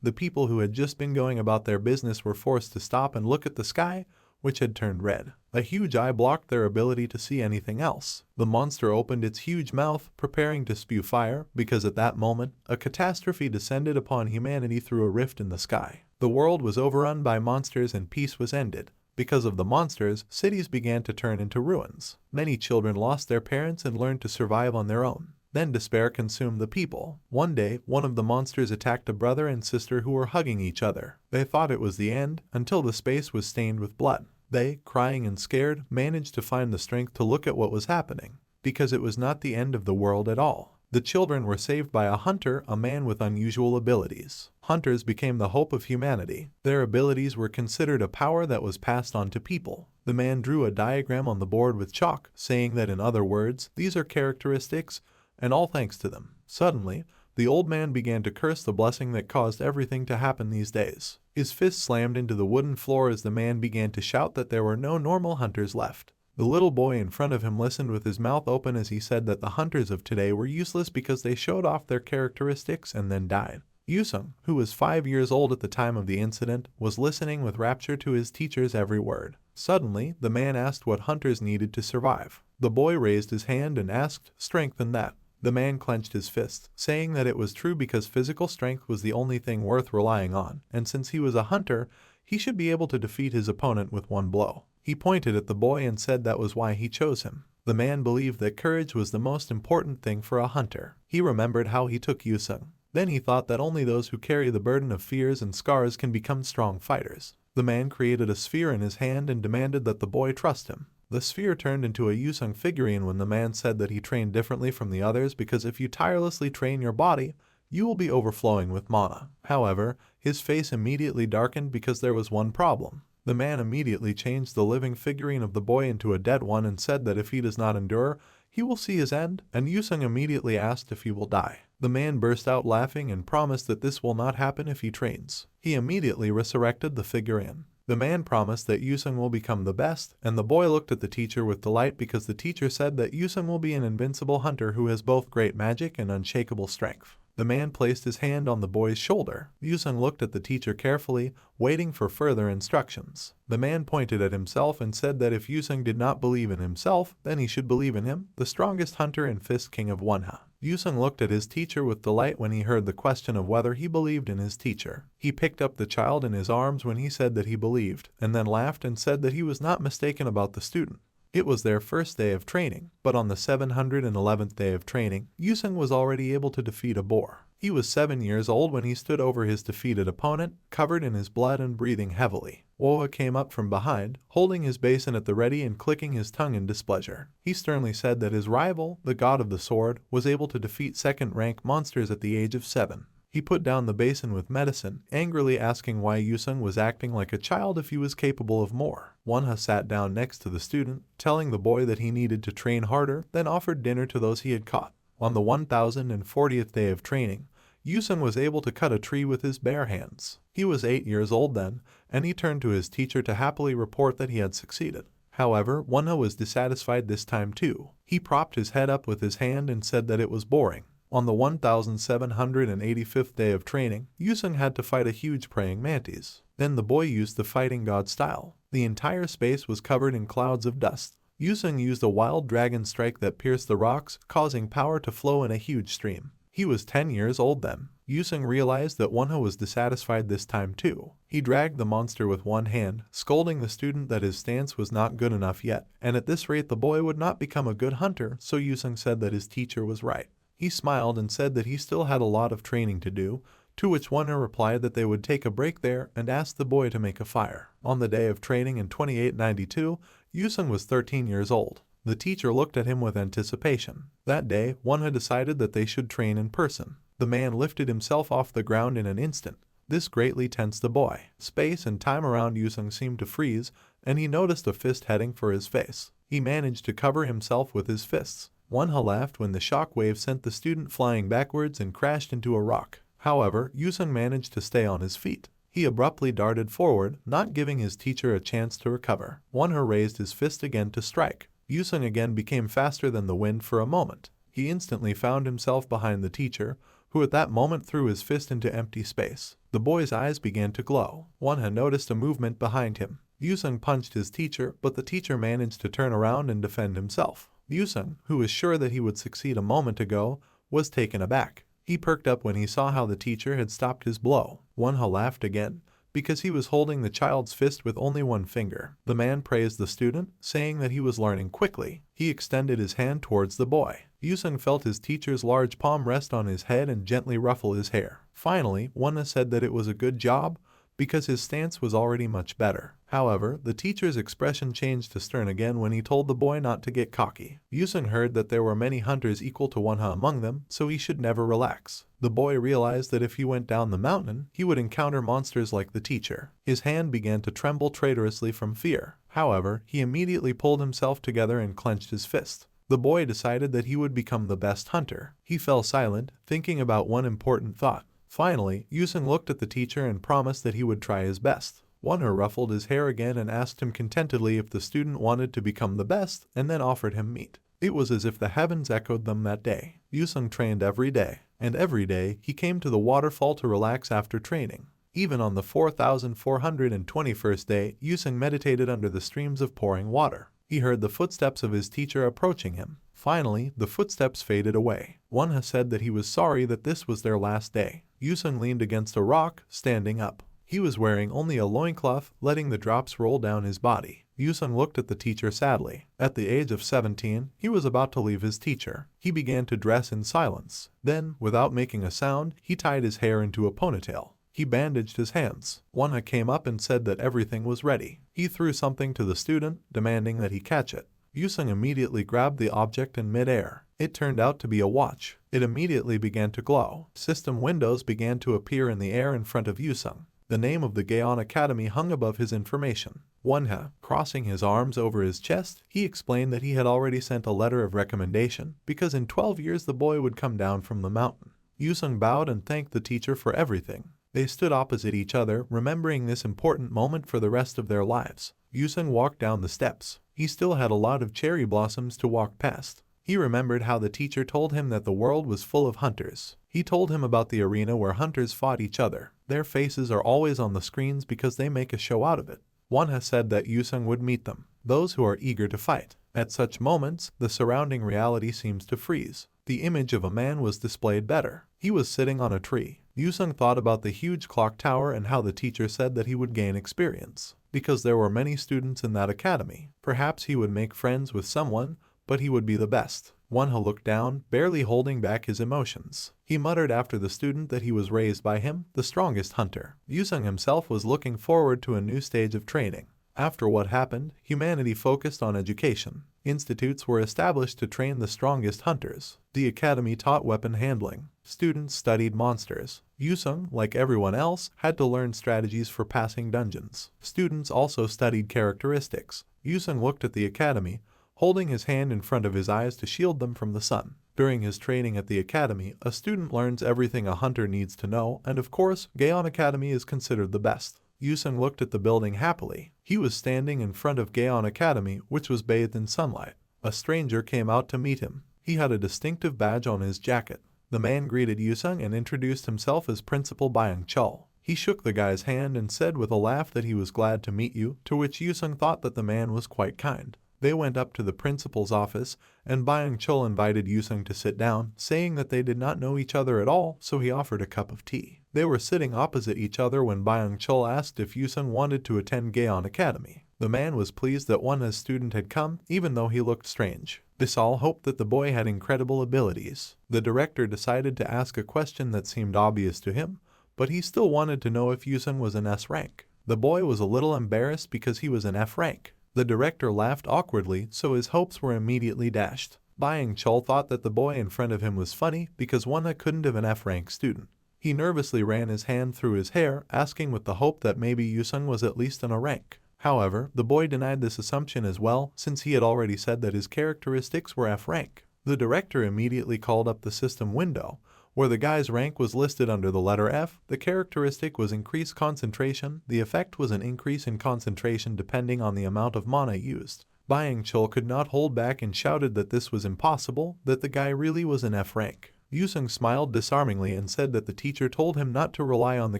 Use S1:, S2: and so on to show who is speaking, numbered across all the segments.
S1: The people who had just been going about their business were forced to stop and look at the sky, which had turned red. A huge eye blocked their ability to see anything else. The monster opened its huge mouth, preparing to spew fire, because at that moment, a catastrophe descended upon humanity through a rift in the sky. The world was overrun by monsters and peace was ended. Because of the monsters, cities began to turn into ruins. Many children lost their parents and learned to survive on their own. Then despair consumed the people. One day, one of the monsters attacked a brother and sister who were hugging each other. They thought it was the end, until the space was stained with blood. They, crying and scared, managed to find the strength to look at what was happening, because it was not the end of the world at all. The children were saved by a hunter, a man with unusual abilities. Hunters became the hope of humanity. Their abilities were considered a power that was passed on to people. The man drew a diagram on the board with chalk, saying that in other words, these are characteristics, and all thanks to them. Suddenly, the old man began to curse the blessing that caused everything to happen these days. His fist slammed into the wooden floor as the man began to shout that there were no normal hunters left. The little boy in front of him listened with his mouth open as he said that the hunters of today were useless because they showed off their characteristics and then died. Yusung, who was 5 years old at the time of the incident, was listening with rapture to his teacher's every word. Suddenly, the man asked what hunters needed to survive. The boy raised his hand and asked, "Strength and that." The man clenched his fist, saying that it was true because physical strength was the only thing worth relying on, and since he was a hunter, he should be able to defeat his opponent with one blow. He pointed at the boy and said that was why he chose him. The man believed that courage was the most important thing for a hunter. He remembered how he took Yusung. Then he thought that only those who carry the burden of fears and scars can become strong fighters. The man created a sphere in his hand and demanded that the boy trust him. The sphere turned into a Yusung figurine when the man said that he trained differently from the others because if you tirelessly train your body, you will be overflowing with mana. However, his face immediately darkened because there was one problem. The man immediately changed the living figurine of the boy into a dead one and said that if he does not endure, he will see his end, and Yusung immediately asked if he will die. The man burst out laughing and promised that this will not happen if he trains. He immediately resurrected the figurine. The man promised that Yusung will become the best, and the boy looked at the teacher with delight because the teacher said that Yusung will be an invincible hunter who has both great magic and unshakable strength. The man placed his hand on the boy's shoulder. Yusung looked at the teacher carefully, waiting for further instructions. The man pointed at himself and said that if Yusung did not believe in himself, then he should believe in him, the strongest hunter and fist king of Wanha. Yusung looked at his teacher with delight when he heard the question of whether he believed in his teacher. He picked up the child in his arms when he said that he believed, and then laughed and said that he was not mistaken about the student. It was their first day of training, but on the 711th day of training, Yusung was already able to defeat a boar. He was 7 years old when he stood over his defeated opponent, covered in his blood and breathing heavily. Woa came up from behind, holding his basin at the ready and clicking his tongue in displeasure. He sternly said that his rival, the god of the sword, was able to defeat second-rank monsters at the age of 7. He put down the basin with medicine, angrily asking why Yusung was acting like a child if he was capable of more. Wanha sat down next to the student, telling the boy that he needed to train harder, then offered dinner to those he had caught. On the 1040th day of training, Yusung was able to cut a tree with his bare hands. He was 8 years old then, and he turned to his teacher to happily report that he had succeeded. However, Wanha was dissatisfied this time too. He propped his head up with his hand and said that it was boring. On the 1785th day of training, Yusung had to fight a huge praying mantis. Then the boy used the fighting god style. The entire space was covered in clouds of dust. Yusung used a wild dragon strike that pierced the rocks, causing power to flow in a huge stream. He was 10 years old then. Yusung realized that Wanha was dissatisfied this time too. He dragged the monster with one hand, scolding the student that his stance was not good enough yet, and at this rate the boy would not become a good hunter, so Yusung said that his teacher was right. He smiled and said that he still had a lot of training to do, to which Wanha replied that they would take a break there and asked the boy to make a fire. On the day of training in 2892, Yusung was 13 years old. The teacher looked at him with anticipation. That day, Wanha decided that they should train in person. The man lifted himself off the ground in an instant. This greatly tensed the boy. Space and time around Yusung seemed to freeze, and he noticed a fist heading for his face. He managed to cover himself with his fists. Wanha laughed when the shock wave sent the student flying backwards and crashed into a rock. However, Yusung managed to stay on his feet. He abruptly darted forward, not giving his teacher a chance to recover. Wanha raised his fist again to strike. Yusung again became faster than the wind for a moment. He instantly found himself behind the teacher, who at that moment threw his fist into empty space. The boy's eyes began to glow. Wonha noticed a movement behind him. Yusung punched his teacher, but the teacher managed to turn around and defend himself. Yusung, who was sure that he would succeed a moment ago, was taken aback. He perked up when he saw how the teacher had stopped his blow. Wonha laughed again, because he was holding the child's fist with only one finger. The man praised the student, saying that he was learning quickly. He extended his hand towards the boy. Yusung felt his teacher's large palm rest on his head and gently ruffle his hair. Finally, Wonha said that it was a good job, because his stance was already much better. However, the teacher's expression changed to stern again when he told the boy not to get cocky. Yusung heard that there were many hunters equal to Wonha among them, so he should never relax. The boy realized that if he went down the mountain, he would encounter monsters like the teacher. His hand began to tremble traitorously from fear. However, he immediately pulled himself together and clenched his fist. The boy decided that he would become the best hunter. He fell silent, thinking about one important thought. Finally, Yusung looked at the teacher and promised that he would try his best. Wonha ruffled his hair again and asked him contentedly if the student wanted to become the best, and then offered him meat. It was as if the heavens echoed them that day. Yusung trained every day, and every day he came to the waterfall to relax after training. Even on the 4,421st day, Yusung meditated under the streams of pouring water. He heard the footsteps of his teacher approaching him. Finally, the footsteps faded away. Wonha said that he was sorry that this was their last day. Yusung leaned against a rock, standing up. He was wearing only a loincloth, letting the drops roll down his body. Yusung looked at the teacher sadly. At the age of 17, he was about to leave his teacher. He began to dress in silence. Then, without making a sound, he tied his hair into a ponytail. He bandaged his hands. Wonha came up and said that everything was ready. He threw something to the student, demanding that he catch it. Yusung immediately grabbed the object in mid-air. It turned out to be a watch. It immediately began to glow. System windows began to appear in the air in front of Yusung. The name of the Gayon Academy hung above his information. Wonha, crossing his arms over his chest, he explained that he had already sent a letter of recommendation, because in 12 years the boy would come down from the mountain. Yusung bowed and thanked the teacher for everything. They stood opposite each other, remembering this important moment for the rest of their lives. Yusung walked down the steps. He still had a lot of cherry blossoms to walk past. He remembered how the teacher told him that the world was full of hunters. He told him about the arena where hunters fought each other. Their faces are always on the screens because they make a show out of it. Wonha said that Yusung would meet them, those who are eager to fight. At such moments, the surrounding reality seems to freeze. The image of a man was displayed better. He was sitting on a tree. Yusung thought about the huge clock tower and how the teacher said that he would gain experience. Because there were many students in that academy, perhaps he would make friends with someone, but he would be the best. Wonha looked down, barely holding back his emotions. He muttered after the student that he was raised by him, the strongest hunter. Yusung himself was looking forward to a new stage of training. After what happened, humanity focused on education. Institutes were established to train the strongest hunters. The academy taught weapon handling. Students studied monsters. Yusung, like everyone else, had to learn strategies for passing dungeons. Students also studied characteristics. Yusung looked at the academy, holding his hand in front of his eyes to shield them from the sun. During his training at the academy, a student learns everything a hunter needs to know, and of course, Gayon Academy is considered the best. Yusung looked at the building happily. He was standing in front of Gayon Academy, which was bathed in sunlight. A stranger came out to meet him. He had a distinctive badge on his jacket. The man greeted Yusung and introduced himself as Principal Byung-chul. He shook the guy's hand and said with a laugh that he was glad to meet you, to which Yusung thought that the man was quite kind. They went up to the principal's office, and Byung-chul invited Yusung to sit down, saying that they did not know each other at all, so he offered a cup of tea. They were sitting opposite each other when Byung-chul asked if Yusung wanted to attend Gayon Academy. The man was pleased that Wonha's student had come, even though he looked strange. Bisal hoped that the boy had incredible abilities. The director decided to ask a question that seemed obvious to him, but he still wanted to know if Yusung was an S rank. The boy was a little embarrassed because he was an F rank. The director laughed awkwardly, so his hopes were immediately dashed. Byung-chul thought that the boy in front of him was funny because Wonha couldn't have an F-rank student. He nervously ran his hand through his hair, asking with the hope that maybe Yusung was at least in a rank. However, the boy denied this assumption as well, since he had already said that his characteristics were F-rank. The director immediately called up the system window, where the guy's rank was listed under the letter F. The characteristic was increased concentration. The effect was an increase in concentration depending on the amount of mana used. Byung-chul could not hold back and shouted that this was impossible, that the guy really was an F rank. Yusung smiled disarmingly and said that the teacher told him not to rely on the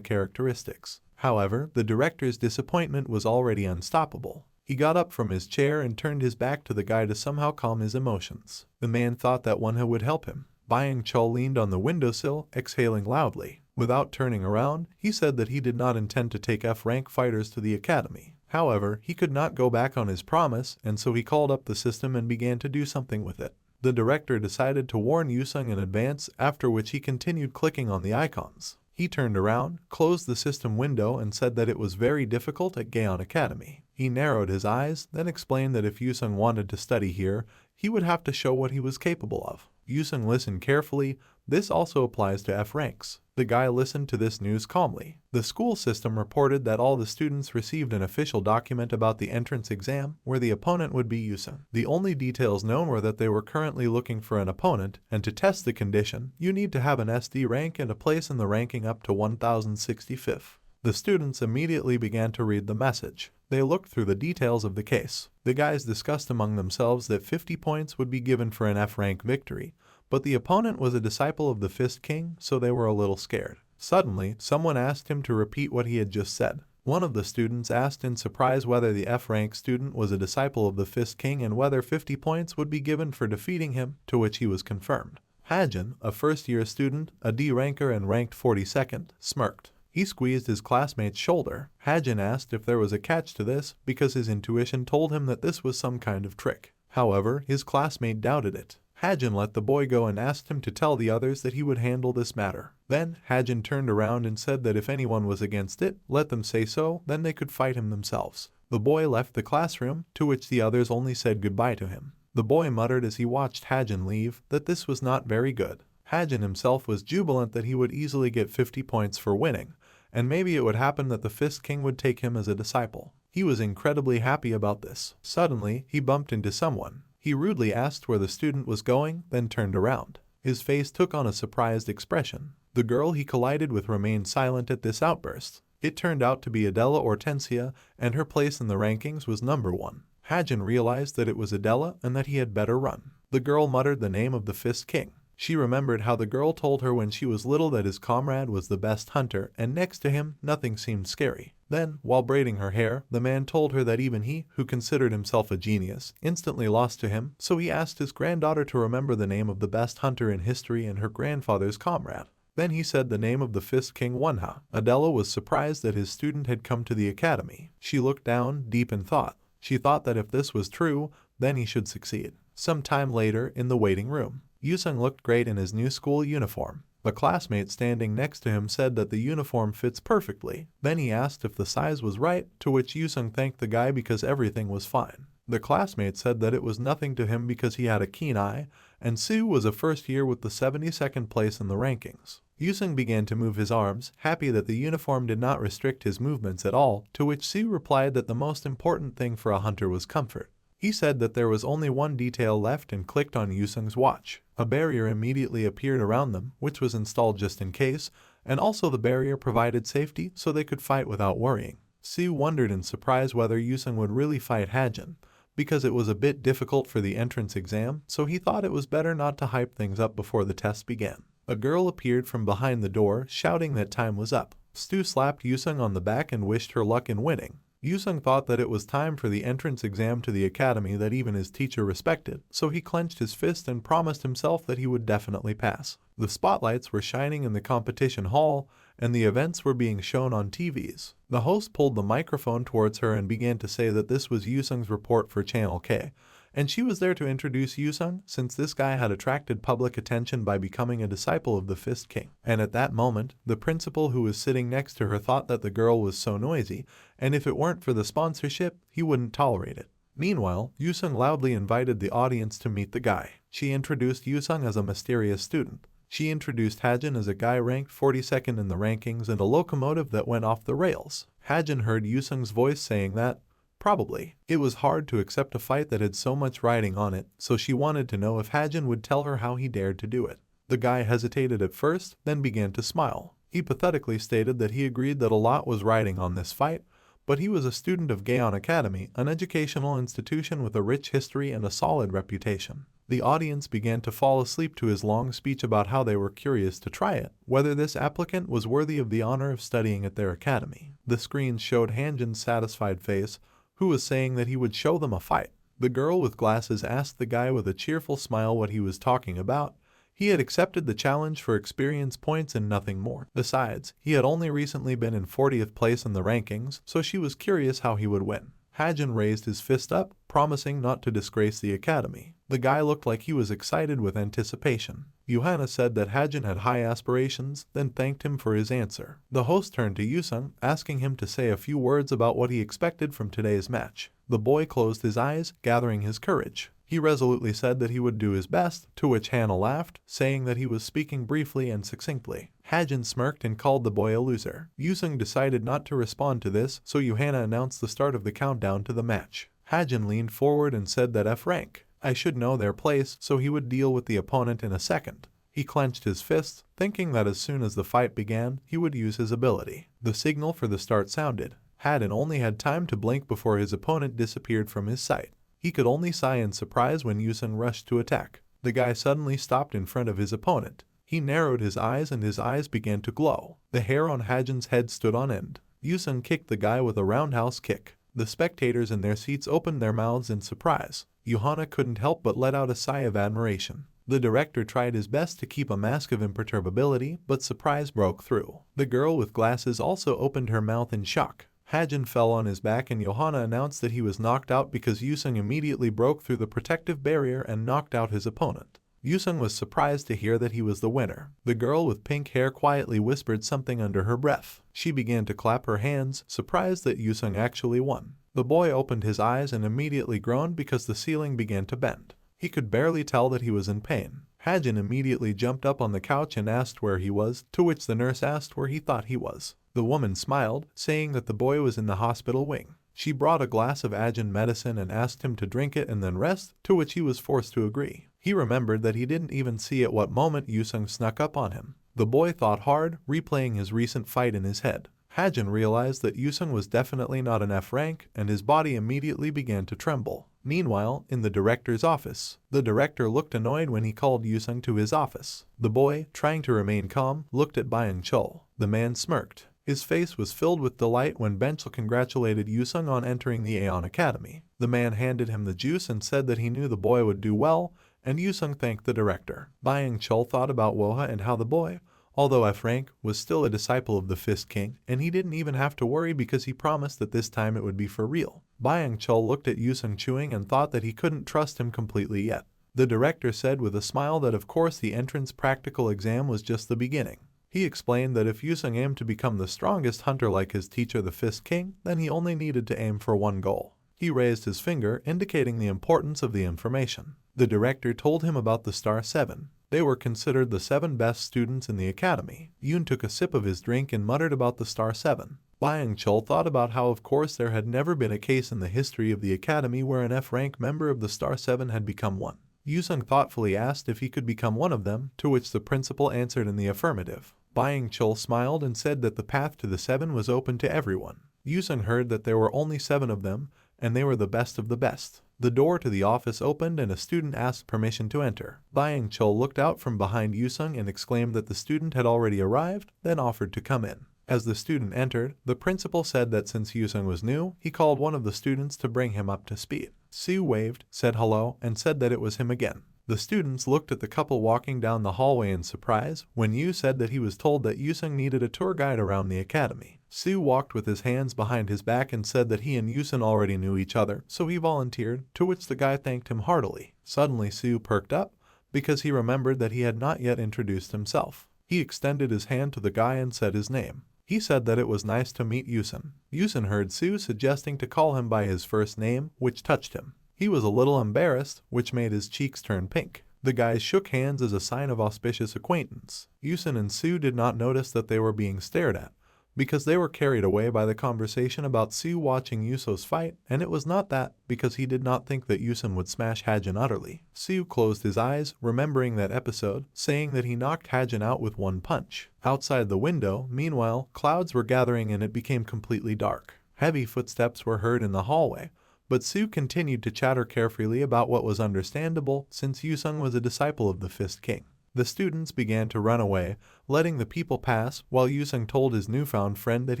S1: characteristics. However, the director's disappointment was already unstoppable. He got up from his chair and turned his back to the guy to somehow calm his emotions. The man thought that Manhwa would help him. Byung Chul leaned on the windowsill, exhaling loudly. Without turning around, he said that he did not intend to take F-rank fighters to the academy. However, he could not go back on his promise, and so he called up the system and began to do something with it. The director decided to warn Yusung in advance, after which he continued clicking on the icons. He turned around, closed the system window, and said that it was very difficult at Gayon Academy. He narrowed his eyes, then explained that if Yusung wanted to study here, he would have to show what he was capable of. Yusung listened carefully. This also applies to F ranks. The guy listened to this news calmly. The school system reported that all the students received an official document about the entrance exam, where the opponent would be Yusung. The only details known were that they were currently looking for an opponent, and to test the condition, you need to have an SD rank and a place in the ranking up to 1065th. The students immediately began to read the message. They looked through the details of the case. The guys discussed among themselves that 50 points would be given for an F-rank victory, but the opponent was a disciple of the Fist King, so they were a little scared. Suddenly, someone asked him to repeat what he had just said. One of the students asked in surprise whether the F-rank student was a disciple of the Fist King and whether 50 points would be given for defeating him, to which he was confirmed. Hajin, a first-year student, a D-ranker and ranked 42nd, smirked. He squeezed his classmate's shoulder. Hajin asked if there was a catch to this because his intuition told him that this was some kind of trick. However, his classmate doubted it. Hajin let the boy go and asked him to tell the others that he would handle this matter. Then, Hajin turned around and said that if anyone was against it, let them say so, then they could fight him themselves. The boy left the classroom, to which the others only said goodbye to him. The boy muttered as he watched Hajin leave that this was not very good. Hajin himself was jubilant that he would easily get 50 points for winning, and maybe it would happen that the Fist King would take him as a disciple. He was incredibly happy about this. Suddenly, he bumped into someone. He rudely asked where the student was going, then turned around. His face took on a surprised expression. The girl he collided with remained silent at this outburst. It turned out to be Adela Hortensia, and her place in the rankings was number 1. Hajin realized that it was Adela and that he had better run. The girl muttered the name of the Fist King. She remembered how the girl told her when she was little that his comrade was the best hunter, and next to him, nothing seemed scary. Then, while braiding her hair, the man told her that even he, who considered himself a genius, instantly lost to him, so he asked his granddaughter to remember the name of the best hunter in history and her grandfather's comrade. Then he said the name of the Fist King Wanha. Adela was surprised that his student had come to the academy. She looked down, deep in thought. She thought that if this was true, then he should succeed. Some time later, in the waiting room, Yusung looked great in his new school uniform. The classmate standing next to him said that the uniform fits perfectly. Then he asked if the size was right, to which Yusung thanked the guy because everything was fine. The classmate said that it was nothing to him because he had a keen eye, and Sue was a first year with the 72nd place in the rankings. Yusung began to move his arms, happy that the uniform did not restrict his movements at all, to which Sue replied that the most important thing for a hunter was comfort. He said that there was only one detail left and clicked on Yusung's watch. A barrier immediately appeared around them, which was installed just in case, and also the barrier provided safety so they could fight without worrying. Sue wondered in surprise whether Yusung would really fight Hajin, because it was a bit difficult for the entrance exam, so he thought it was better not to hype things up before the test began. A girl appeared from behind the door, shouting that time was up. Stu slapped Yusung on the back and wished her luck in winning. Yusung thought that it was time for the entrance exam to the academy that even his teacher respected, so he clenched his fist and promised himself that he would definitely pass. The spotlights were shining in the competition hall, and the events were being shown on TVs. The host pulled the microphone towards her and began to say that this was Yusung's report for Channel K, and she was there to introduce Yusung since this guy had attracted public attention by becoming a disciple of the Fist King. And at that moment, the principal who was sitting next to her thought that the girl was so noisy, and if it weren't for the sponsorship, he wouldn't tolerate it. Meanwhile, Yusung loudly invited the audience to meet the guy. She introduced Yusung as a mysterious student. She introduced Hajin as a guy ranked 42nd in the rankings and a locomotive that went off the rails. Hajin heard Yusung's voice saying that, probably. It was hard to accept a fight that had so much riding on it, so she wanted to know if Hajin would tell her how he dared to do it. The guy hesitated at first, then began to smile. He pathetically stated that he agreed that a lot was riding on this fight, but he was a student of Gayon Academy, an educational institution with a rich history and a solid reputation. The audience began to fall asleep to his long speech about how they were curious to try it, whether this applicant was worthy of the honor of studying at their academy. The screen showed Hanjin's satisfied face, who was saying that he would show them a fight. The girl with glasses asked the guy with a cheerful smile what he was talking about. He had accepted the challenge for experience points and nothing more. Besides, he had only recently been in 40th place in the rankings, so she was curious how he would win. Hanjin raised his fist up, promising not to disgrace the academy. The guy looked like he was excited with anticipation. Yuhana said that Hanjin had high aspirations, then thanked him for his answer. The host turned to Yusung, asking him to say a few words about what he expected from today's match. The boy closed his eyes, gathering his courage. He resolutely said that he would do his best, to which Hanah laughed, saying that he was speaking briefly and succinctly. Hanjin smirked and called the boy a loser. Yusung decided not to respond to this, so Yuhana announced the start of the countdown to the match. Hanjin leaned forward and said that F rank. I should know their place, so he would deal with the opponent in a second. He clenched his fists, thinking that as soon as the fight began, he would use his ability. The signal for the start sounded. Hanjin only had time to blink before his opponent disappeared from his sight. He could only sigh in surprise when Yusung rushed to attack. The guy suddenly stopped in front of his opponent. He narrowed his eyes and his eyes began to glow. The hair on Hanjin's head stood on end. Yusung kicked the guy with a roundhouse kick. The spectators in their seats opened their mouths in surprise. Yuhana couldn't help but let out a sigh of admiration. The director tried his best to keep a mask of imperturbability, but surprise broke through. The girl with glasses also opened her mouth in shock. Hanjin fell on his back and Yuhana announced that he was knocked out because Yusung immediately broke through the protective barrier and knocked out his opponent. Yusung was surprised to hear that he was the winner. The girl with pink hair quietly whispered something under her breath. She began to clap her hands, surprised that Yusung actually won. The boy opened his eyes and immediately groaned because the ceiling began to bend. He could barely tell that he was in pain. Hanjin immediately jumped up on the couch and asked where he was, to which the nurse asked where he thought he was. The woman smiled, saying that the boy was in the hospital wing. She brought a glass of Ajin medicine and asked him to drink it and then rest, to which he was forced to agree. He remembered that he didn't even see at what moment Yusung snuck up on him. The boy thought hard, replaying his recent fight in his head. Hanjin realized that Yusung was definitely not an F rank, and his body immediately began to tremble. Meanwhile, in the director's office, the director looked annoyed when he called Yusung to his office. The boy, trying to remain calm, looked at Byung-chul. The man smirked. His face was filled with delight when Benchel congratulated Yusung on entering the Aeon Academy. The man handed him the juice and said that he knew the boy would do well, and Yusung thanked the director. Byung-chul thought about Woha and how the boy, although F rank, was still a disciple of the Fist King, and he didn't even have to worry because he promised that this time it would be for real. Byung-chul looked at Yusung chewing and thought that he couldn't trust him completely yet. The director said with a smile that of course the entrance practical exam was just the beginning. He explained that if Yusung aimed to become the strongest hunter like his teacher the Fist King, then he only needed to aim for one goal. He raised his finger, indicating the importance of the information. The director told him about the Star 7. They were considered the 7 best students in the academy. Yoon took a sip of his drink and muttered about the Star 7. Byung-chul thought about how of course there had never been a case in the history of the academy where an F-rank member of the Star 7 had become one. Yusung thoughtfully asked if he could become one of them, to which the principal answered in the affirmative. Byung-chul smiled and said that the path to the 7 was open to everyone. Yusung heard that there were only 7 of them, and they were the best of the best. The door to the office opened and a student asked permission to enter. Byung-chul looked out from behind Yusung and exclaimed that the student had already arrived, then offered to come in. As the student entered, the principal said that since Yusung was new, he called one of the students to bring him up to speed. Sue waved, said hello, and said that it was him again. The students looked at the couple walking down the hallway in surprise when Yu said that he was told that Yusung needed a tour guide around the academy. Sue walked with his hands behind his back and said that he and Yusung already knew each other, so he volunteered, to which the guy thanked him heartily. Suddenly Sue perked up because he remembered that he had not yet introduced himself. He extended his hand to the guy and said his name. He said that it was nice to meet Yusung. Yusung heard Sue suggesting to call him by his first name, which touched him. He was a little embarrassed, which made his cheeks turn pink. The guys shook hands as a sign of auspicious acquaintance. Yusung and Sue did not notice that they were being stared at, because they were carried away by the conversation about Sue watching Yuso's fight, and it was not that because he did not think that Yusung would smash Hajin utterly. Sue closed his eyes, remembering that episode, saying that he knocked Hajin out with one punch. Outside the window, meanwhile, clouds were gathering and it became completely dark. Heavy footsteps were heard in the hallway, But Sue continued to chatter carefree about what was understandable since Yusung was a disciple of the Fist King. The students began to run away, letting the people pass, while Yusung told his newfound friend that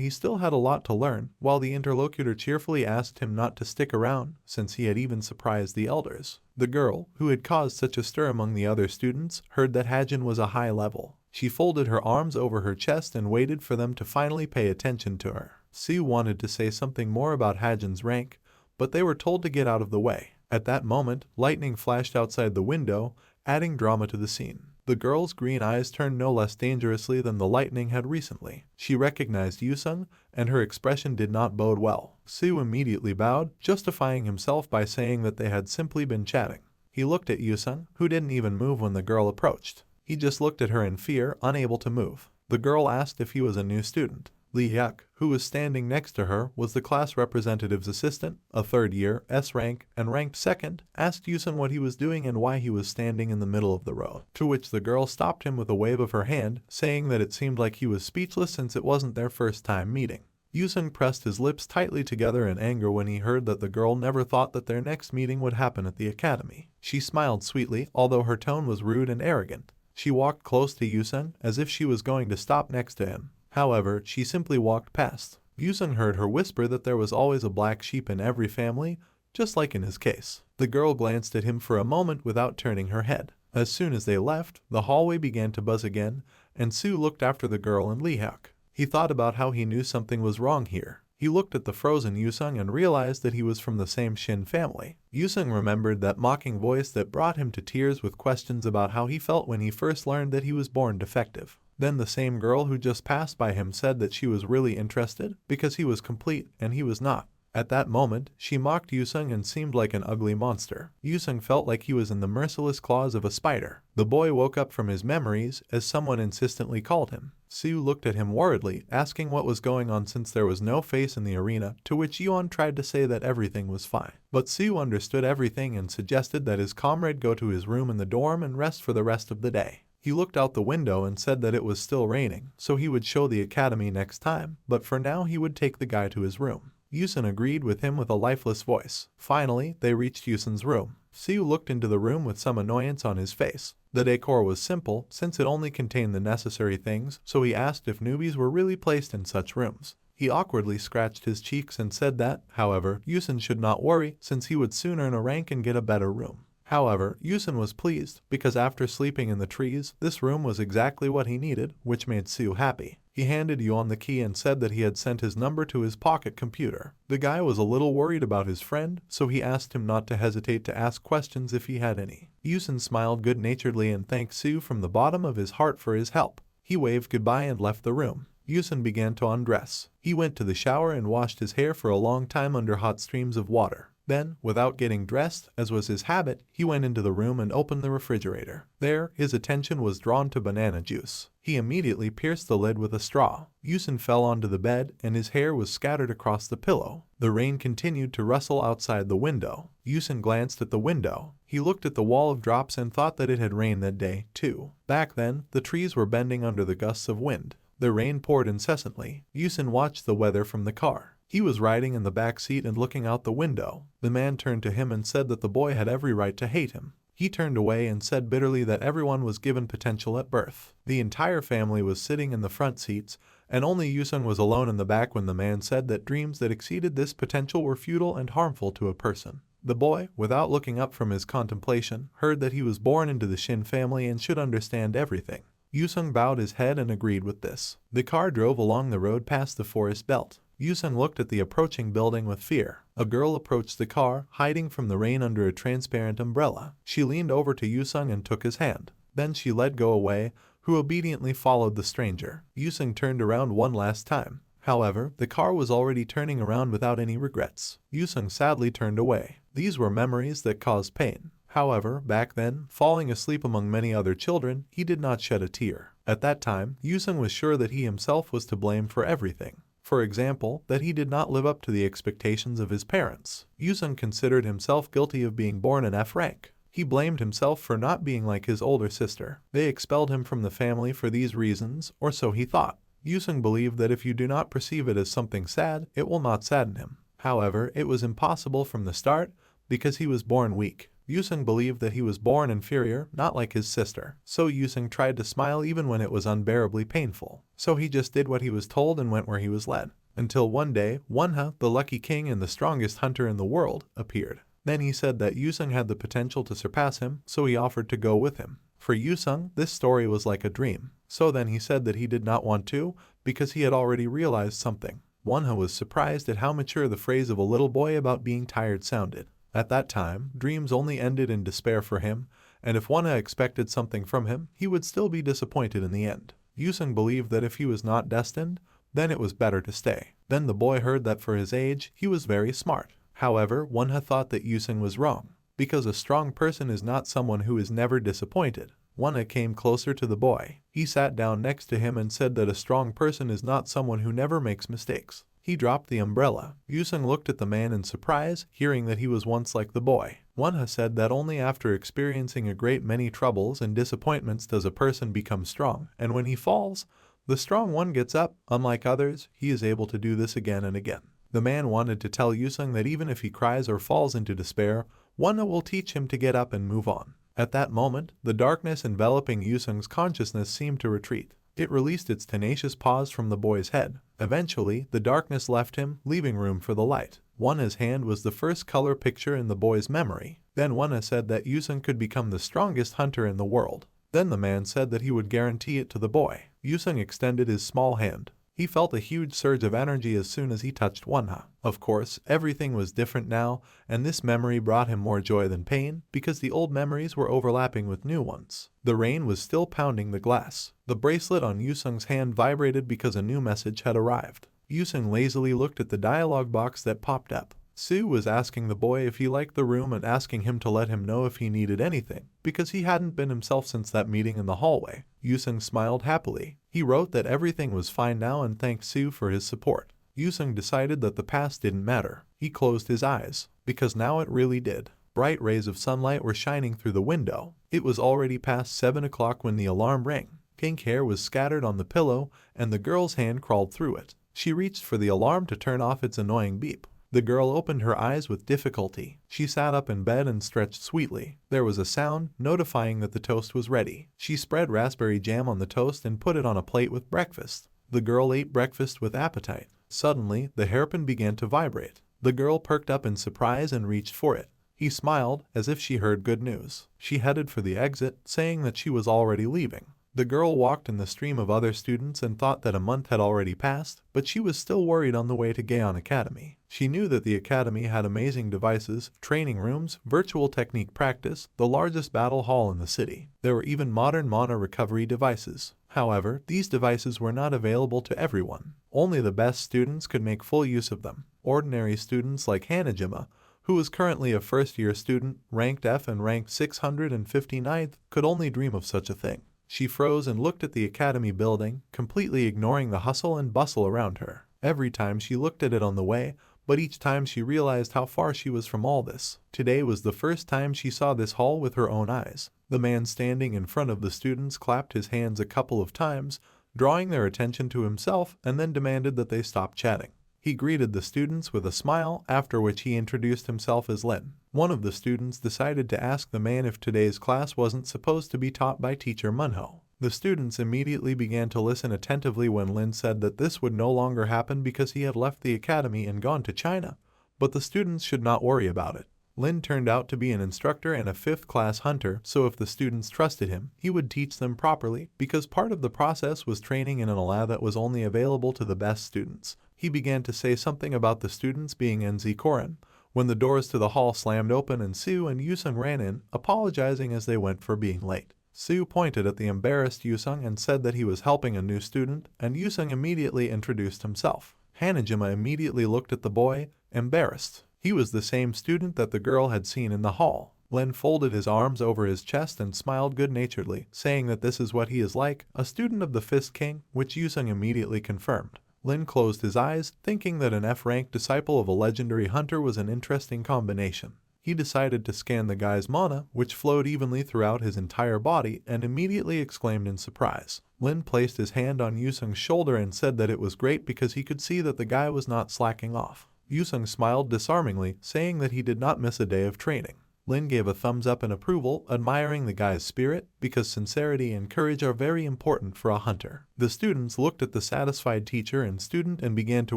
S1: he still had a lot to learn, while the interlocutor cheerfully asked him not to stick around, since he had even surprised the elders. The girl, who had caused such a stir among the other students, heard that Hajin was a high level. She folded her arms over her chest and waited for them to finally pay attention to her. Sue wanted to say something more about Hajin's rank, but they were told to get out of the way. At that moment, lightning flashed outside the window, adding drama to the scene. The girl's green eyes turned no less dangerously than the lightning had recently. She recognized Yusung, and her expression did not bode well. Sue immediately bowed, justifying himself by saying that they had simply been chatting. He looked at Yusung, who didn't even move when the girl approached. He just looked at her in fear, unable to move. The girl asked if he was a new student. Lee Hyuk, who was standing next to her, was the class representative's assistant, a third-year, S rank, and ranked second, asked Yusung what he was doing and why he was standing in the middle of the road, to which the girl stopped him with a wave of her hand, saying that it seemed like he was speechless since it wasn't their first time meeting. Yusung pressed his lips tightly together in anger when he heard that the girl never thought that their next meeting would happen at the academy. She smiled sweetly, although her tone was rude and arrogant. She walked close to Yusung, as if she was going to stop next to him. However, she simply walked past. Yusung heard her whisper that there was always a black sheep in every family, just like in his case. The girl glanced at him for a moment without turning her head. As soon as they left, the hallway began to buzz again, and Sue looked after the girl and Lee Hyuk. He thought about how he knew something was wrong here. He looked at the frozen Yusung and realized that he was from the same Shin family. Yusung remembered that mocking voice that brought him to tears with questions about how he felt when he first learned that he was born defective. Then the same girl who just passed by him said that she was really interested because he was complete and he was not. At that moment, she mocked Yusung and seemed like an ugly monster. Yusung felt like he was in the merciless claws of a spider. The boy woke up from his memories as someone insistently called him. Sue looked at him worriedly, asking what was going on since there was no face in the arena, to which Yeon tried to say that everything was fine. But Sue understood everything and suggested that his comrade go to his room in the dorm and rest for the rest of the day. He looked out the window and said that it was still raining, so he would show the academy next time, but for now he would take the guy to his room. Yusung agreed with him with a lifeless voice. Finally, they reached Yusung's room. Sue looked into the room with some annoyance on his face. The decor was simple, since it only contained the necessary things, so he asked if newbies were really placed in such rooms. He awkwardly scratched his cheeks and said that, however, Yusung should not worry, since he would soon earn a rank and get a better room. However, Yusung was pleased, because after sleeping in the trees, this room was exactly what he needed, which made Sue happy. He handed Yeon the key and said that he had sent his number to his pocket computer. The guy was a little worried about his friend, so he asked him not to hesitate to ask questions if he had any. Yusung smiled good-naturedly and thanked Sue from the bottom of his heart for his help. He waved goodbye and left the room. Yusung began to undress. He went to the shower and washed his hair for a long time under hot streams of water. Then, without getting dressed, as was his habit, he went into the room and opened the refrigerator. There, his attention was drawn to banana juice. He immediately pierced the lid with a straw. Yusung fell onto the bed, and his hair was scattered across the pillow. The rain continued to rustle outside the window. Yusung glanced at the window. He looked at the wall of drops and thought that it had rained that day, too. Back then, the trees were bending under the gusts of wind. The rain poured incessantly. Yusung watched the weather from the car. He was riding in the back seat and looking out the window. The man turned to him and said that the boy had every right to hate him. He turned away and said bitterly that everyone was given potential at birth. The entire family was sitting in the front seats, and only Yusung was alone in the back when the man said that dreams that exceeded this potential were futile and harmful to a person. The boy, without looking up from his contemplation, heard that he was born into the Shin family and should understand everything. Yusung bowed his head and agreed with this. The car drove along the road past the forest belt. Yusung looked at the approaching building with fear. A girl approached the car, hiding from the rain under a transparent umbrella. She leaned over to Yusung and took his hand. Then she led go away, who obediently followed the stranger. Yusung turned around one last time. However, the car was already turning around without any regrets. Yusung sadly turned away. These were memories that caused pain. However, back then, falling asleep among many other children, he did not shed a tear. At that time, Yusung was sure that he himself was to blame for everything. For example, that he did not live up to the expectations of his parents. Yusung considered himself guilty of being born an F rank. He blamed himself for not being like his older sister. They expelled him from the family for these reasons, or so he thought. Yusung believed that if you do not perceive it as something sad, it will not sadden him. However, it was impossible from the start because he was born weak. Yusung believed that he was born inferior, not like his sister. So Yusung tried to smile even when it was unbearably painful. So he just did what he was told and went where he was led. Until one day, Manhwa, the lucky king and the strongest hunter in the world, appeared. Then he said that Yusung had the potential to surpass him, so he offered to go with him. For Yusung, this story was like a dream. So then he said that he did not want to, because he had already realized something. Manhwa was surprised at how mature the phrase of a little boy about being tired sounded. At that time, dreams only ended in despair for him, and if Manhwa expected something from him, he would still be disappointed in the end. Yusung believed that if he was not destined, then it was better to stay. Then the boy heard that for his age, he was very smart. However, Manhwa thought that Yusung was wrong, because a strong person is not someone who is never disappointed. Manhwa came closer to the boy. He sat down next to him and said that a strong person is not someone who never makes mistakes. He dropped the umbrella. Yusung looked at the man in surprise, hearing that he was once like the boy. Manhwa said that only after experiencing a great many troubles and disappointments does a person become strong, and when he falls, the strong one gets up. Unlike others, he is able to do this again and again. The man wanted to tell Yusung that even if he cries or falls into despair, Manhwa will teach him to get up and move on. At that moment, the darkness enveloping Yusung's consciousness seemed to retreat. It released its tenacious paws from the boy's head. Eventually, the darkness left him, leaving room for the light. Manhwa's hand was the first color picture in the boy's memory. Then Manhwa said that Yusung could become the strongest hunter in the world. Then the man said that he would guarantee it to the boy. Yusung extended his small hand. He felt a huge surge of energy as soon as he touched Manhwa. Of course, everything was different now, and this memory brought him more joy than pain, because the old memories were overlapping with new ones. The rain was still pounding the glass. The bracelet on Yusung's hand vibrated because a new message had arrived. Yusung lazily looked at the dialogue box that popped up. Sue was asking the boy if he liked the room and asking him to let him know if he needed anything, because he hadn't been himself since that meeting in the hallway. Yusung smiled happily. He wrote that everything was fine now and thanked Sue for his support. Yusung decided that the past didn't matter. He closed his eyes, because now it really did. Bright rays of sunlight were shining through the window. It was already past 7 o'clock when the alarm rang. Pink hair was scattered on the pillow, and the girl's hand crawled through it. She reached for the alarm to turn off its annoying beep. The girl opened her eyes with difficulty. She sat up in bed and stretched sweetly. There was a sound notifying that the toast was ready. She spread raspberry jam on the toast and put it on a plate with breakfast. The girl ate breakfast with appetite. Suddenly, the hairpin began to vibrate. The girl perked up in surprise and reached for it. He smiled, as if she heard good news. She headed for the exit, saying that she was already leaving. The girl walked in the stream of other students and thought that a month had already passed, but she was still worried on the way to Gayon Academy. She knew that the academy had amazing devices, training rooms, virtual technique practice, the largest battle hall in the city. There were even modern mana recovery devices. However, these devices were not available to everyone. Only the best students could make full use of them. Ordinary students like Hanah Jima, who was currently a first-year student, ranked F and ranked 659th, could only dream of such a thing. She froze and looked at the academy building, completely ignoring the hustle and bustle around her. Every time she looked at it on the way, but each time she realized how far she was from all this. Today was the first time she saw this hall with her own eyes. The man standing in front of the students clapped his hands a couple of times, drawing their attention to himself, and then demanded that they stop chatting. He greeted the students with a smile, after which he introduced himself as Lin. One of the students decided to ask the man if today's class wasn't supposed to be taught by teacher Manhwa. The students immediately began to listen attentively when Lin said that this would no longer happen because he had left the academy and gone to China, but the students should not worry about it. Lin turned out to be an instructor and a 5th-class hunter, so if the students trusted him, he would teach them properly, because part of the process was training in an lab that was only available to the best students. He began to say something about the students being NZ Koran, when the doors to the hall slammed open and Sue and Yusung ran in, apologizing as they went for being late. Sue pointed at the embarrassed Yusung and said that he was helping a new student, and Yusung immediately introduced himself. Hanah Jima immediately looked at the boy, embarrassed. He was the same student that the girl had seen in the hall. Lin folded his arms over his chest and smiled good-naturedly, saying that this is what he is like, a student of the Fist King, which Yusung immediately confirmed. Lin closed his eyes, thinking that an F-ranked disciple of a legendary hunter was an interesting combination. He decided to scan the guy's mana, which flowed evenly throughout his entire body, and immediately exclaimed in surprise. Lin placed his hand on Yusung's shoulder and said that it was great because he could see that the guy was not slacking off. Yusung smiled disarmingly, saying that he did not miss a day of training. Lin gave a thumbs up in approval, admiring the guy's spirit, because sincerity and courage are very important for a hunter. The students looked at the satisfied teacher and student and began to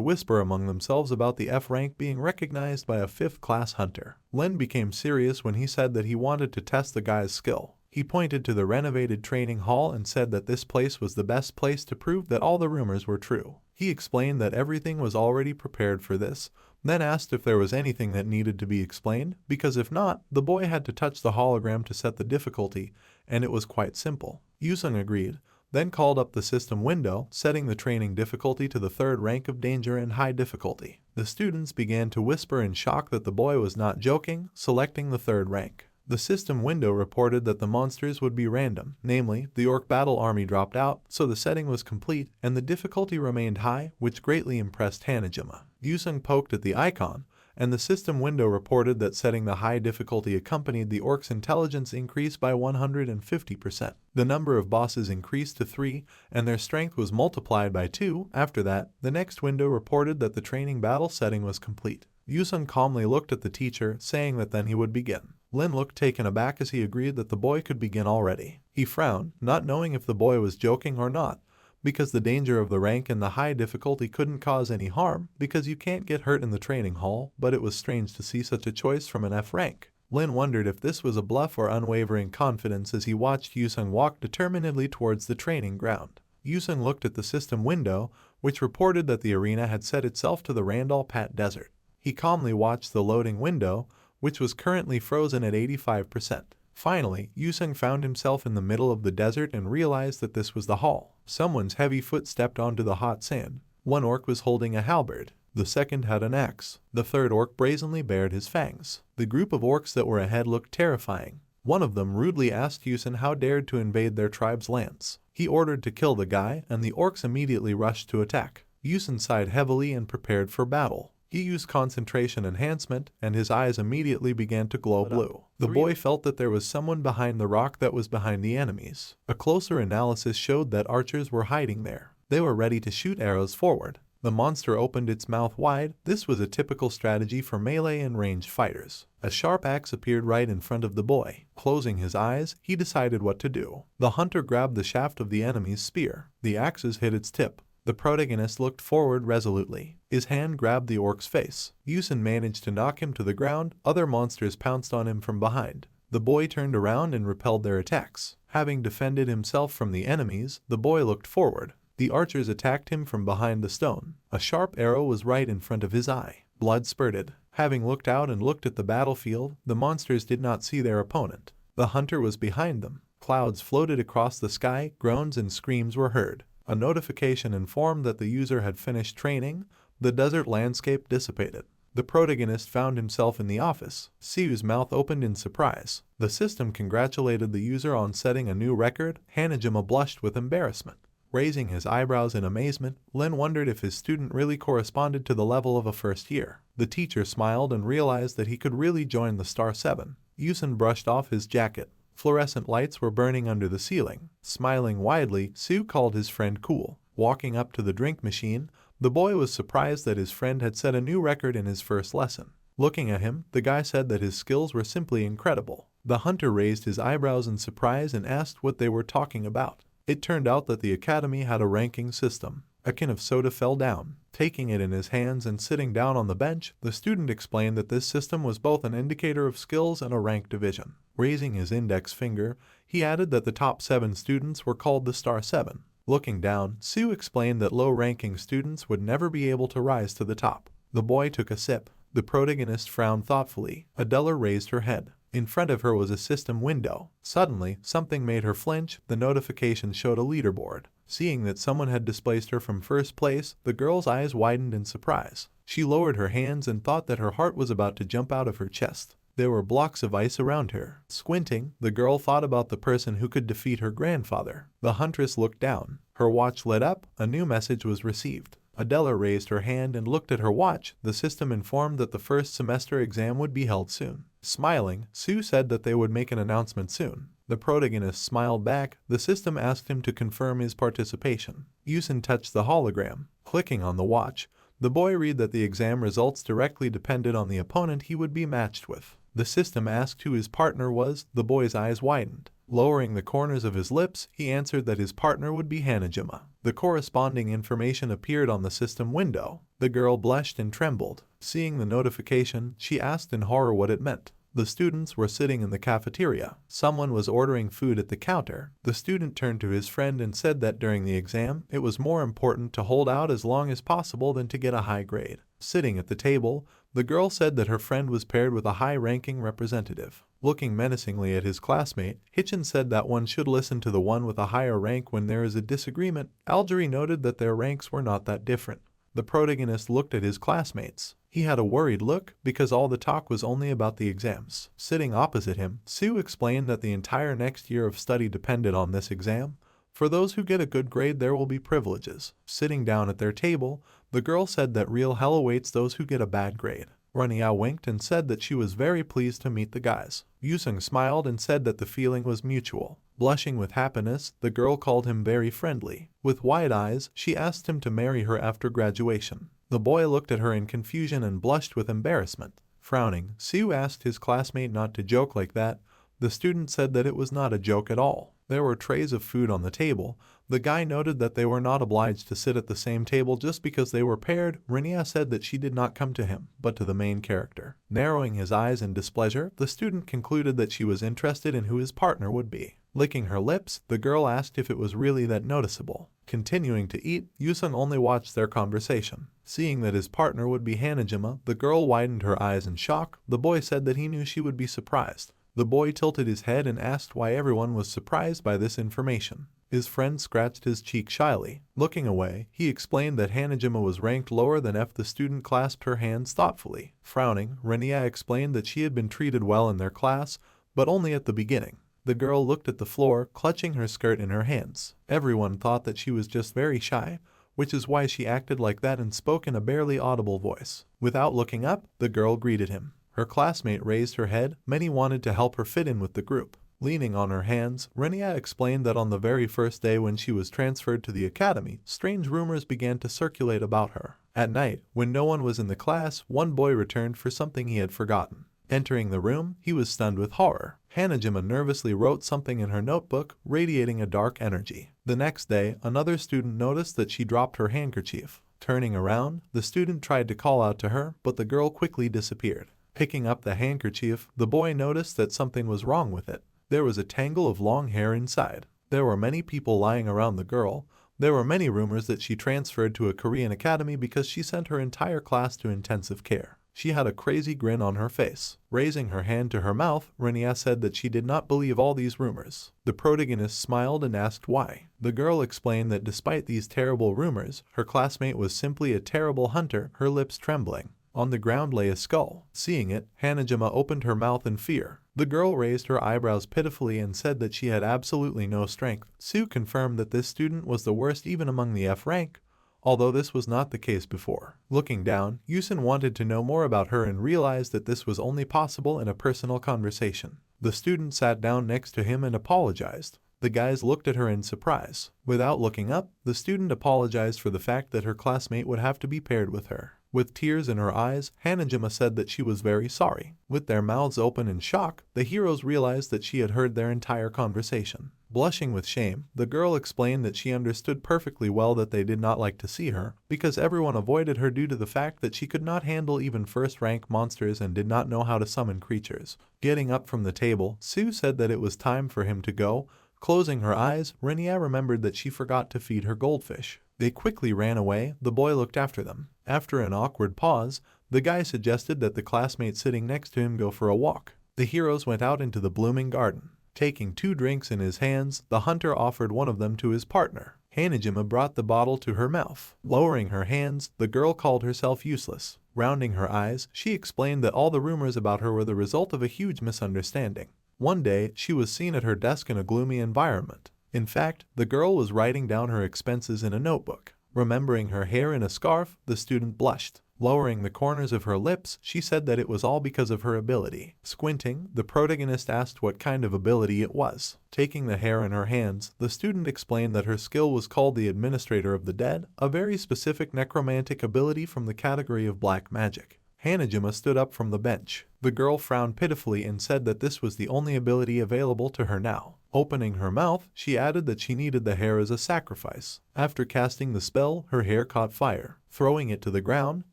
S1: whisper among themselves about the F rank being recognized by a 5th class hunter. Lin became serious when he said that he wanted to test the guy's skill. He pointed to the renovated training hall and said that this place was the best place to prove that all the rumors were true. He explained that everything was already prepared for this, then asked if there was anything that needed to be explained, because if not, the boy had to touch the hologram to set the difficulty, and it was quite simple. Yusung agreed, then called up the system window, setting the training difficulty to the 3rd rank of danger and high difficulty. The students began to whisper in shock that the boy was not joking, selecting the 3rd rank. The system window reported that the monsters would be random, namely, the orc battle army dropped out, so the setting was complete, and the difficulty remained high, which greatly impressed Hanah Jima. Yusung poked at the icon, and the system window reported that setting the high difficulty accompanied the orc's intelligence increase by 150%. The number of bosses increased to 3, and their strength was multiplied by 2. After that, the next window reported that the training battle setting was complete. Yusung calmly looked at the teacher, saying that then he would begin. Lin looked taken aback as he agreed that the boy could begin already. He frowned, not knowing if the boy was joking or not, because the danger of the rank and the high difficulty couldn't cause any harm, because you can't get hurt in the training hall, but it was strange to see such a choice from an F rank. Lin wondered if this was a bluff or unwavering confidence as he watched Yusung walk determinedly towards the training ground. Yusung looked at the system window, which reported that the arena had set itself to the Randall Pat Desert. He calmly watched the loading window, which was currently frozen at 85%. Finally, Yusung found himself in the middle of the desert and realized that this was the hall. Someone's heavy foot stepped onto the hot sand. One orc was holding a halberd. The second had an axe. The 3rd orc brazenly bared his fangs. The group of orcs that were ahead looked terrifying. One of them rudely asked Yusung how dared to invade their tribe's lands. He ordered to kill the guy, and the orcs immediately rushed to attack. Yusung sighed heavily and prepared for battle. He used concentration enhancement, and his eyes immediately began to glow blue. The boy felt that there was someone behind the rock that was behind the enemies. A closer analysis showed that archers were hiding there. They were ready to shoot arrows forward. The monster opened its mouth wide. This was a typical strategy for melee and ranged fighters. A sharp axe appeared right in front of the boy. Closing his eyes, he decided what to do. The hunter grabbed the shaft of the enemy's spear. The axes hit its tip. The protagonist looked forward resolutely. His hand grabbed the orc's face. Yusung managed to knock him to the ground. Other monsters pounced on him from behind. The boy turned around and repelled their attacks. Having defended himself from the enemies, the boy looked forward. The archers attacked him from behind the stone. A sharp arrow was right in front of his eye. Blood spurted. Having looked out and looked at the battlefield, the monsters did not see their opponent. The hunter was behind them. Clouds floated across the sky. Groans and screams were heard. A notification informed that the user had finished training. The desert landscape dissipated. The protagonist found himself in the office. Siu's mouth opened in surprise. The system congratulated the user on setting a new record. Hanah Jima blushed with embarrassment. Raising his eyebrows in amazement, Lin wondered if his student really corresponded to the level of a first year. The teacher smiled and realized that he could really join the Star 7. Yusung brushed off his jacket. Fluorescent lights were burning under the ceiling. Smiling widely, Siu called his friend cool. Walking up to the drink machine, the boy was surprised that his friend had set a new record in his first lesson. Looking at him, the guy said that his skills were simply incredible. The hunter raised his eyebrows in surprise and asked what they were talking about. It turned out that the academy had a ranking system. A can of soda fell down. Taking it in his hands and sitting down on the bench, the student explained that this system was both an indicator of skills and a rank division. Raising his index finger, he added that the top 7 students were called the Star 7. Looking down, Siu explained that low-ranking students would never be able to rise to the top. The boy took a sip. The protagonist frowned thoughtfully. Adela raised her head. In front of her was a system window. Suddenly, something made her flinch. The notification showed a leaderboard. Seeing that someone had displaced her from first place, the girl's eyes widened in surprise. She lowered her hands and thought that her heart was about to jump out of her chest. There were blocks of ice around her. Squinting, the girl thought about the person who could defeat her grandfather. The huntress looked down. Her watch lit up. A new message was received. Adela raised her hand and looked at her watch. The system informed that the first semester exam would be held soon. Smiling, Siu said that they would make an announcement soon. The protagonist smiled back. The system asked him to confirm his participation. Yusung touched the hologram. Clicking on the watch, The boy read that the exam results directly depended on the opponent he would be matched with. The system asked who his partner was. The boy's eyes widened. Lowering the corners of his lips, he answered that his partner would be Hanah Jima. The corresponding information appeared on the system window. The girl blushed and trembled. Seeing the notification, she asked in horror what it meant. The students were sitting in the cafeteria. Someone was ordering food at the counter. The student turned to his friend and said that during the exam, it was more important to hold out as long as possible than to get a high grade. Sitting at the table, the girl said that her friend was paired with a high-ranking representative. Looking menacingly at his classmate, Hitchin said that one should listen to the one with a higher rank when there is a disagreement. Algerie noted that their ranks were not that different. The protagonist looked at his classmates. He had a worried look because all the talk was only about the exams. Sitting opposite him, Sue explained that the entire next year of study depended on this exam. For those who get a good grade, there will be privileges. Sitting down at their table, the girl said that real hell awaits those who get a bad grade. Runia winked and said that she was very pleased to meet the guys. Yusung smiled and said that the feeling was mutual. Blushing with happiness, the girl called him very friendly. With wide eyes, she asked him to marry her after graduation. The boy looked at her in confusion and blushed with embarrassment. Frowning, Siu asked his classmate not to joke like that. The student said that it was not a joke at all. There were trays of food on the table. The guy noted that they were not obliged to sit at the same table just because they were paired. Rinia said that she did not come to him, but to the main character. Narrowing his eyes in displeasure, the student concluded that she was interested in who his partner would be. Licking her lips, the girl asked if it was really that noticeable. Continuing to eat, Yusung only watched their conversation. Seeing that his partner would be Hanah Jima, the girl widened her eyes in shock. The boy said that he knew she would be surprised. The boy tilted his head and asked why everyone was surprised by this information. His friend scratched his cheek shyly. Looking away, he explained that Hanah Jima was ranked lower than F. The student clasped her hands thoughtfully. Frowning, Renia explained that she had been treated well in their class, but only at the beginning. The girl looked at the floor, clutching her skirt in her hands. Everyone thought that she was just very shy, which is why she acted like that and spoke in a barely audible voice. Without looking up, the girl greeted him. Her classmate raised her head. Many wanted to help her fit in with the group. Leaning on her hands, Renia explained that on the very first day when she was transferred to the academy, strange rumors began to circulate about her. At night, when no one was in the class, one boy returned for something he had forgotten. Entering the room, he was stunned with horror. Hanah Jima nervously wrote something in her notebook, radiating a dark energy. The next day, another student noticed that she dropped her handkerchief. Turning around, the student tried to call out to her, but the girl quickly disappeared. Picking up the handkerchief, the boy noticed that something was wrong with it. There was a tangle of long hair inside. There were many people lying around the girl. There were many rumors that she transferred to a Korean academy because she sent her entire class to intensive care. She had a crazy grin on her face. Raising her hand to her mouth, Renia said that she did not believe all these rumors. The protagonist smiled and asked why. The girl explained that despite these terrible rumors, her classmate was simply a terrible hunter, her lips trembling. On the ground lay a skull. Seeing it, Hanah Jima opened her mouth in fear. The girl raised her eyebrows pitifully and said that she had absolutely no strength. Sue confirmed that this student was the worst even among the F rank, although this was not the case before. Looking down, Yusin wanted to know more about her and realized that this was only possible in a personal conversation. The student sat down next to him and apologized. The guys looked at her in surprise. Without looking up, the student apologized for the fact that her classmate would have to be paired with her. With tears in her eyes, Hanah Jima said that she was very sorry. With their mouths open in shock, the heroes realized that she had heard their entire conversation. Blushing with shame, the girl explained that she understood perfectly well that they did not like to see her, because everyone avoided her due to the fact that she could not handle even first-rank monsters and did not know how to summon creatures. Getting up from the table, Sue said that it was time for him to go. Closing her eyes, Renia remembered that she forgot to feed her goldfish. They quickly ran away. The boy looked after them. After an awkward pause, the guy suggested that the classmate sitting next to him go for a walk. The heroes went out into the blooming garden. Taking 2 drinks in his hands, the hunter offered one of them to his partner. Hanah Jima brought the bottle to her mouth. Lowering her hands, the girl called herself useless. Rounding her eyes, she explained that all the rumors about her were the result of a huge misunderstanding. One day, she was seen at her desk in a gloomy environment. In fact, the girl was writing down her expenses in a notebook. Remembering her hair in a scarf, the student blushed. Lowering the corners of her lips, she said that it was all because of her ability. Squinting, the protagonist asked what kind of ability it was. Taking the hair in her hands, the student explained that her skill was called the Administrator of the Dead, a very specific necromantic ability from the category of black magic. Hanah Jima stood up from the bench. The girl frowned pitifully and said that this was the only ability available to her now. Opening her mouth, she added that she needed the hair as a sacrifice. After casting the spell, her hair caught fire. Throwing it to the ground,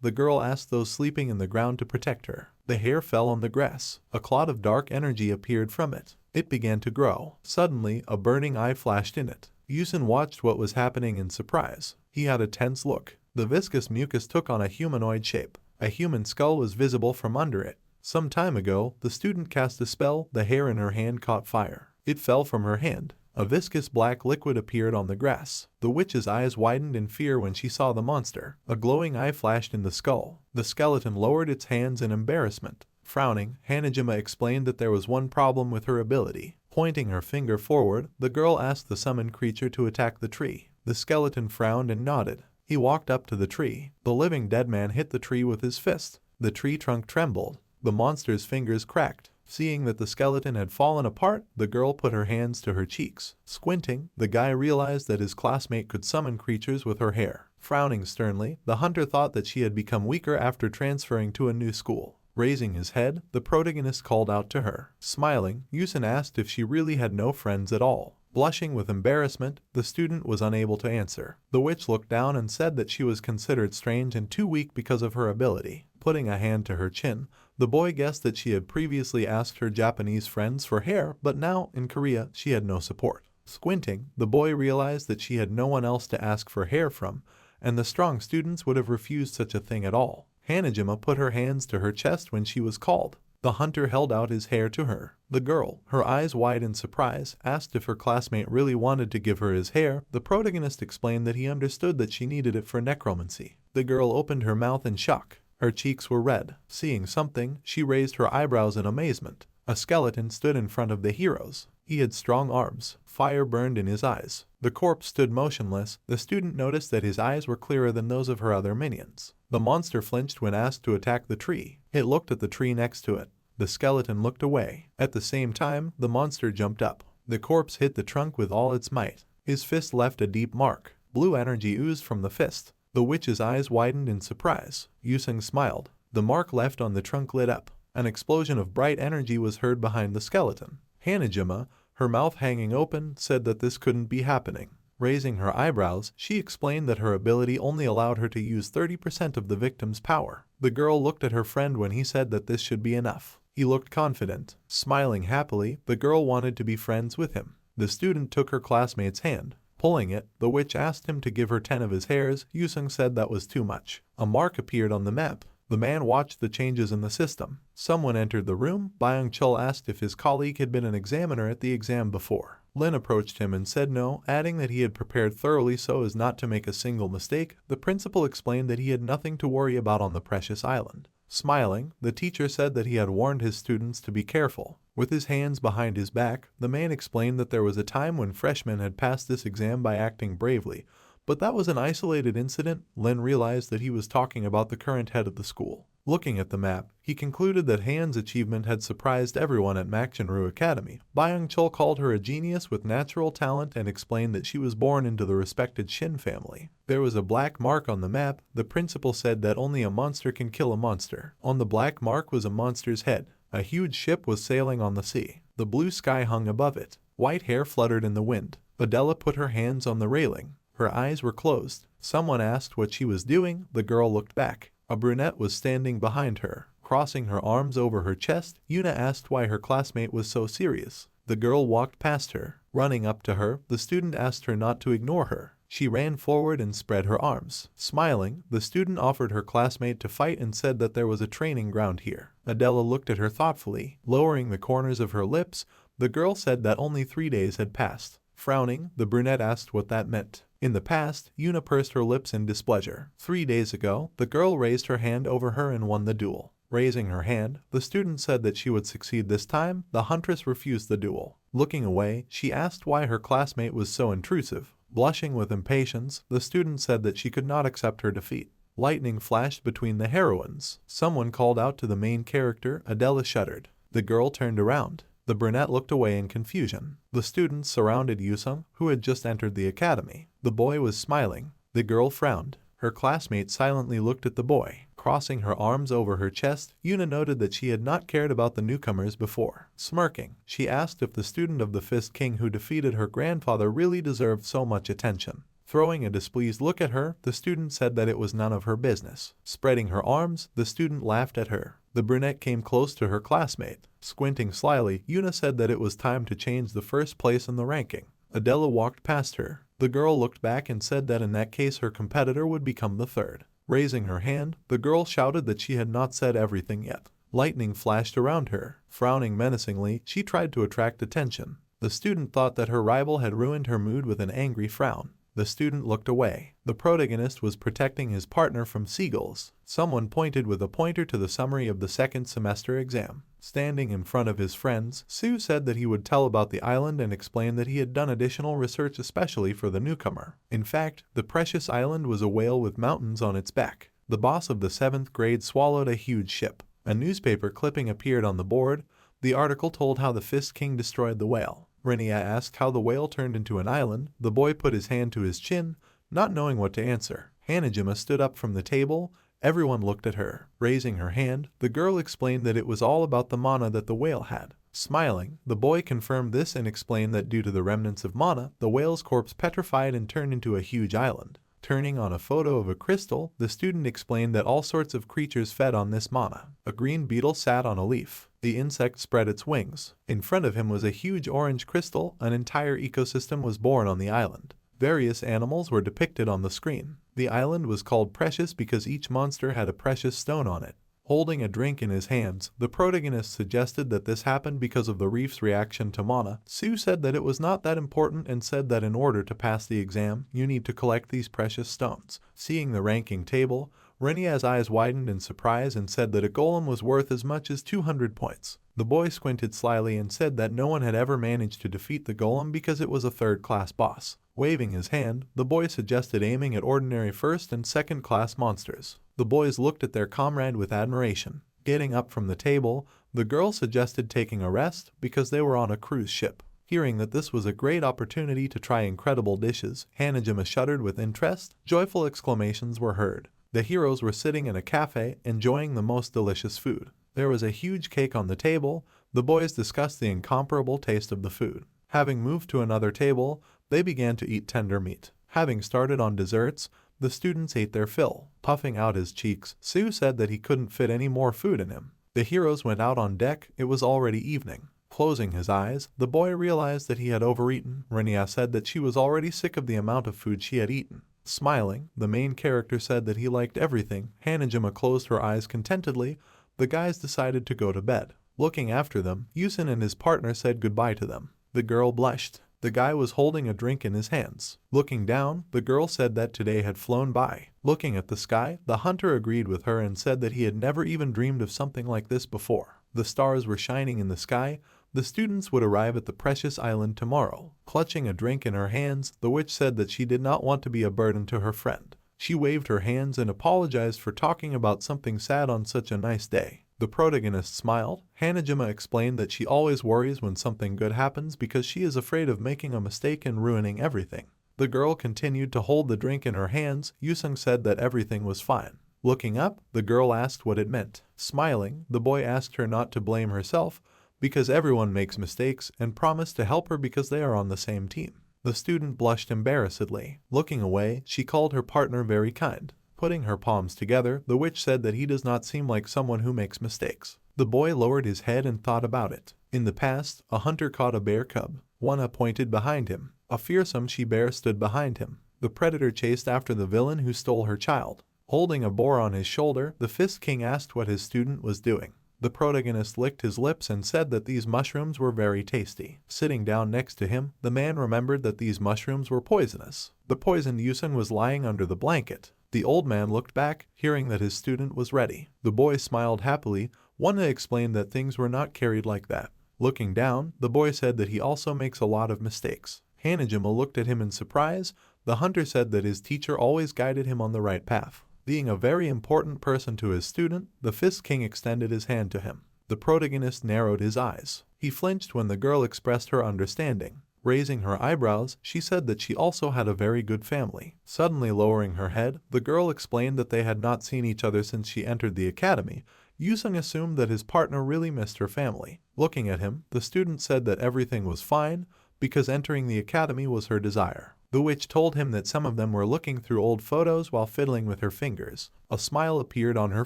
S1: the girl asked those sleeping in the ground to protect her. The hair fell on the grass. A cloud of dark energy appeared from it. It began to grow. Suddenly, a burning eye flashed in it. Yusin watched what was happening in surprise. He had a tense look. The viscous mucus took on a humanoid shape. A human skull was visible from under it. Some time ago, the student cast a spell. The hair in her hand caught fire. It fell from her hand. A viscous black liquid appeared on the grass. The witch's eyes widened in fear when she saw the monster. A glowing eye flashed in the skull. The skeleton lowered its hands in embarrassment. Frowning, Hanah Jima explained that there was one problem with her ability. Pointing her finger forward, the girl asked the summoned creature to attack the tree. The skeleton frowned and nodded. He walked up to the tree. The living dead man hit the tree with his fist. The tree trunk trembled. The monster's fingers cracked. Seeing that the skeleton had fallen apart, the girl put her hands to her cheeks. Squinting, the guy realized that his classmate could summon creatures with her hair. Frowning sternly, the hunter thought that she had become weaker after transferring to a new school. Raising his head, the protagonist called out to her. Smiling, Yusin asked if she really had no friends at all. Blushing with embarrassment, the student was unable to answer. The witch looked down and said that she was considered strange and too weak because of her ability. Putting a hand to her chin, the boy guessed that she had previously asked her Japanese friends for hair, but now, in Korea, she had no support. Squinting, the boy realized that she had no one else to ask for hair from, and the strong students would have refused such a thing at all. Hanah Jima put her hands to her chest when she was called. The hunter held out his hair to her. The girl, her eyes wide in surprise, asked if her classmate really wanted to give her his hair. The protagonist explained that he understood that she needed it for necromancy. The girl opened her mouth in shock. Her cheeks were red. Seeing something, she raised her eyebrows in amazement. A skeleton stood in front of the heroes. He had strong arms. Fire burned in his eyes. The corpse stood motionless. The student noticed that his eyes were clearer than those of her other minions. The monster flinched when asked to attack the tree. It looked at the tree next to it. The skeleton looked away. At the same time, the monster jumped up. The corpse hit the trunk with all its might. His fist left a deep mark. Blue energy oozed from the fist. The witch's eyes widened in surprise. Yusin smiled. The mark left on the trunk lit up. An explosion of bright energy was heard behind the skeleton. Hanah Jima, her mouth hanging open, said that this couldn't be happening. Raising her eyebrows, she explained that her ability only allowed her to use 30% of the victim's power. The girl looked at her friend when he said that this should be enough. He looked confident. Smiling happily, the girl wanted to be friends with him. The student took her classmate's hand. Pulling it, the witch asked him to give her 10 of his hairs. Yusin said that was too much. A mark appeared on the map. The man watched the changes in the system. Someone entered the room. Byung-chul asked if his colleague had been an examiner at the exam before. Lin approached him and said no, adding that he had prepared thoroughly so as not to make a single mistake. The principal explained that he had nothing to worry about on the precious island. Smiling, the teacher said that he had warned his students to be careful. With his hands behind his back, the man explained that there was a time when freshmen had passed this exam by acting bravely, but that was an isolated incident. Lin realized that he was talking about the current head of the school. Looking at the map, he concluded that Han's achievement had surprised everyone at Machenru Academy. Byung-chul called her a genius with natural talent and explained that she was born into the respected Shin family. There was a black mark on the map. The principal said that only a monster can kill a monster. On the black mark was a monster's head. A huge ship was sailing on the sea. The blue sky hung above it. White hair fluttered in the wind. Adela put her hands on the railing. Her eyes were closed. Someone asked what she was doing. The girl looked back. A brunette was standing behind her. Crossing her arms over her chest, Yuna asked why her classmate was so serious. The girl walked past her. Running up to her, the student asked her not to ignore her. She ran forward and spread her arms. Smiling, the student offered her classmate to fight and said that there was a training ground here. Adela looked at her thoughtfully. Lowering the corners of her lips, the girl said that only 3 days had passed. Frowning, the brunette asked what that meant. In the past, Yuna pursed her lips in displeasure. 3 days ago, the girl raised her hand over her and won the duel. Raising her hand, the student said that she would succeed this time. The huntress refused the duel. Looking away, she asked why her classmate was so intrusive. Blushing with impatience, the student said that she could not accept her defeat. Lightning flashed between the heroines. Someone called out to the main character. Adela shuddered. The girl turned around. The brunette looked away in confusion. The students surrounded Yusung, who had just entered the academy. The boy was smiling. The girl frowned. Her classmate silently looked at the boy. Crossing her arms over her chest, Yuna noted that she had not cared about the newcomers before. Smirking, she asked if the student of the Fist King who defeated her grandfather really deserved so much attention. Throwing a displeased look at her, the student said that it was none of her business. Spreading her arms, the student laughed at her. The brunette came close to her classmate. Squinting slyly, Yuna said that it was time to change the first place in the ranking. Adela walked past her. The girl looked back and said that in that case her competitor would become the third. Raising her hand, the girl shouted that she had not said everything yet. Lightning flashed around her. Frowning menacingly, she tried to attract attention. The student thought that her rival had ruined her mood with an angry frown. The student looked away. The protagonist was protecting his partner from seagulls. Someone pointed with a pointer to the summary of the second semester exam. Standing in front of his friends, Sue said that he would tell about the island and explained that he had done additional research especially for the newcomer. In fact, the precious island was a whale with mountains on its back. The boss of the 7th grade swallowed a huge ship. A newspaper clipping appeared on the board. The article told how the Fist King destroyed the whale. Renia asked how the whale turned into an island. The boy put his hand to his chin, not knowing what to answer. Hanah Jima stood up from the table. Everyone looked at her. Raising her hand, the girl explained that it was all about the mana that the whale had. Smiling, the boy confirmed this and explained that due to the remnants of mana, the whale's corpse petrified and turned into a huge island. Turning on a photo of a crystal, the student explained that all sorts of creatures fed on this mana. A green beetle sat on a leaf. The insect spread its wings. In front of him was a huge orange crystal. An entire ecosystem was born on the island. Various animals were depicted on the screen. The island was called Precious because each monster had a precious stone on it. Holding a drink in his hands, the protagonist suggested that this happened because of the reef's reaction to mana. Sue said that it was not that important and said that in order to pass the exam, you need to collect these precious stones. Seeing the ranking table, Renia's eyes widened in surprise and said that a golem was worth as much as 200 points. The boy squinted slyly and said that no one had ever managed to defeat the golem because it was a third-class boss. Waving his hand, the boy suggested aiming at ordinary first- and second-class monsters. The boys looked at their comrade with admiration. Getting up from the table, the girl suggested taking a rest because they were on a cruise ship. Hearing that this was a great opportunity to try incredible dishes, Hanah Jima shuddered with interest. Joyful exclamations were heard. The heroes were sitting in a cafe, enjoying the most delicious food. There was a huge cake on the table. The boys discussed the incomparable taste of the food. Having moved to another table, they began to eat tender meat. Having started on desserts, the students ate their fill. Puffing out his cheeks, Sue said that he couldn't fit any more food in him. The heroes went out on deck. It was already evening. Closing his eyes, the boy realized that he had overeaten. Renia said that she was already sick of the amount of food she had eaten. Smiling, the main character said that he liked everything. Hanah Jima closed her eyes contentedly. The guys decided to go to bed. Looking after them, Yusin and his partner said goodbye to them. The girl blushed. The guy was holding a drink in his hands. Looking down, the girl said that today had flown by. Looking at the sky, the hunter agreed with her and said that he had never even dreamed of something like this before. The stars were shining in the sky. The students would arrive at the precious island tomorrow. Clutching a drink in her hands, the witch said that she did not want to be a burden to her friend. She waved her hands and apologized for talking about something sad on such a nice day. The protagonist smiled. Hanah Jima explained that she always worries when something good happens because she is afraid of making a mistake and ruining everything. The girl continued to hold the drink in her hands. Yusung said that everything was fine. Looking up, the girl asked what it meant. Smiling, the boy asked her not to blame herself because everyone makes mistakes and promised to help her because they are on the same team. The student blushed embarrassedly. Looking away, she called her partner very kind. Putting her palms together, the witch said that he does not seem like someone who makes mistakes. The boy lowered his head and thought about it. In the past, a hunter caught a bear cub. One pointed behind him. A fearsome she-bear stood behind him. The predator chased after the villain who stole her child. Holding a boar on his shoulder, the Fist King asked what his student was doing. The protagonist licked his lips and said that these mushrooms were very tasty. Sitting down next to him, the man remembered that these mushrooms were poisonous. The poisoned Yusin was lying under the blanket. The old man looked back, hearing that his student was ready. The boy smiled happily. One explained that things were not carried like that. Looking down, the boy said that he also makes a lot of mistakes. Hanah Jima looked at him in surprise. The hunter said that his teacher always guided him on the right path. Being a very important person to his student, the Fist King extended his hand to him. The protagonist narrowed his eyes. He flinched when the girl expressed her understanding. Raising her eyebrows, she said that she also had a very good family. Suddenly lowering her head, the girl explained that they had not seen each other since she entered the academy. Yusung assumed that his partner really missed her family. Looking at him, the student said that everything was fine because entering the academy was her desire. The witch told him that some of them were looking through old photos while fiddling with her fingers. A smile appeared on her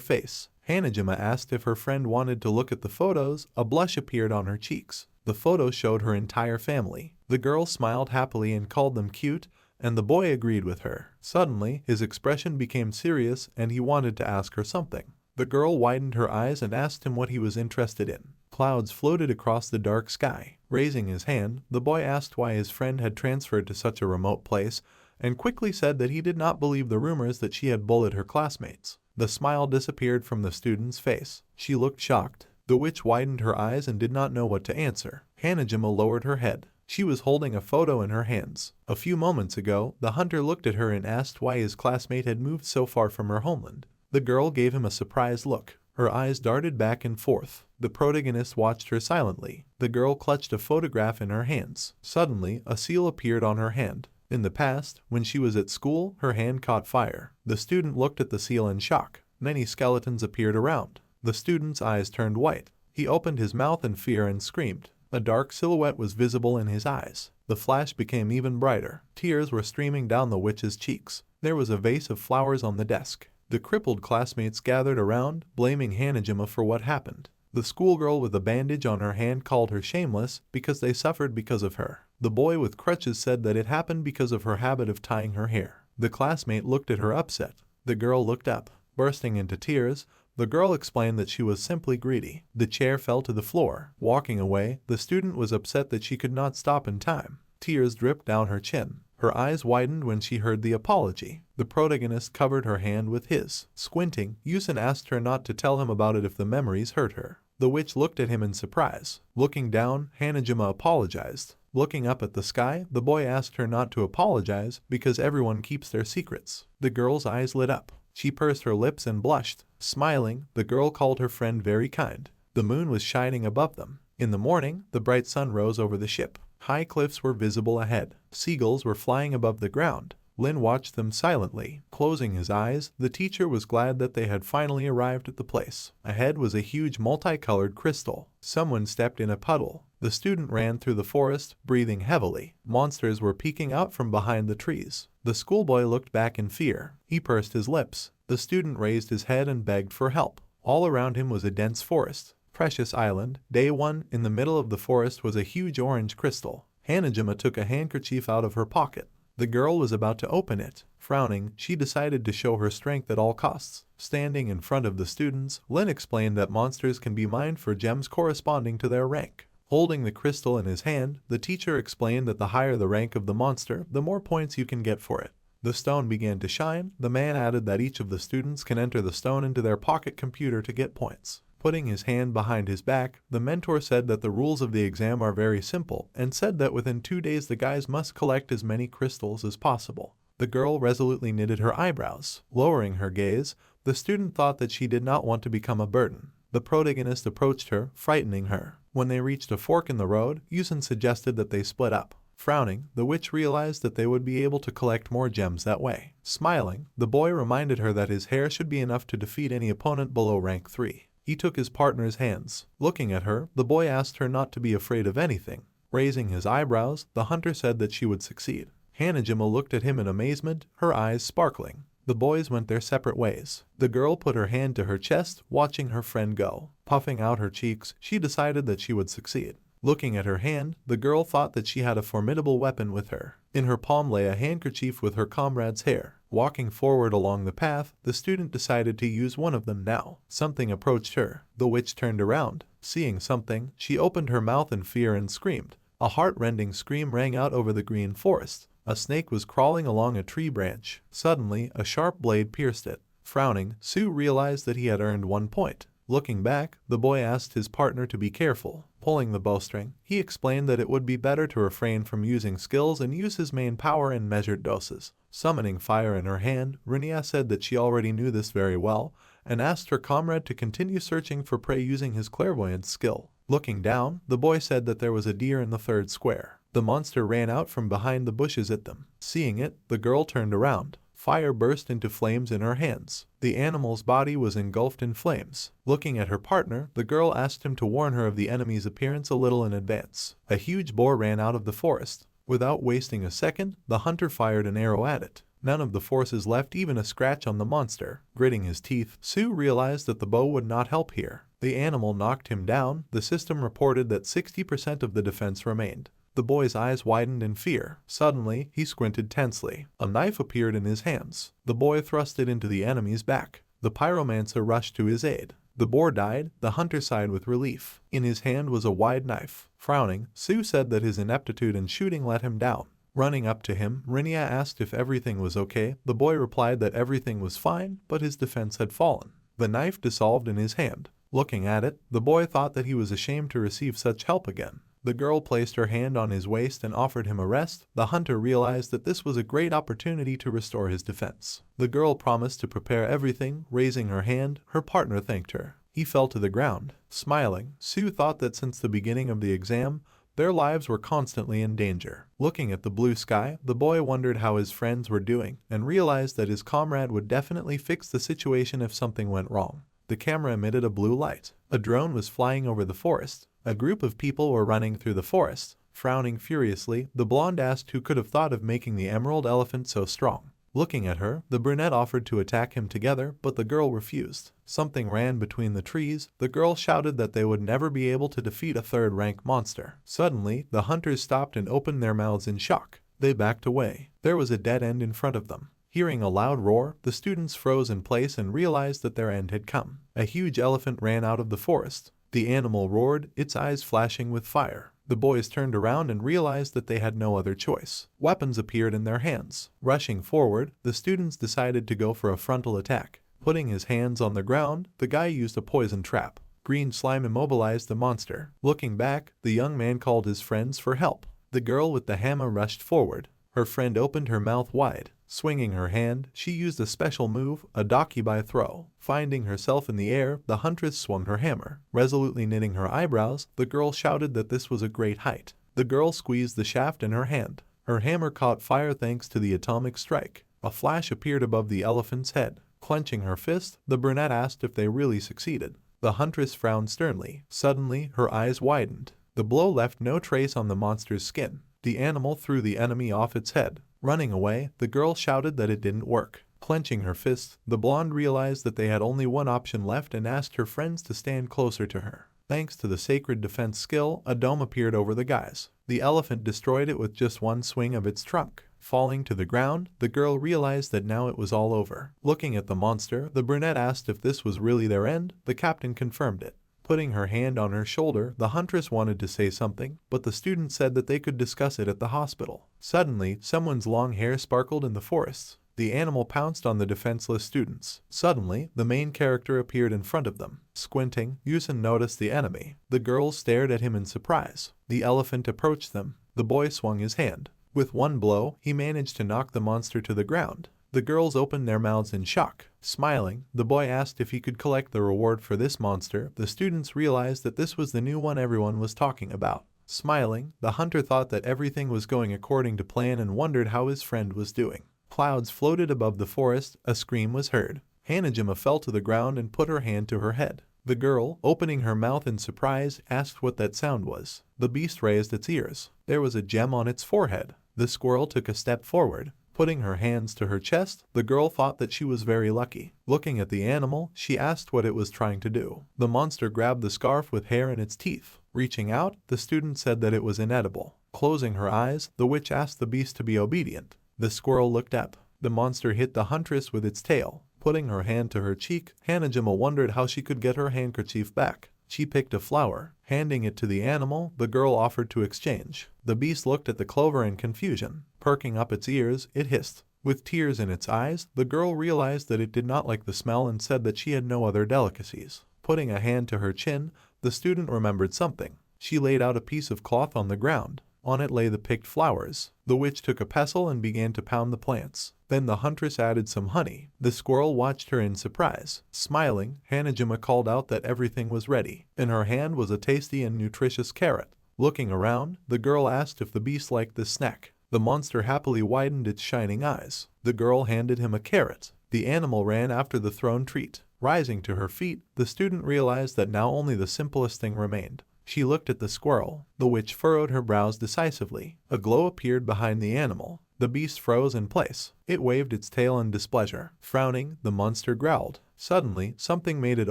S1: face. Hanah Jima asked if her friend wanted to look at the photos. A blush appeared on her cheeks. The photo showed her entire family. The girl smiled happily and called them cute, and the boy agreed with her. Suddenly, his expression became serious and he wanted to ask her something. The girl widened her eyes and asked him what he was interested in. Clouds floated across the dark sky. Raising his hand, the boy asked why his friend had transferred to such a remote place, and quickly said that he did not believe the rumors that she had bullied her classmates. The smile disappeared from the student's face. She looked shocked. The witch widened her eyes and did not know what to answer. Hanah Jima lowered her head. She was holding a photo in her hands. A few moments ago, the hunter looked at her and asked why his classmate had moved so far from her homeland. The girl gave him a surprised look. Her eyes darted back and forth. The protagonist watched her silently. The girl clutched a photograph in her hands. Suddenly, a seal appeared on her hand. In the past, when she was at school, her hand caught fire. The student looked at the seal in shock. Many skeletons appeared around. The student's eyes turned white. He opened his mouth in fear and screamed. A dark silhouette was visible in his eyes. The flash became even brighter. Tears were streaming down the witch's cheeks. There was a vase of flowers on the desk. The crippled classmates gathered around, blaming Hanah Jima for what happened. The schoolgirl with a bandage on her hand called her shameless because they suffered because of her. The boy with crutches said that it happened because of her habit of tying her hair. The classmate looked at her upset. The girl looked up. Bursting into tears, the girl explained that she was simply greedy. The chair fell to the floor. Walking away, the student was upset that she could not stop in time. Tears dripped down her chin. Her eyes widened when she heard the apology. The protagonist covered her hand with his. Squinting, Yusun asked her not to tell him about it if the memories hurt her. The witch looked at him in surprise. Looking down, Hanah Jima apologized. Looking up at the sky, the boy asked her not to apologize because everyone keeps their secrets. The girl's eyes lit up. She pursed her lips and blushed. Smiling, the girl called her friend very kind. The moon was shining above them. In the morning, the bright sun rose over the ship. High cliffs were visible ahead. Seagulls were flying above the ground. Lin watched them silently. Closing his eyes, the teacher was glad that they had finally arrived at the place. Ahead was a huge multicolored crystal. Someone stepped in a puddle. The student ran through the forest, breathing heavily. Monsters were peeking out from behind the trees. The schoolboy looked back in fear. He pursed his lips. The student raised his head and begged for help. All around him was a dense forest. Precious Island, Day 1, in the middle of the forest was a huge orange crystal. Hanah Jima took a handkerchief out of her pocket. The girl was about to open it. Frowning, she decided to show her strength at all costs. Standing in front of the students, Lin explained that monsters can be mined for gems corresponding to their rank. Holding the crystal in his hand, the teacher explained that the higher the rank of the monster, the more points you can get for it. The stone began to shine. The man added that each of the students can enter the stone into their pocket computer to get points. Putting his hand behind his back, the mentor said that the rules of the exam are very simple and said that within 2 days the guys must collect as many crystals as possible. The girl resolutely knitted her eyebrows. Lowering her gaze, the student thought that she did not want to become a burden. The protagonist approached her, frightening her. When they reached a fork in the road, Yusun suggested that they split up. Frowning, the witch realized that they would be able to collect more gems that way. Smiling, the boy reminded her that his hair should be enough to defeat any opponent below rank 3. He took his partner's hands. Looking at her, the boy asked her not to be afraid of anything. Raising his eyebrows, the hunter said that she would succeed. Hanah Jima looked at him in amazement, her eyes sparkling. The boys went their separate ways. The girl put her hand to her chest, watching her friend go. Puffing out her cheeks, she decided that she would succeed. Looking at her hand, the girl thought that she had a formidable weapon with her. In her palm lay a handkerchief with her comrade's hair. Walking forward along the path, the student decided to use one of them now. Something approached her. The witch turned around. Seeing something, she opened her mouth in fear and screamed. A heart-rending scream rang out over the green forest. A snake was crawling along a tree branch. Suddenly, a sharp blade pierced it. Frowning, Sue realized that he had earned 1 point. Looking back, the boy asked his partner to be careful. Pulling the bowstring, he explained that it would be better to refrain from using skills and use his main power in measured doses. Summoning fire in her hand, Rinnia said that she already knew this very well, and asked her comrade to continue searching for prey using his clairvoyance skill. Looking down, the boy said that there was a deer in the third square. The monster ran out from behind the bushes at them. Seeing it, the girl turned around. Fire burst into flames in her hands. The animal's body was engulfed in flames. Looking at her partner, the girl asked him to warn her of the enemy's appearance a little in advance. A huge boar ran out of the forest. Without wasting a second, the hunter fired an arrow at it. None of the forces left even a scratch on the monster. Gritting his teeth, Sue realized that the bow would not help here. The animal knocked him down. The system reported that 60% of the defense remained. The boy's eyes widened in fear. Suddenly, he squinted tensely. A knife appeared in his hands. The boy thrust it into the enemy's back. The pyromancer rushed to his aid. The boar died. The hunter sighed with relief. In his hand was a wide knife. Frowning, Sue said that his ineptitude in shooting let him down. Running up to him, Rinnia asked if everything was okay. The boy replied that everything was fine, but his defense had fallen. The knife dissolved in his hand. Looking at it, the boy thought that he was ashamed to receive such help again. The girl placed her hand on his waist and offered him a rest. The hunter realized that this was a great opportunity to restore his defense. The girl promised to prepare everything. Raising her hand, her partner thanked her. He fell to the ground. Smiling, Sue thought that since the beginning of the exam, their lives were constantly in danger. Looking at the blue sky, the boy wondered how his friends were doing and realized that his comrade would definitely fix the situation if something went wrong. The camera emitted a blue light. A drone was flying over the forest. A group of people were running through the forest. Frowning furiously, the blonde asked who could have thought of making the emerald elephant so strong. Looking at her, the brunette offered to attack him together, but the girl refused. Something ran between the trees. The girl shouted that they would never be able to defeat a third-rank monster. Suddenly, the hunters stopped and opened their mouths in shock. They backed away. There was a dead end in front of them. Hearing a loud roar, the students froze in place and realized that their end had come. A huge elephant ran out of the forest. The animal roared, its eyes flashing with fire. The boys turned around and realized that they had no other choice. Weapons appeared in their hands. Rushing forward, the students decided to go for a frontal attack. Putting his hands on the ground, the guy used a poison trap. Green slime immobilized the monster. Looking back, the young man called his friends for help. The girl with the hammer rushed forward. Her friend opened her mouth wide. Swinging her hand, she used a special move, a dakibai throw. Finding herself in the air, the huntress swung her hammer. Resolutely knitting her eyebrows, the girl shouted that this was a great height. The girl squeezed the shaft in her hand. Her hammer caught fire thanks to the atomic strike. A flash appeared above the elephant's head. Clenching her fist, the brunette asked if they really succeeded. The huntress frowned sternly. Suddenly, her eyes widened. The blow left no trace on the monster's skin. The animal threw the enemy off its head. Running away, the girl shouted that it didn't work. Clenching her fists, the blonde realized that they had only one option left and asked her friends to stand closer to her. Thanks to the sacred defense skill, a dome appeared over the guys. The elephant destroyed it with just one swing of its trunk. Falling to the ground, the girl realized that now it was all over. Looking at the monster, the brunette asked if this was really their end. The captain confirmed it. Putting her hand on her shoulder, the huntress wanted to say something, but the student said that they could discuss it at the hospital. Suddenly, someone's long hair sparkled in the forests. The animal pounced on the defenseless students. Suddenly, the main character appeared in front of them. Squinting, Yusen noticed the enemy. The girls stared at him in surprise. The elephant approached them. The boy swung his hand. With one blow, he managed to knock the monster to the ground. The girls opened their mouths in shock. Smiling, the boy asked if he could collect the reward for this monster. The students realized that this was the new one everyone was talking about. Smiling, the hunter thought that everything was going according to plan and wondered how his friend was doing. Clouds floated above the forest. A scream was heard. Hanah Jima fell to the ground and put her hand to her head. The girl, opening her mouth in surprise, asked what that sound was. The beast raised its ears. There was a gem on its forehead. The squirrel took a step forward. Putting her hands to her chest, the girl thought that she was very lucky. Looking at the animal, she asked what it was trying to do. The monster grabbed the scarf with hair in its teeth. Reaching out, the student said that it was inedible. Closing her eyes, the witch asked the beast to be obedient. The squirrel looked up. The monster hit the huntress with its tail. Putting her hand to her cheek, Hanah Jima wondered how she could get her handkerchief back. She picked a flower. Handing it to the animal, the girl offered to exchange. The beast looked at the clover in confusion. Perking up its ears, it hissed. With tears in its eyes, the girl realized that it did not like the smell and said that she had no other delicacies. Putting a hand to her chin, the student remembered something. She laid out a piece of cloth on the ground. On it lay the picked flowers. The witch took a pestle and began to pound the plants. Then the huntress added some honey. The squirrel watched her in surprise. Smiling, Hanah Jima called out that everything was ready. In her hand was a tasty and nutritious carrot. Looking around, the girl asked if the beast liked this snack. The monster happily widened its shining eyes. The girl handed him a carrot. The animal ran after the thrown treat. Rising to her feet, the student realized that now only the simplest thing remained. She looked at the squirrel. The witch furrowed her brows decisively. A glow appeared behind the animal. The beast froze in place. It waved its tail in displeasure. Frowning, the monster growled. Suddenly, something made it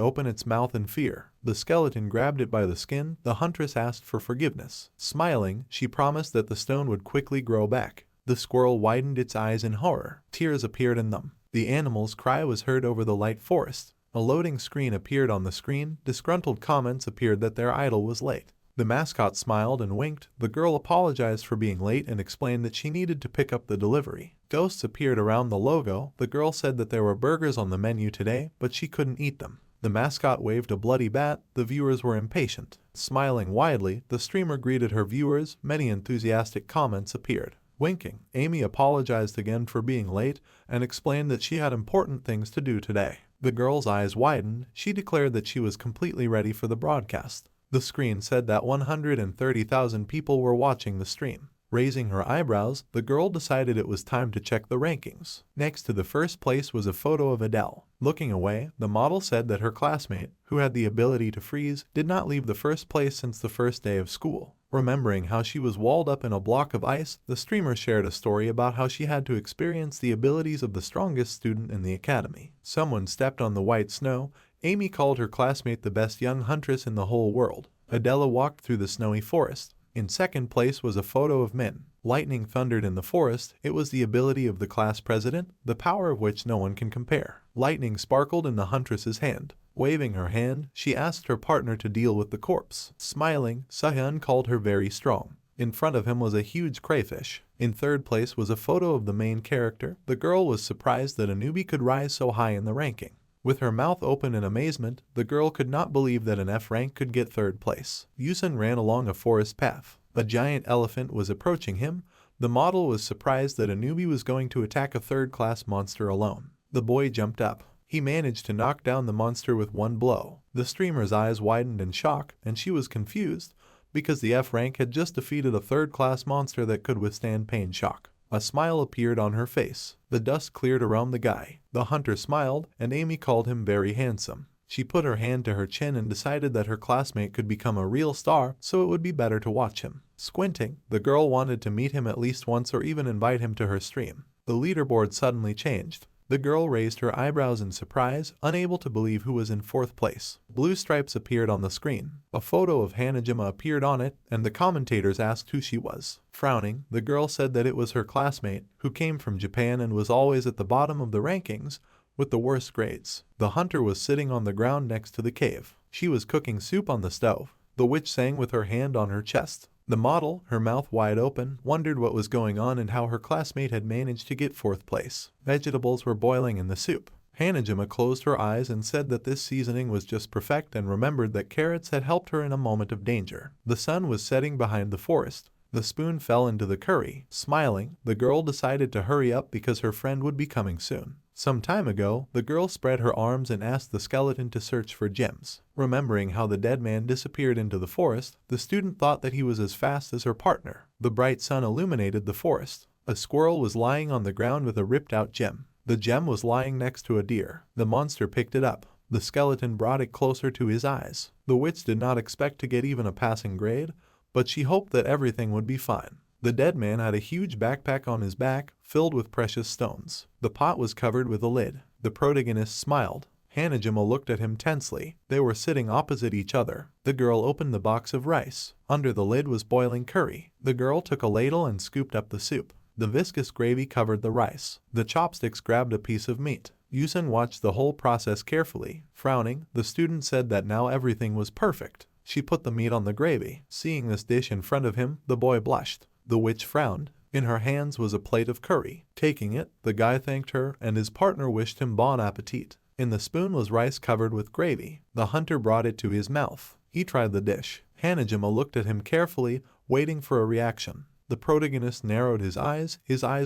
S1: open its mouth in fear. The skeleton grabbed it by the skin. The huntress asked for forgiveness. Smiling, she promised that the stone would quickly grow back. The squirrel widened its eyes in horror. Tears appeared in them. The animal's cry was heard over the light forest. A loading screen appeared on the screen. Disgruntled comments appeared that their idol was late. The mascot smiled and winked. The girl apologized for being late and explained that she needed to pick up the delivery. Ghosts appeared around the logo. The girl said that there were burgers on the menu today, but she couldn't eat them. The mascot waved a bloody bat. The viewers were impatient. Smiling widely, the streamer greeted her viewers. Many enthusiastic comments appeared. Winking, Amy apologized again for being late and explained that she had important things to do today. The girl's eyes widened. She declared that she was completely ready for the broadcast. The screen said that 130,000 people were watching the stream. Raising her eyebrows, the girl decided it was time to check the rankings. Next to the first place was a photo of Adele. Looking away, the model said that her classmate, who had the ability to freeze, did not leave the first place since the first day of school. Remembering how she was walled up in a block of ice, the streamer shared a story about how she had to experience the abilities of the strongest student in the academy. Someone stepped on the white snow. Amy called her classmate the best young huntress in the whole world. Adela walked through the snowy forest. In second place was a photo of Min. Lightning thundered in the forest. It was the ability of the class president, the power of which no one can compare. Lightning sparkled in the huntress's hand. Waving her hand, she asked her partner to deal with the corpse. Smiling, Sahyun called her very strong. In front of him was a huge crayfish. In third place was a photo of the main character. The girl was surprised that a newbie could rise so high in the ranking. With her mouth open in amazement, the girl could not believe that an F rank could get third place. Yusun ran along a forest path. A giant elephant was approaching him. The model was surprised that a newbie was going to attack a third-class monster alone. The boy jumped up. He managed to knock down the monster with one blow. The streamer's eyes widened in shock, and she was confused because the F rank had just defeated a third-class monster that could withstand pain shock. A smile appeared on her face. The dust cleared around the guy. The hunter smiled, and Amy called him very handsome. She put her hand to her chin and decided that her classmate could become a real star, so it would be better to watch him. Squinting, the girl wanted to meet him at least once or even invite him to her stream. The leaderboard suddenly changed. The girl raised her eyebrows in surprise, unable to believe who was in fourth place. Blue stripes appeared on the screen. A photo of Hanah Jima appeared on it, and the commentators asked who she was. Frowning, the girl said that it was her classmate, who came from Japan and was always at the bottom of the rankings, with the worst grades. The hunter was sitting on the ground next to the cave. She was cooking soup on the stove. The witch sang with her hand on her chest. The model, her mouth wide open, wondered what was going on and how her classmate had managed to get fourth place. Vegetables were boiling in the soup. Hanah Jima closed her eyes and said that this seasoning was just perfect and remembered that carrots had helped her in a moment of danger. The sun was setting behind the forest. The spoon fell into the curry. Smiling, the girl decided to hurry up because her friend would be coming soon. Some time ago, the girl spread her arms and asked the skeleton to search for gems. Remembering how the dead man disappeared into the forest, the student thought that he was as fast as her partner. The bright sun illuminated the forest. A squirrel was lying on the ground with a ripped-out gem. The gem was lying next to a deer. The monster picked it up. The skeleton brought it closer to his eyes. The witch did not expect to get even a passing grade, but she hoped that everything would be fine. The dead man had a huge backpack on his back, filled with precious stones. The pot was covered with a lid. The protagonist smiled. Hanah Jima looked at him tensely. They were sitting opposite each other. The girl opened the box of rice. Under the lid was boiling curry. The girl took a ladle and scooped up the soup. The viscous gravy covered the rice. The chopsticks grabbed a piece of meat. Yusun watched the whole process carefully. Frowning, the student said that now everything was perfect. She put the meat on the gravy. Seeing this dish in front of him, the boy blushed. The witch frowned. In her hands was a plate of curry. Taking it, the guy thanked her, and his partner wished him bon appetit. In the spoon was rice covered with gravy. The hunter brought it to his mouth. He tried the dish. Hanah Jima looked at him carefully, waiting for a reaction. The protagonist narrowed his eyes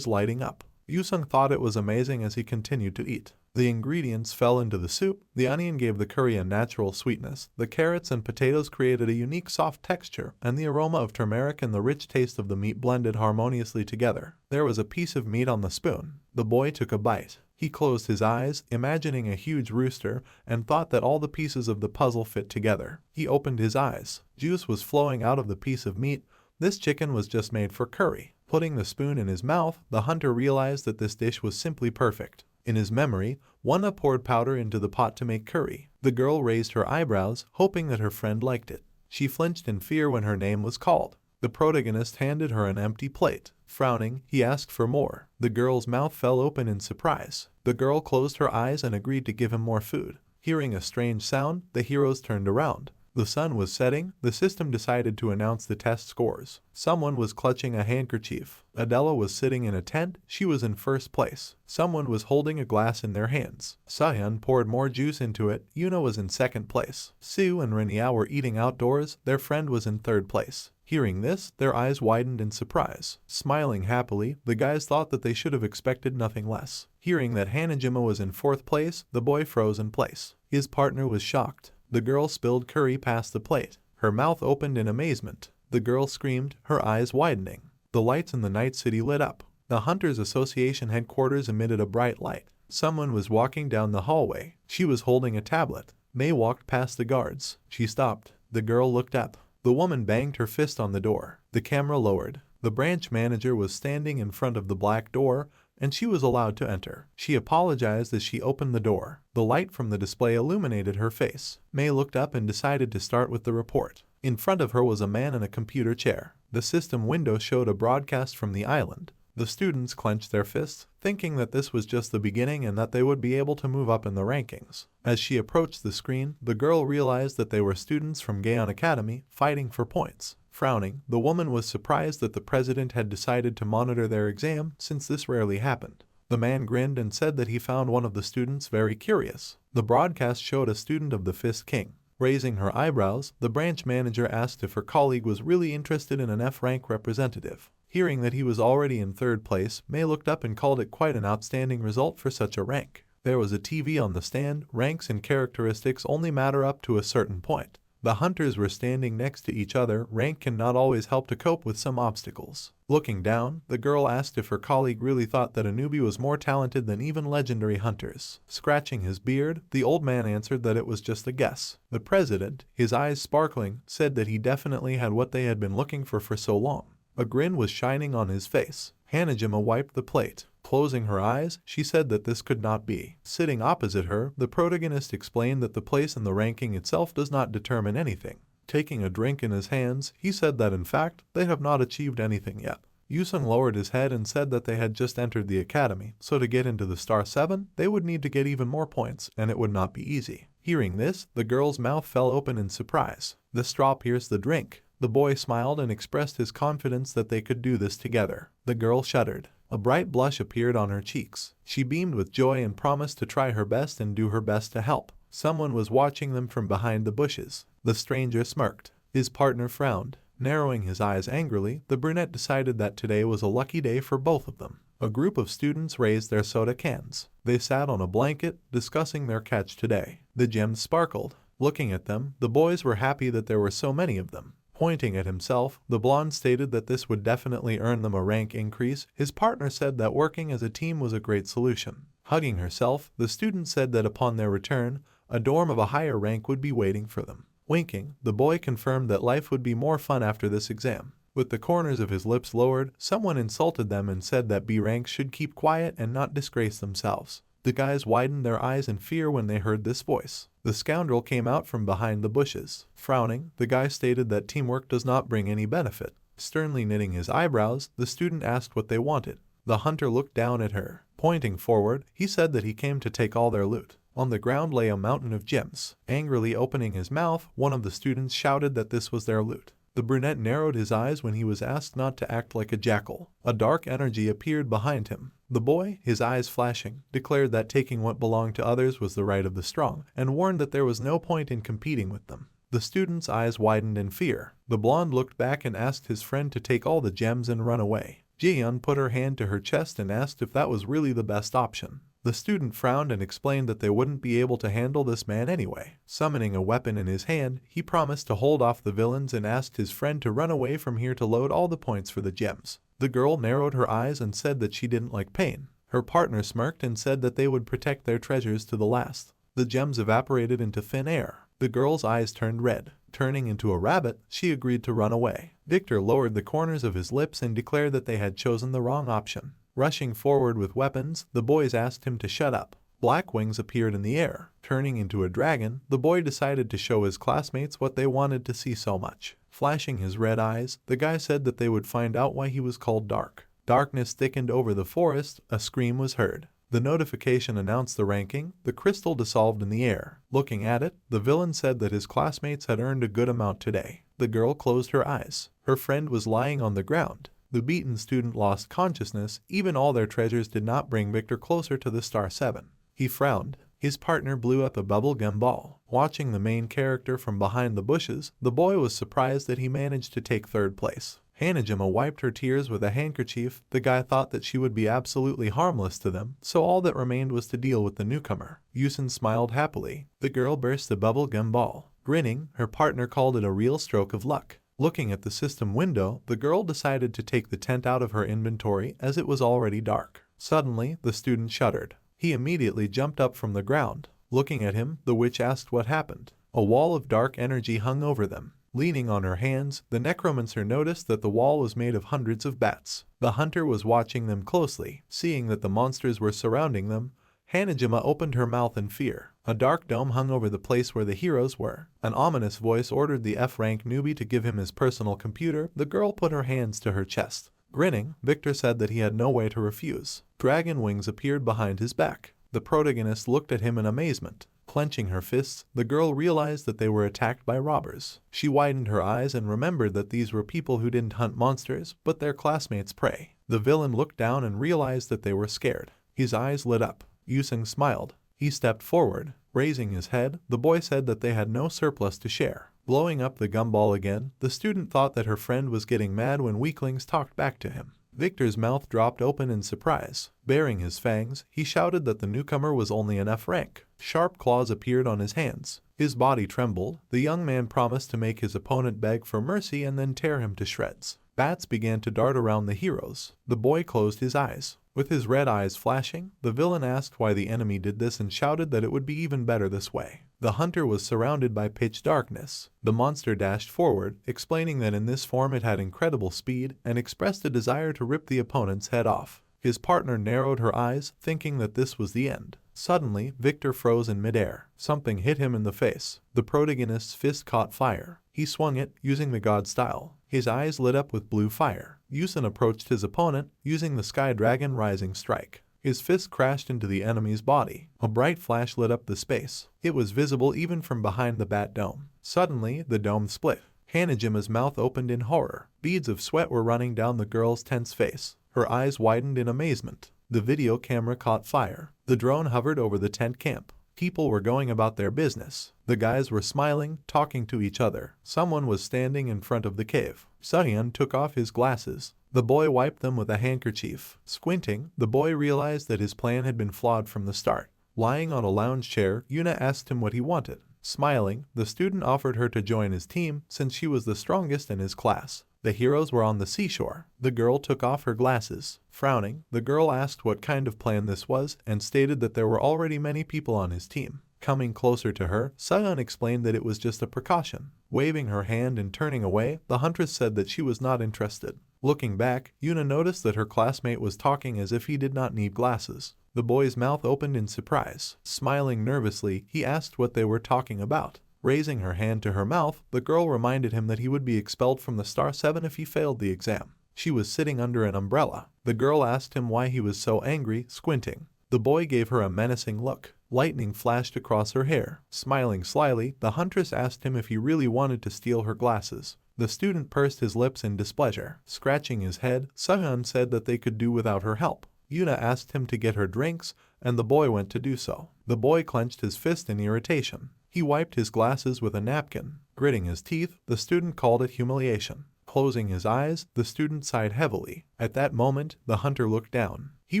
S1: lighting up. Yusung thought it was amazing as he continued to eat. The ingredients fell into the soup. The onion gave the curry a natural sweetness. The carrots and potatoes created a unique soft texture, and the aroma of turmeric and the rich taste of the meat blended harmoniously together. There was a piece of meat on the spoon. The boy took a bite. He closed his eyes, imagining a huge rooster, and thought that all the pieces of the puzzle fit together. He opened his eyes. Juice was flowing out of the piece of meat. This chicken was just made for curry. Putting the spoon in his mouth, the hunter realized that this dish was simply perfect. In his memory, Wanna poured powder into the pot to make curry. The girl raised her eyebrows, hoping that her friend liked it. She flinched in fear when her name was called. The protagonist handed her an empty plate. Frowning, he asked for more. The girl's mouth fell open in surprise. The girl closed her eyes and agreed to give him more food. Hearing a strange sound, the heroes turned around. The sun was setting. The system decided to announce the test scores. Someone was clutching a handkerchief. Adela was sitting in a tent. She was in first place. Someone was holding a glass in their hands. Sahyun poured more juice into it. Yuna was in second place. Sue and Renia were eating outdoors. Their friend was in third place. Hearing this, their eyes widened in surprise. Smiling happily, the guys thought that they should have expected nothing less. Hearing that Hanah Jima was in fourth place, the boy froze in place. His partner was shocked. The girl spilled curry past the plate. Her mouth opened in amazement. The girl screamed, her eyes widening. The lights in the night city lit up. The Hunters Association headquarters emitted a bright light. Someone was walking down the hallway. She was holding a tablet. May walked past the guards. She stopped. The girl looked up. The woman banged her fist on the door. The camera lowered. The branch manager was standing in front of the black door, and she was allowed to enter. She apologized as she opened the door. The light from the display illuminated her face. May looked up and decided to start with the report. In front of her was a man in a computer chair. The system window showed a broadcast from the island. The students clenched their fists, thinking that this was just the beginning and that they would be able to move up in the rankings. As she approached the screen, the girl realized that they were students from Gayon Academy, fighting for points. Frowning, the woman was surprised that the president had decided to monitor their exam, since this rarely happened. The man grinned and said that he found one of the students very curious. The broadcast showed a student of the Fist King. Raising her eyebrows, the branch manager asked if her colleague was really interested in an F-rank representative. Hearing that he was already in third place, May looked up and called it quite an outstanding result for such a rank. There was a TV on the stand. Ranks and characteristics only matter up to a certain point. The hunters were standing next to each other. Rank can not always help to cope with some obstacles. Looking down, the girl asked if her colleague really thought that a newbie was more talented than even legendary hunters. Scratching his beard, the old man answered that it was just a guess. The president, his eyes sparkling, said that he definitely had what they had been looking for so long. A grin was shining on his face. Hanah Jima wiped the plate. Closing her eyes, she said that this could not be. Sitting opposite her, the protagonist explained that the place in the ranking itself does not determine anything. Taking a drink in his hands, he said that in fact, they have not achieved anything yet. Yusung lowered his head and said that they had just entered the academy, so to get into the Star 7, they would need to get even more points, and it would not be easy. Hearing this, the girl's mouth fell open in surprise. The straw pierced the drink. The boy smiled and expressed his confidence that they could do this together. The girl shuddered. A bright blush appeared on her cheeks. She beamed with joy and promised to try her best and do her best to help. Someone was watching them from behind the bushes. The stranger smirked. His partner frowned. Narrowing his eyes angrily, the brunette decided that today was a lucky day for both of them. A group of students raised their soda cans. They sat on a blanket, discussing their catch today. The gems sparkled. Looking at them, the boys were happy that there were so many of them. Pointing at himself, the blonde stated that this would definitely earn them a rank increase. His partner said that working as a team was a great solution. Hugging herself, the student said that upon their return, a dorm of a higher rank would be waiting for them. Winking, the boy confirmed that life would be more fun after this exam. With the corners of his lips lowered, someone insulted them and said that B ranks should keep quiet and not disgrace themselves. The guys widened their eyes in fear when they heard this voice. The scoundrel came out from behind the bushes. Frowning, the guy stated that teamwork does not bring any benefit. Sternly knitting his eyebrows, the student asked what they wanted. The hunter looked down at her. Pointing forward, he said that he came to take all their loot. On the ground lay a mountain of gems. Angrily opening his mouth, one of the students shouted that this was their loot. The brunette narrowed his eyes when he was asked not to act like a jackal. A dark energy appeared behind him. The boy, his eyes flashing, declared that taking what belonged to others was the right of the strong, and warned that there was no point in competing with them. The student's eyes widened in fear. The blonde looked back and asked his friend to take all the gems and run away. Gayon put her hand to her chest and asked if that was really the best option. The student frowned and explained that they wouldn't be able to handle this man anyway. Summoning a weapon in his hand, he promised to hold off the villains and asked his friend to run away from here to load all the points for the gems. The girl narrowed her eyes and said that she didn't like pain. Her partner smirked and said that they would protect their treasures to the last. The gems evaporated into thin air. The girl's eyes turned red. Turning into a rabbit, she agreed to run away. Victor lowered the corners of his lips and declared that they had chosen the wrong option. Rushing forward with weapons, the boys asked him to shut up. Black wings appeared in the air. Turning into a dragon, the boy decided to show his classmates what they wanted to see so much. Flashing his red eyes, the guy said that they would find out why he was called Dark. Darkness thickened over the forest. A scream was heard. The notification announced the ranking. The crystal dissolved in the air. Looking at it, the villain said that his classmates had earned a good amount today. The girl closed her eyes. Her friend was lying on the ground. The beaten student lost consciousness. Even all their treasures did not bring Victor closer to the star 7. He frowned. His partner blew up a bubble-gum ball. Watching the main character from behind the bushes, the boy was surprised that he managed to take third place. Hanah Jima wiped her tears with a handkerchief. The guy thought that she would be absolutely harmless to them, so all that remained was to deal with the newcomer. Yusen smiled happily. The girl burst a bubble-gum ball. Grinning, her partner called it a real stroke of luck. Looking at the system window, the girl decided to take the tent out of her inventory as it was already dark. Suddenly, the student shuddered. He immediately jumped up from the ground. Looking at him, the witch asked what happened. A wall of dark energy hung over them. Leaning on her hands, the necromancer noticed that the wall was made of hundreds of bats. The hunter was watching them closely. Seeing that the monsters were surrounding them, Hanah Jima opened her mouth in fear. A dark dome hung over the place where the heroes were. An ominous voice ordered the F-rank newbie to give him his personal computer. The girl put her hands to her chest. Grinning, Victor said that he had no way to refuse. Dragon wings appeared behind his back. The protagonist looked at him in amazement. Clenching her fists, the girl realized that they were attacked by robbers. She widened her eyes and remembered that these were people who didn't hunt monsters, but their classmates' prey. The villain looked down and realized that they were scared. His eyes lit up. Yusen smiled. He stepped forward. Raising his head, the boy said that they had no surplus to share. Blowing up the gumball again, the student thought that her friend was getting mad when weaklings talked back to him. Victor's mouth dropped open in surprise. Baring his fangs, he shouted that the newcomer was only an F rank. Sharp claws appeared on his hands. His body trembled. The young man promised to make his opponent beg for mercy and then tear him to shreds. Bats began to dart around the heroes. The boy closed his eyes. With his red eyes flashing, the villain asked why the enemy did this and shouted that it would be even better this way. The hunter was surrounded by pitch darkness. The monster dashed forward, explaining that in this form it had incredible speed and expressed a desire to rip the opponent's head off. His partner narrowed her eyes, thinking that this was the end. Suddenly, Victor froze in midair. Something hit him in the face. The protagonist's fist caught fire. He swung it, using the god style. His eyes lit up with blue fire. Yusen approached his opponent, using the Sky Dragon Rising Strike. His fist crashed into the enemy's body. A bright flash lit up the space. It was visible even from behind the bat dome. Suddenly, the dome split. Hanah Jima's mouth opened in horror. Beads of sweat were running down the girl's tense face. Her eyes widened in amazement. The video camera caught fire. The drone hovered over the tent camp. People were going about their business. The guys were smiling, talking to each other. Someone was standing in front of the cave. Sunhyun took off his glasses. The boy wiped them with a handkerchief. Squinting, the boy realized that his plan had been flawed from the start. Lying on a lounge chair, Yuna asked him what he wanted. Smiling, the student offered her to join his team since she was the strongest in his class. The heroes were on the seashore. The girl took off her glasses. Frowning, the girl asked what kind of plan this was and stated that there were already many people on his team. Coming closer to her, Sunhyun explained that it was just a precaution. Waving her hand and turning away, the huntress said that she was not interested. Looking back, Yuna noticed that her classmate was talking as if he did not need glasses. The boy's mouth opened in surprise. Smiling nervously, he asked what they were talking about. Raising her hand to her mouth, the girl reminded him that he would be expelled from the Star 7 if he failed the exam. She was sitting under an umbrella. The girl asked him why he was so angry, squinting. The boy gave her a menacing look. Lightning flashed across her hair. Smiling slyly, the huntress asked him if he really wanted to steal her glasses. The student pursed his lips in displeasure. Scratching his head, Sehyun said that they could do without her help. Yuna asked him to get her drinks, and the boy went to do so. The boy clenched his fist in irritation. He wiped his glasses with a napkin. Gritting his teeth, the student called it humiliation. Closing his eyes, the student sighed heavily. At that moment, the hunter looked down. He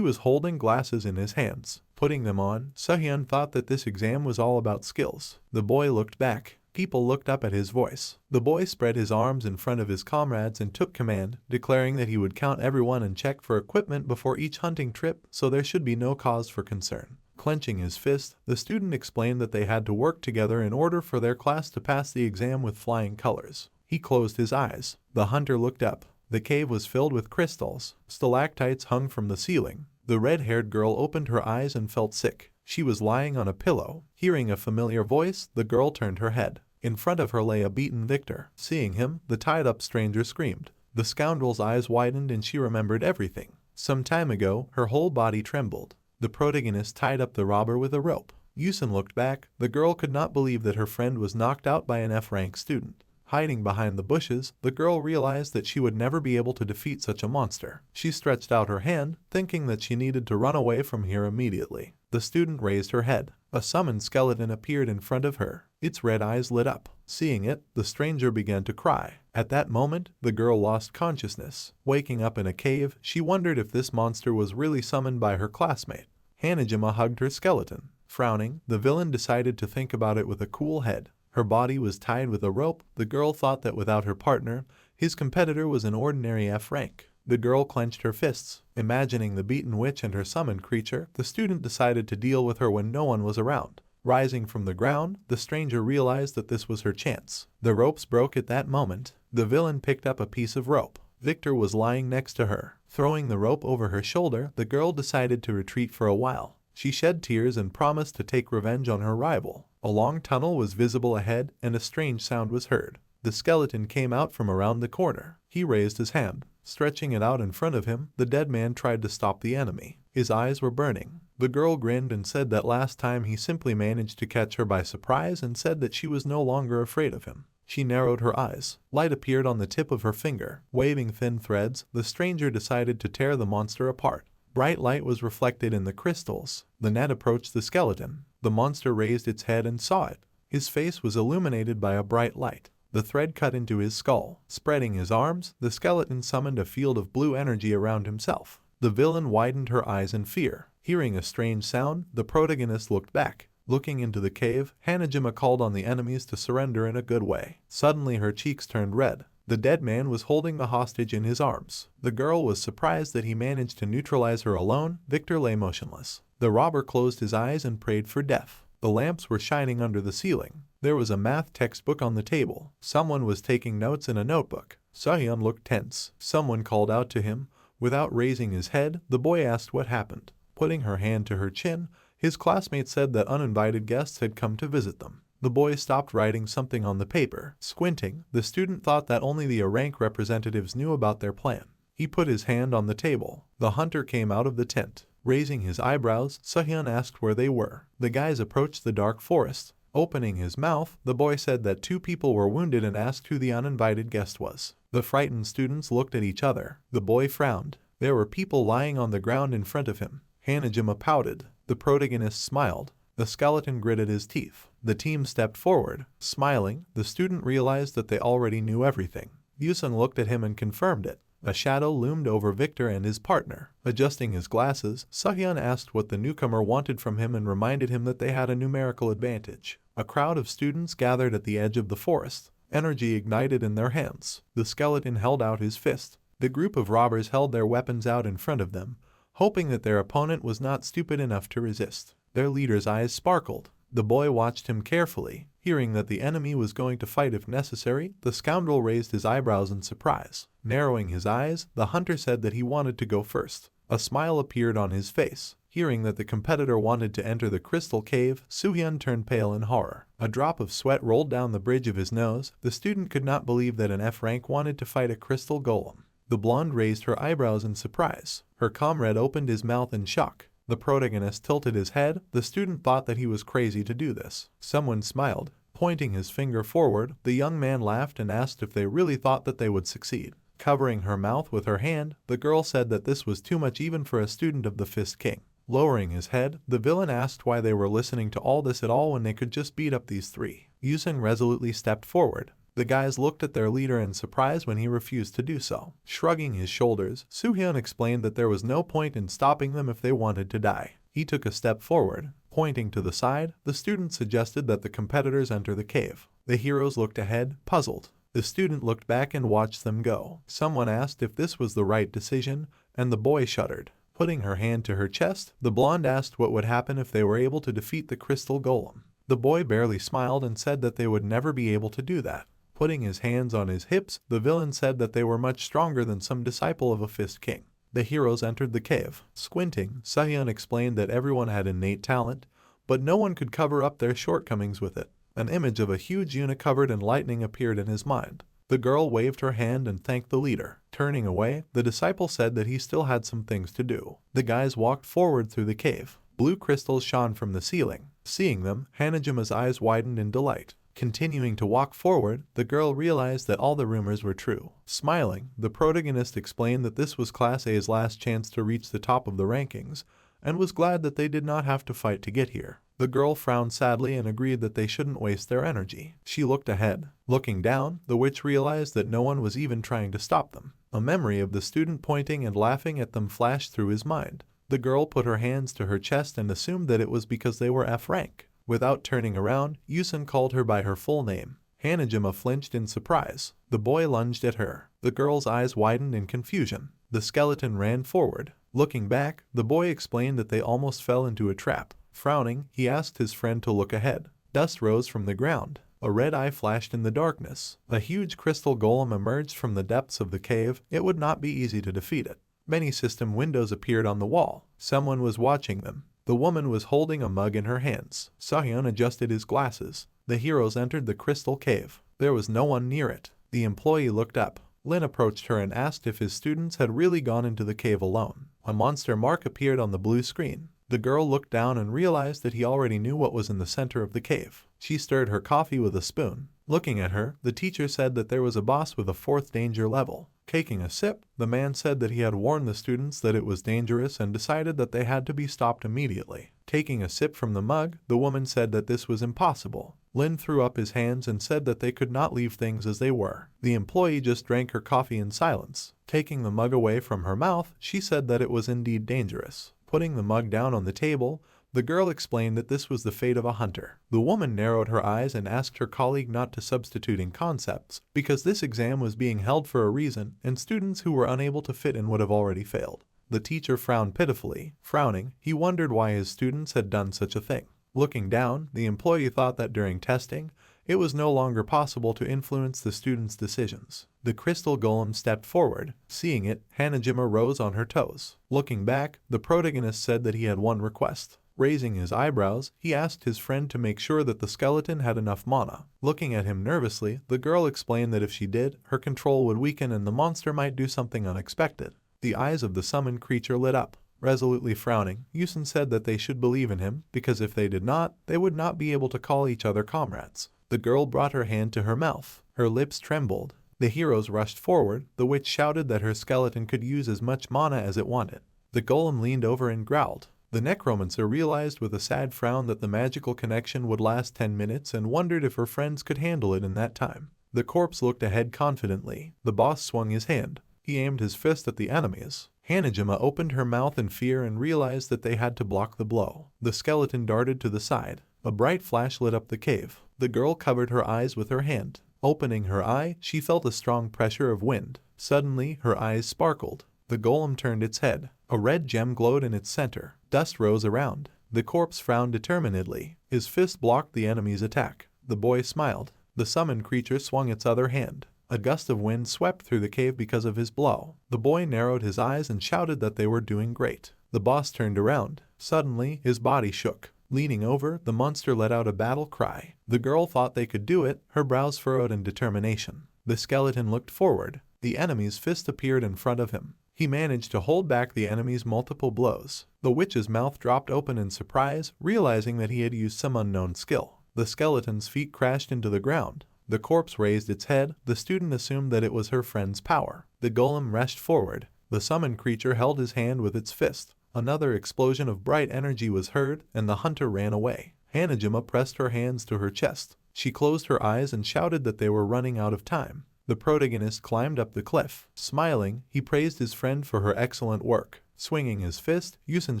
S1: was holding glasses in his hands. Putting them on, Sehyun thought that this exam was all about skills. The boy looked back. People looked up at his voice. The boy spread his arms in front of his comrades and took command, declaring that he would count everyone and check for equipment before each hunting trip, so there should be no cause for concern. Clenching his fist, the student explained that they had to work together in order for their class to pass the exam with flying colors. He closed his eyes. The hunter looked up. The cave was filled with crystals. Stalactites hung from the ceiling. The red-haired girl opened her eyes and felt sick. She was lying on a pillow. Hearing a familiar voice, the girl turned her head. In front of her lay a beaten victor. Seeing him, the tied-up stranger screamed. The scoundrel's eyes widened and she remembered everything. Some time ago, her whole body trembled. The protagonist tied up the robber with a rope. Yusun looked back. The girl could not believe that her friend was knocked out by an F-rank student. Hiding behind the bushes, the girl realized that she would never be able to defeat such a monster. She stretched out her hand, thinking that she needed to run away from here immediately. The student raised her head. A summoned skeleton appeared in front of her. Its red eyes lit up. Seeing it, the stranger began to cry. At that moment, the girl lost consciousness. Waking up in a cave, she wondered if this monster was really summoned by her classmate. Hanah Jima hugged her skeleton. Frowning, the villain decided to think about it with a cool head. Her body was tied with a rope. The girl thought that without her partner, his competitor was an ordinary F rank. The girl clenched her fists. Imagining the beaten witch and her summoned creature, the student decided to deal with her when no one was around. Rising from the ground, the stranger realized that this was her chance. The ropes broke at that moment. The villain picked up a piece of rope. Victor was lying next to her. Throwing the rope over her shoulder, the girl decided to retreat for a while. She shed tears and promised to take revenge on her rival. A long tunnel was visible ahead, and a strange sound was heard. The skeleton came out from around the corner. He raised his hand. Stretching it out in front of him, the dead man tried to stop the enemy. His eyes were burning. The girl grinned and said that last time he simply managed to catch her by surprise and said that she was no longer afraid of him. She narrowed her eyes. Light appeared on the tip of her finger. Waving thin threads, the stranger decided to tear the monster apart. Bright light was reflected in the crystals. The net approached the skeleton. The monster raised its head and saw it. His face was illuminated by a bright light. The thread cut into his skull. Spreading his arms, the skeleton summoned a field of blue energy around himself. The villain widened her eyes in fear. Hearing a strange sound, the protagonist looked back. Looking into the cave, Hanah Jima called on the enemies to surrender in a good way. Suddenly her cheeks turned red. The dead man was holding the hostage in his arms. The girl was surprised that he managed to neutralize her alone. Victor lay motionless. The robber closed his eyes and prayed for death. The lamps were shining under the ceiling. There was a math textbook on the table. Someone was taking notes in a notebook. Sehyun looked tense. Someone called out to him. Without raising his head, the boy asked what happened. Putting her hand to her chin, his classmate said that uninvited guests had come to visit them. The boy stopped writing something on the paper. Squinting, the student thought that only the A-rank representatives knew about their plan. He put his hand on the table. The hunter came out of the tent. Raising his eyebrows, Sehyun asked where they were. The guys approached the dark forest. Opening his mouth, the boy said that 2 people were wounded and asked who the uninvited guest was. The frightened students looked at each other. The boy frowned. There were people lying on the ground in front of him. Hanah Jima pouted. The protagonist smiled. The skeleton gritted his teeth. The team stepped forward. Smiling, the student realized that they already knew everything. Yusun looked at him and confirmed it. A shadow loomed over Victor and his partner. Adjusting his glasses, Sehyun asked what the newcomer wanted from him and reminded him that they had a numerical advantage. A crowd of students gathered at the edge of the forest. Energy ignited in their hands. The skeleton held out his fist. The group of robbers held their weapons out in front of them, hoping that their opponent was not stupid enough to resist. Their leader's eyes sparkled. The boy watched him carefully. Hearing that the enemy was going to fight if necessary, the scoundrel raised his eyebrows in surprise. Narrowing his eyes, the hunter said that he wanted to go first. A smile appeared on his face. Hearing that the competitor wanted to enter the crystal cave, Sehyun turned pale in horror. A drop of sweat rolled down the bridge of his nose. The student could not believe that an F-rank wanted to fight a crystal golem. The blonde raised her eyebrows in surprise. Her comrade opened his mouth in shock. The protagonist tilted his head. The student thought that he was crazy to do this. Someone smiled. Pointing his finger forward, the young man laughed and asked if they really thought that they would succeed. Covering her mouth with her hand, the girl said that this was too much even for a student of the Fist King. Lowering his head, the villain asked why they were listening to all this at all when they could just beat up these three. Yusun resolutely stepped forward. The guys looked at their leader in surprise when he refused to do so. Shrugging his shoulders, Soo-hyun explained that there was no point in stopping them if they wanted to die. He took a step forward. Pointing to the side, the student suggested that the competitors enter the cave. The heroes looked ahead, puzzled. The student looked back and watched them go. Someone asked if this was the right decision, and the boy shuddered. Putting her hand to her chest, the blonde asked what would happen if they were able to defeat the crystal golem. The boy barely smiled and said that they would never be able to do that. Putting his hands on his hips, the villain said that they were much stronger than some disciple of a Fist King. The heroes entered the cave. Squinting, Soo-hyun explained that everyone had innate talent, but no one could cover up their shortcomings with it. An image of a huge unit covered in lightning appeared in his mind. The girl waved her hand and thanked the leader. Turning away, the disciple said that he still had some things to do. The guys walked forward through the cave. Blue crystals shone from the ceiling. Seeing them, Hanah Jima's eyes widened in delight. Continuing to walk forward, the girl realized that all the rumors were true. Smiling, the protagonist explained that this was Class A's last chance to reach the top of the rankings, and was glad that they did not have to fight to get here. The girl frowned sadly and agreed that they shouldn't waste their energy. She looked ahead. Looking down, the witch realized that no one was even trying to stop them. A memory of the student pointing and laughing at them flashed through his mind. The girl put her hands to her chest and assumed that it was because they were F rank. Without turning around, Yusun called her by her full name. Hanah Jima flinched in surprise. The boy lunged at her. The girl's eyes widened in confusion. The skeleton ran forward. Looking back, the boy explained that they almost fell into a trap. Frowning, he asked his friend to look ahead. Dust rose from the ground. A red eye flashed in the darkness. A huge crystal golem emerged from the depths of the cave. It would not be easy to defeat it. Many system windows appeared on the wall. Someone was watching them. The woman was holding a mug in her hands. Soo-hyun adjusted his glasses. The heroes entered the crystal cave. There was no one near it. The employee looked up. Lin approached her and asked if his students had really gone into the cave alone. A monster mark appeared on the blue screen. The girl looked down and realized that he already knew what was in the center of the cave. She stirred her coffee with a spoon. Looking at her, the teacher said that there was a boss with a 4th danger level. Taking a sip, the man said that he had warned the students that it was dangerous and decided that they had to be stopped immediately. Taking a sip from the mug, the woman said that this was impossible. Lin threw up his hands and said that they could not leave things as they were. The employee just drank her coffee in silence. Taking the mug away from her mouth, she said that it was indeed dangerous. Putting the mug down on the table, the girl explained that this was the fate of a hunter. The woman narrowed her eyes and asked her colleague not to substitute in concepts, because this exam was being held for a reason and students who were unable to fit in would have already failed. The teacher frowned pitifully. Frowning, he wondered why his students had done such a thing. Looking down, the employee thought that during testing, it was no longer possible to influence the students' decisions. The crystal golem stepped forward. Seeing it, Hanah Jima rose on her toes. Looking back, the protagonist said that he had one request. Raising his eyebrows, he asked his friend to make sure that the skeleton had enough mana. Looking at him nervously, the girl explained that if she did, her control would weaken and the monster might do something unexpected. The eyes of the summoned creature lit up. Resolutely frowning, Yusun said that they should believe in him, because if they did not, they would not be able to call each other comrades. The girl brought her hand to her mouth. Her lips trembled. The heroes rushed forward. The witch shouted that her skeleton could use as much mana as it wanted. The golem leaned over and growled. The necromancer realized with a sad frown that the magical connection would last 10 minutes and wondered if her friends could handle it in that time. The corpse looked ahead confidently. The boss swung his hand. He aimed his fist at the enemies. Hanah Jima opened her mouth in fear and realized that they had to block the blow. The skeleton darted to the side. A bright flash lit up the cave. The girl covered her eyes with her hand. Opening her eye, she felt a strong pressure of wind. Suddenly, her eyes sparkled. The golem turned its head. A red gem glowed in its center. Dust rose around. The corpse frowned determinedly. His fist blocked the enemy's attack. The boy smiled. The summoned creature swung its other hand. A gust of wind swept through the cave because of his blow. The boy narrowed his eyes and shouted that they were doing great. The boss turned around. Suddenly, his body shook. Leaning over, the monster let out a battle cry. The girl thought they could do it, her brows furrowed in determination. The skeleton looked forward. The enemy's fist appeared in front of him. He managed to hold back the enemy's multiple blows. The witch's mouth dropped open in surprise, realizing that he had used some unknown skill. The skeleton's feet crashed into the ground. The corpse raised its head. The student assumed that it was her friend's power. The golem rushed forward. The summoned creature held his hand with its fist. Another explosion of bright energy was heard, and the hunter ran away. Hanah Jima pressed her hands to her chest. She closed her eyes and shouted that they were running out of time. The protagonist climbed up the cliff. Smiling, he praised his friend for her excellent work. Swinging his fist, Yusen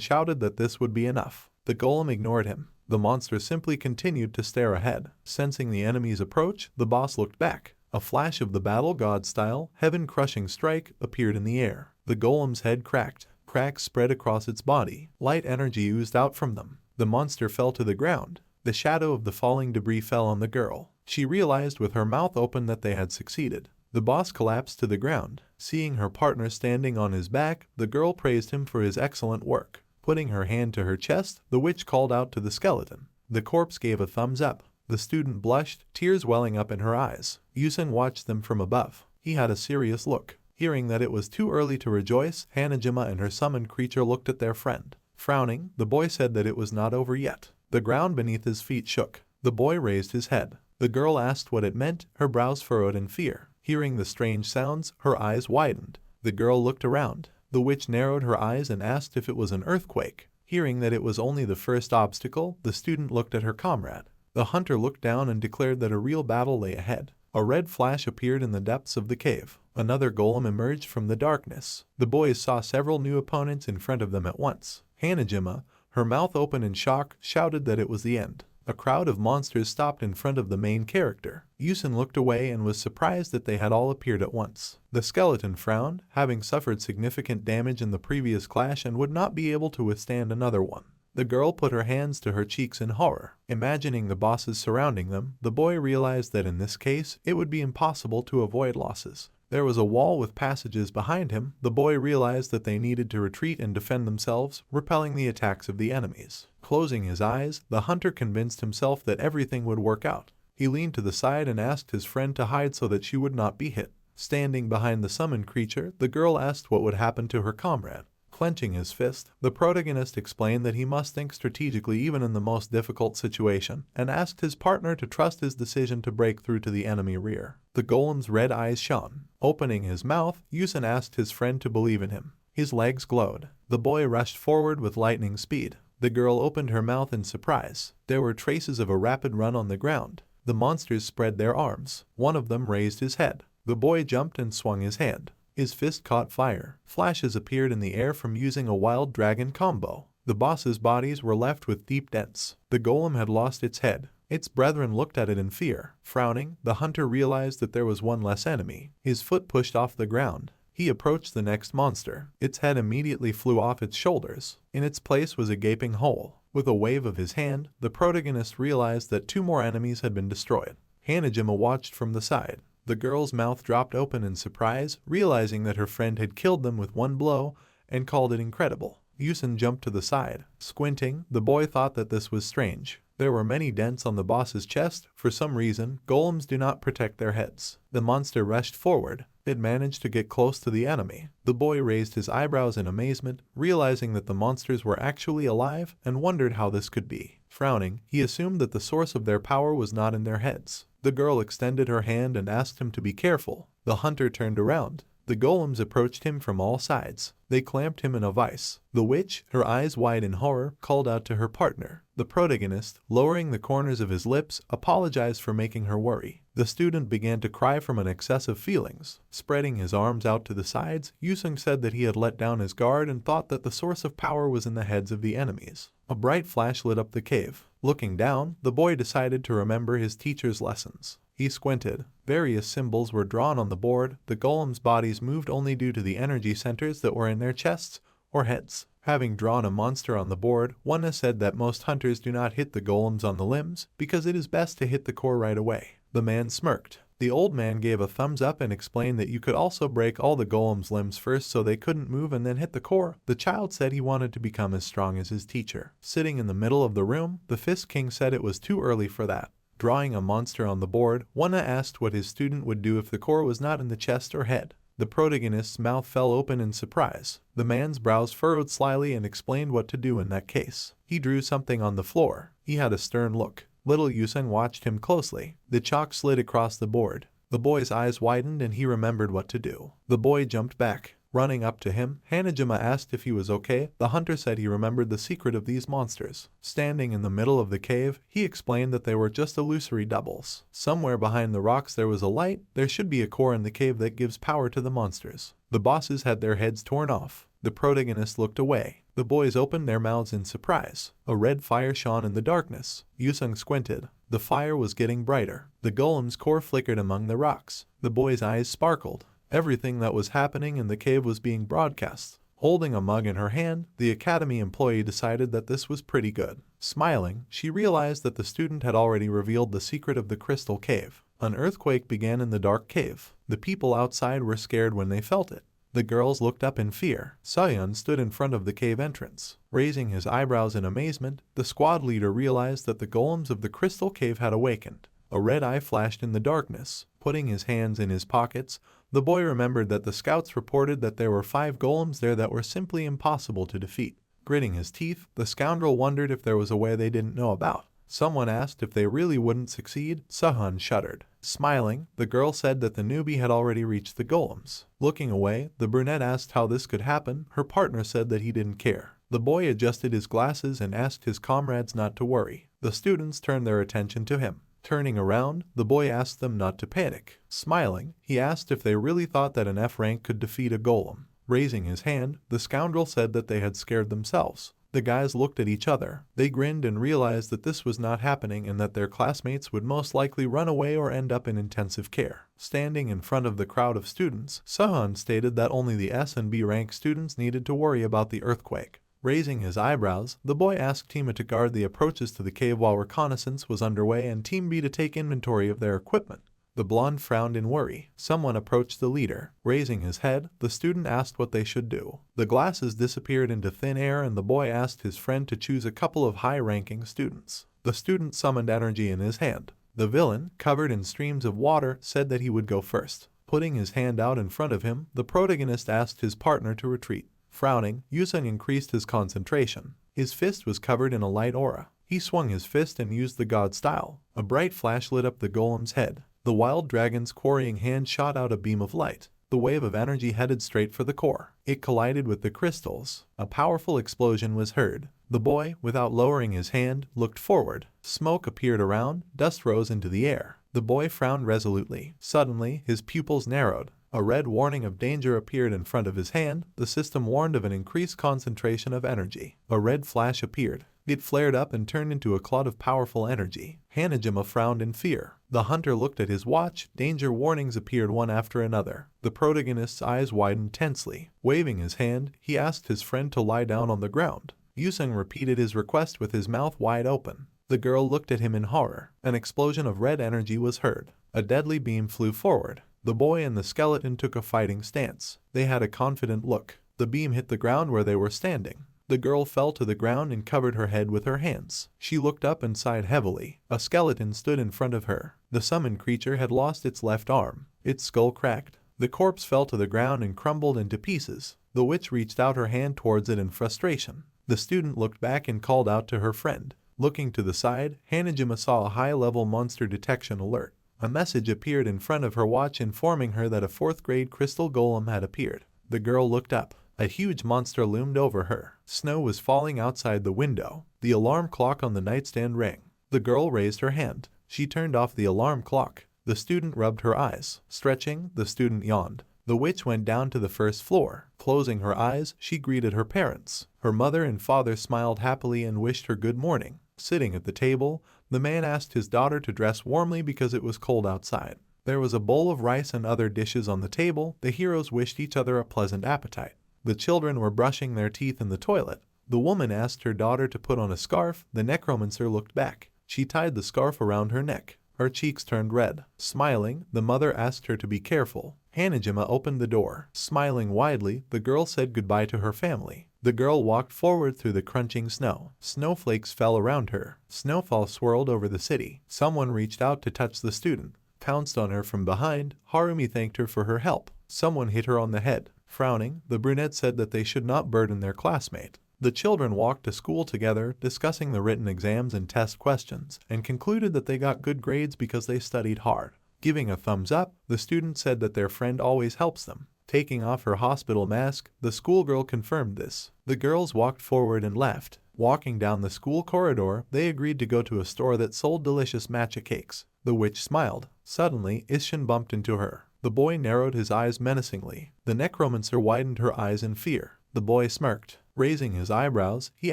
S1: shouted that this would be enough. The golem ignored him. The monster simply continued to stare ahead. Sensing the enemy's approach, the boss looked back. A flash of the battle god style, heaven-crushing strike appeared in the air. The golem's head cracked. Cracks spread across its body. Light energy oozed out from them. The monster fell to the ground. The shadow of the falling debris fell on the girl. She realized with her mouth open that they had succeeded. The boss collapsed to the ground. Seeing her partner standing on his back, the girl praised him for his excellent work. Putting her hand to her chest, the witch called out to the skeleton. The corpse gave a thumbs up. The student blushed, tears welling up in her eyes. Yusen watched them from above. He had a serious look. Hearing that it was too early to rejoice, Hanah Jima and her summoned creature looked at their friend. Frowning, the boy said that it was not over yet. The ground beneath his feet shook. The boy raised his head. The girl asked what it meant, her brows furrowed in fear. Hearing the strange sounds, her eyes widened. The girl looked around. The witch narrowed her eyes and asked if it was an earthquake. Hearing that it was only the first obstacle, the student looked at her comrade. The hunter looked down and declared that a real battle lay ahead. A red flash appeared in the depths of the cave. Another golem emerged from the darkness. The boys saw several new opponents in front of them at once. Hanah Jima, her mouth open in shock, shouted that it was the end. A crowd of monsters stopped in front of the main character. Yusen looked away and was surprised that they had all appeared at once. The skeleton frowned, having suffered significant damage in the previous clash and would not be able to withstand another one. The girl put her hands to her cheeks in horror. Imagining the bosses surrounding them, the boy realized that in this case, it would be impossible to avoid losses. There was a wall with passages behind him. The boy realized that they needed to retreat and defend themselves, repelling the attacks of the enemies. Closing his eyes, the hunter convinced himself that everything would work out. He leaned to the side and asked his friend to hide so that she would not be hit. Standing behind the summoned creature, the girl asked what would happen to her comrade. Clenching his fist, the protagonist explained that he must think strategically even in the most difficult situation, and asked his partner to trust his decision to break through to the enemy rear. The golem's red eyes shone. Opening his mouth, Yusen asked his friend to believe in him. His legs glowed. The boy rushed forward with lightning speed. The girl opened her mouth in surprise. There were traces of a rapid run on the ground. The monsters spread their arms. One of them raised his head. The boy jumped and swung his hand. His fist caught fire. Flashes appeared in the air from using a wild dragon combo. The boss's bodies were left with deep dents. The golem had lost its head. Its brethren looked at it in fear. Frowning, the hunter realized that there was one less enemy. His foot pushed off the ground. He approached the next monster. Its head immediately flew off its shoulders. In its place was a gaping hole. With a wave of his hand, the protagonist realized that 2 more enemies had been destroyed. Hanah Jima watched from the side. The girl's mouth dropped open in surprise, realizing that her friend had killed them with one blow, and called it incredible. Yusen jumped to the side. Squinting, the boy thought that this was strange. There were many dents on the boss's chest. For some reason, golems do not protect their heads. The monster rushed forward. It managed to get close to the enemy. The boy raised his eyebrows in amazement, realizing that the monsters were actually alive, and wondered how this could be. Frowning, he assumed that the source of their power was not in their heads. The girl extended her hand and asked him to be careful. The hunter turned around. The golems approached him from all sides. They clamped him in a vice. The witch, her eyes wide in horror, called out to her partner. The protagonist, lowering the corners of his lips, apologized for making her worry. The student began to cry from an excess of feelings. Spreading his arms out to the sides, Yusen said that he had let down his guard and thought that the source of power was in the heads of the enemies. A bright flash lit up the cave. Looking down, the boy decided to remember his teacher's lessons. He squinted. Various symbols were drawn on the board. The golems' bodies moved only due to the energy centers that were in their chests or heads. Having drawn a monster on the board, one has said that most hunters do not hit the golems on the limbs because it is best to hit the core right away. The man smirked. The old man gave a thumbs up and explained that you could also break all the golems' limbs first so they couldn't move and then hit the core. The child said he wanted to become as strong as his teacher. Sitting in the middle of the room, the Fist King said it was too early for that. Drawing a monster on the board, Wanna asked what his student would do if the core was not in the chest or head. The protagonist's mouth fell open in surprise. The man's brows furrowed slyly and explained what to do in that case. He drew something on the floor. He had a stern look. Little Yusung watched him closely. The chalk slid across the board. The boy's eyes widened and he remembered what to do. The boy jumped back. Running up to him, Hanah Jima asked if he was okay. The hunter said he remembered the secret of these monsters. Standing in the middle of the cave, he explained that they were just illusory doubles. Somewhere behind the rocks there was a light. There should be a core in the cave that gives power to the monsters. The bosses had their heads torn off. The protagonist looked away. The boys opened their mouths in surprise. A red fire shone in the darkness. Yusung squinted. The fire was getting brighter. The golem's core flickered among the rocks. The boy's eyes sparkled. Everything that was happening in the cave was being broadcast. Holding a mug in her hand, the academy employee decided that this was pretty good. Smiling, she realized that the student had already revealed the secret of the crystal cave. An earthquake began in the dark cave. The people outside were scared when they felt it. The girls looked up in fear. Soyeon stood in front of the cave entrance. Raising his eyebrows in amazement, the squad leader realized that the golems of the crystal cave had awakened. A red eye flashed in the darkness. Putting his hands in his pockets, the boy remembered that the scouts reported that there were 5 golems there that were simply impossible to defeat. Gritting his teeth, the scoundrel wondered if there was a way they didn't know about. Someone asked if they really wouldn't succeed. Sehun shuddered. Smiling, the girl said that the newbie had already reached the golems. Looking away, the brunette asked how this could happen. Her partner said that he didn't care. The boy adjusted his glasses and asked his comrades not to worry. The students turned their attention to him. Turning around, the boy asked them not to panic. Smiling, he asked if they really thought that an F rank could defeat a golem. Raising his hand, the scoundrel said that they had scared themselves. The guys looked at each other. They grinned and realized that this was not happening and that their classmates would most likely run away or end up in intensive care. Standing in front of the crowd of students, Sehun stated that only the S and B rank students needed to worry about the earthquake. Raising his eyebrows, the boy asked Team A to guard the approaches to the cave while reconnaissance was underway and Team B to take inventory of their equipment. The blonde frowned in worry. Someone approached the leader. Raising his head, the student asked what they should do. The glasses disappeared into thin air and the boy asked his friend to choose a couple of high-ranking students. The student summoned energy in his hand. The villain, covered in streams of water, said that he would go first. Putting his hand out in front of him, the protagonist asked his partner to retreat. Frowning, Yusung increased his concentration. His fist was covered in a light aura. He swung his fist and used the god style. A bright flash lit up the golem's head. The wild dragon's quarrying hand shot out a beam of light. The wave of energy headed straight for the core. It collided with the crystals. A powerful explosion was heard. The boy, without lowering his hand, looked forward. Smoke appeared around. Dust rose into the air. The boy frowned resolutely. Suddenly, his pupils narrowed. A red warning of danger appeared in front of his hand. The system warned of an increased concentration of energy. A red flash appeared. It flared up and turned into a cloud of powerful energy. Hanah Jima frowned in fear. The hunter looked at his watch. Danger warnings appeared one after another. The protagonist's eyes widened tensely. Waving his hand, he asked his friend to lie down on the ground. Yusung repeated his request with his mouth wide open. The girl looked at him in horror. An explosion of red energy was heard. A deadly beam flew forward. The boy and the skeleton took a fighting stance. They had a confident look. The beam hit the ground where they were standing. The girl fell to the ground and covered her head with her hands. She looked up and sighed heavily. A skeleton stood in front of her. The summoned creature had lost its left arm. Its skull cracked. The corpse fell to the ground and crumbled into pieces. The witch reached out her hand towards it in frustration. The student looked back and called out to her friend. Looking to the side, Hanah Jima saw a high-level monster detection alert. A message appeared in front of her watch informing her that a 4th-grade crystal golem had appeared. The girl looked up. A huge monster loomed over her. Snow was falling outside the window. The alarm clock on the nightstand rang. The girl raised her hand. She turned off the alarm clock. The student rubbed her eyes. Stretching, the student yawned. The witch went down to the first floor. Closing her eyes, she greeted her parents. Her mother and father smiled happily and wished her good morning. Sitting at the table, the man asked his daughter to dress warmly because it was cold outside. There was a bowl of rice and other dishes on the table. The heroes wished each other a pleasant appetite. The children were brushing their teeth in the toilet. The woman asked her daughter to put on a scarf. The necromancer looked back. She tied the scarf around her neck. Her cheeks turned red. Smiling, the mother asked her to be careful. Hanah Jima opened the door. Smiling widely, the girl said goodbye to her family. The girl walked forward through the crunching snow. Snowflakes fell around her. Snowfall swirled over the city. Someone reached out to touch the student. Pounced on her from behind. Harumi thanked her for her help. Someone hit her on the head. Frowning, the brunette said that they should not burden their classmate. The children walked to school together, discussing the written exams and test questions, and concluded that they got good grades because they studied hard. Giving a thumbs up, the student said that their friend always helps them. Taking off her hospital mask, the schoolgirl confirmed this. The girls walked forward and left. Walking down the school corridor, they agreed to go to a store that sold delicious matcha cakes. The witch smiled. Suddenly, Isshin bumped into her. The boy narrowed his eyes menacingly. The necromancer widened her eyes in fear. The boy smirked. Raising his eyebrows, he